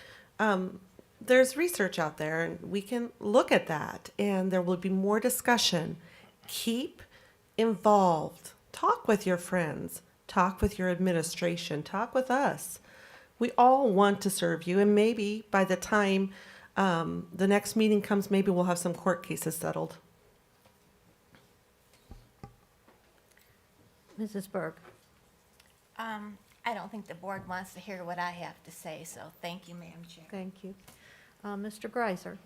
there's research out there, and we can look at that, and there will be more discussion. Keep involved. Talk with your friends. Talk with your administration. Talk with us. We all want to serve you, and maybe by the time the next meeting comes, maybe we'll have some court cases settled. Mrs. Berg. I don't think the board wants to hear what I have to say, so thank you, Madam Chair. Thank you. Mr. Greiser.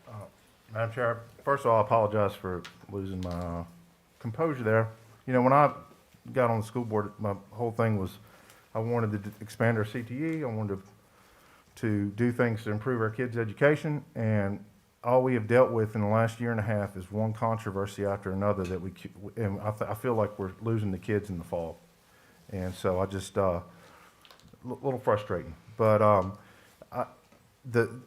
Madam Chair, first of all, I apologize for losing my composure there. You know, when I got on the school board, my whole thing was I wanted to expand our CTE. I wanted to do things to improve our kids' education, and all we have dealt with in the last year and a half is one controversy after another that and I feel like we're losing the kids in the fall. And so I just, little frustrating. But our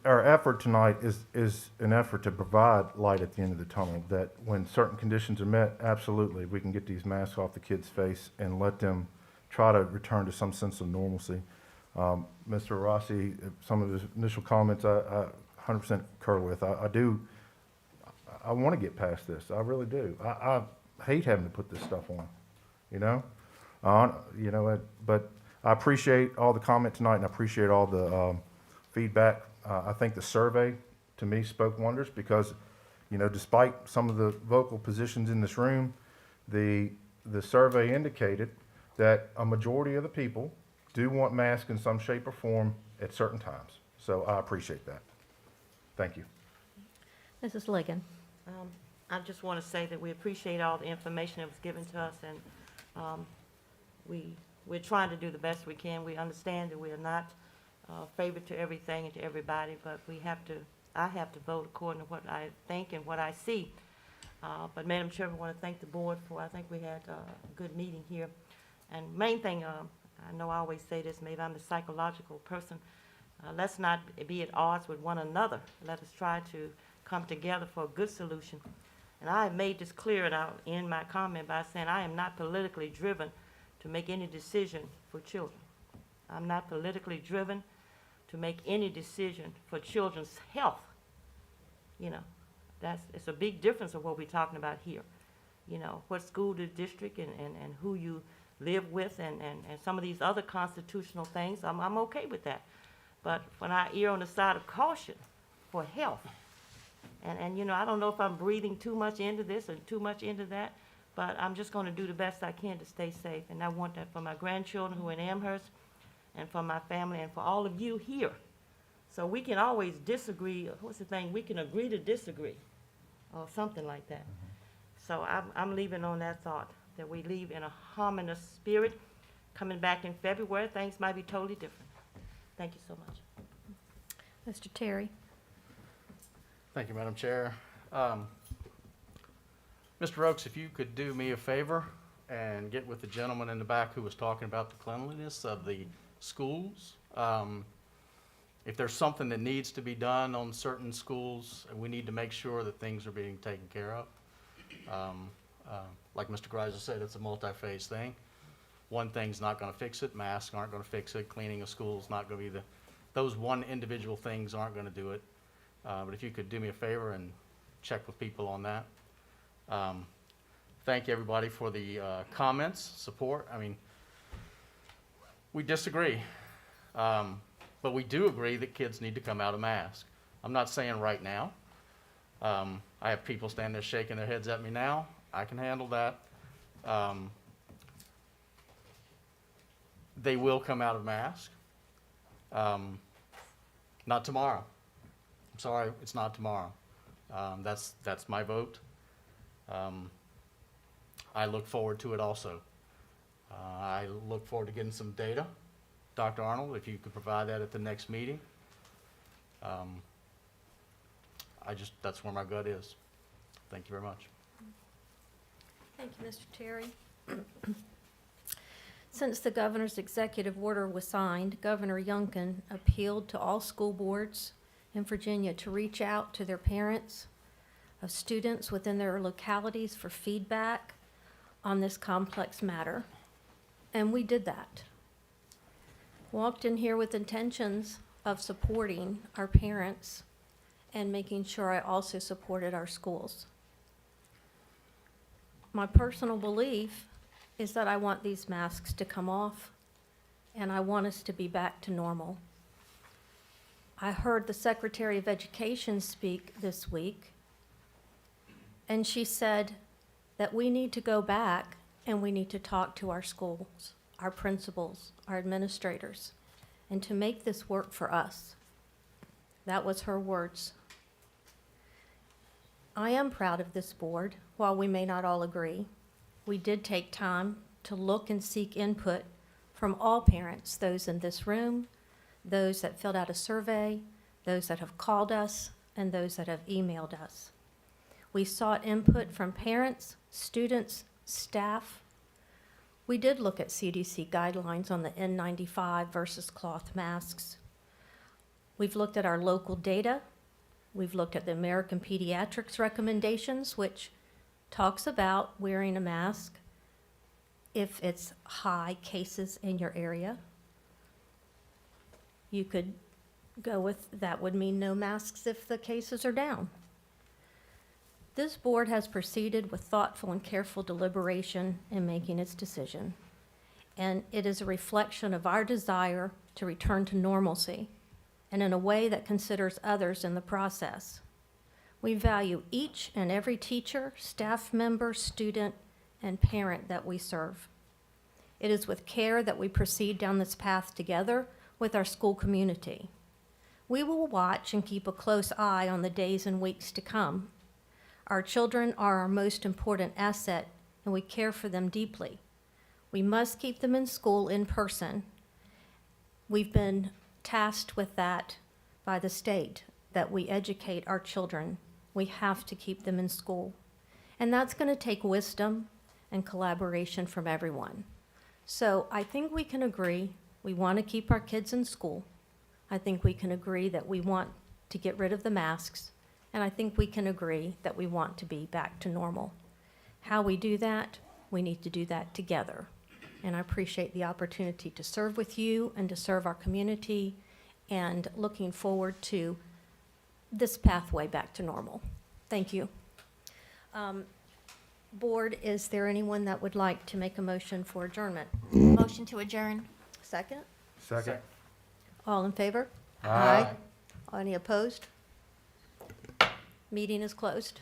effort tonight is an effort to provide light at the end of the tunnel, that when certain conditions are met, absolutely, we can get these masks off the kids' face and let them try to return to some sense of normalcy. Mr. Rossi, some of his initial comments, I 100% concur with. I want to get past this. I really do. I hate having to put this stuff on, you know? But I appreciate all the comment tonight, and I appreciate all the feedback. I think the survey, to me, spoke wonders because, you know, despite some of the vocal positions in this room, the survey indicated that a majority of the people do want masks in some shape or form at certain times. So I appreciate that. Thank you. Mrs. Ligon. I just want to say that we appreciate all the information that was given to us, and we're trying to do the best we can. We understand that we are not favored to everything and to everybody, but I have to vote according to what I think and what I see. But Madam Chair, I want to thank the board I think we had a good meeting here. And main thing, I know I always say this, maybe I'm the psychological person, let's not be at odds with one another. Let us try to come together for a good solution. And I have made this clear, and I'll end my comment by saying I am not politically driven to make any decision for children. I'm not politically driven to make any decision for children's health. You know, it's a big difference of what we're talking about here. You know, what school district and who you live with and some of these other constitutional things, I'm okay with that. But when I err on the side of caution for health, And, you know, I don't know if I'm breathing too much into this or too much into that, but I'm just gonna do the best I can to stay safe. And I want that for my grandchildren who are in Amherst, and for my family, and for all of you here. So we can always disagree, what's the thing, we can agree to disagree, or something like that. So I'm leaving on that thought, that we leave in a harmonious spirit. Coming back in February, things might be totally different. Thank you so much. Mr. Terry? Thank you, Madam Chair. Mr. Oakes, if you could do me a favor and get with the gentleman in the back who was talking about the cleanliness of the schools. If there's something that needs to be done on certain schools, we need to make sure that things are being taken care of. Like Mr. Greiser said, it's a multi-phase thing. One thing's not gonna fix it, masks aren't gonna fix it, cleaning a school's not gonna be those one individual things aren't gonna do it. But if you could do me a favor and check with people on that. Thank you, everybody, for the comments, support. I mean, we disagree, but we do agree that kids need to come out of masks. I'm not saying right now. I have people standing there shaking their heads at me now. I can handle that. They will come out of mask. Not tomorrow. I'm sorry, it's not tomorrow. That's my vote. I look forward to it also. I look forward to getting some data. Dr. Arnold, if you could provide that at the next meeting. That's where my gut is. Thank you very much. Thank you, Mr. Terry. Since the governor's executive order was signed, Governor Youngkin appealed to all school boards in Virginia to reach out to their parents of students within their localities for feedback on this complex matter. And we did that. Walked in here with intentions of supporting our parents and making sure I also supported our schools. My personal belief is that I want these masks to come off, and I want us to be back to normal. I heard the Secretary of Education speak this week, and she said that we need to go back and we need to talk to our schools, our principals, our administrators, and to make this work for us. That was her words. I am proud of this board, while we may not all agree. We did take time to look and seek input from all parents, those in this room, those that filled out a survey, those that have called us, and those that have emailed us. We sought input from parents, students, staff. We did look at CDC guidelines on the N95 versus cloth masks. We've looked at our local data. We've looked at the American Pediatrics recommendations, which talks about wearing a mask if it's high cases in your area. You could go with, that would mean no masks if the cases are down. This board has proceeded with thoughtful and careful deliberation in making its decision, and it is a reflection of our desire to return to normalcy, and in a way that considers others in the process. We value each and every teacher, staff member, student, and parent that we serve. It is with care that we proceed down this path together with our school community. We will watch and keep a close eye on the days and weeks to come. Our children are our most important asset, and we care for them deeply. We must keep them in school in person. We've been tasked with that by the state, that we educate our children. We have to keep them in school. And that's going to take wisdom and collaboration from everyone. So I think we can agree we want to keep our kids in school. I think we can agree that we want to get rid of the masks. And I think we can agree that we want to be back to normal. How we do that, we need to do that together. And I appreciate the opportunity to serve with you and to serve our community, and looking forward to this pathway back to normal. Thank you. Board, is there anyone that would like to make a motion for adjournment? Motion to adjourn. Second? Second. All in favor? Aye. Any opposed? Meeting is closed.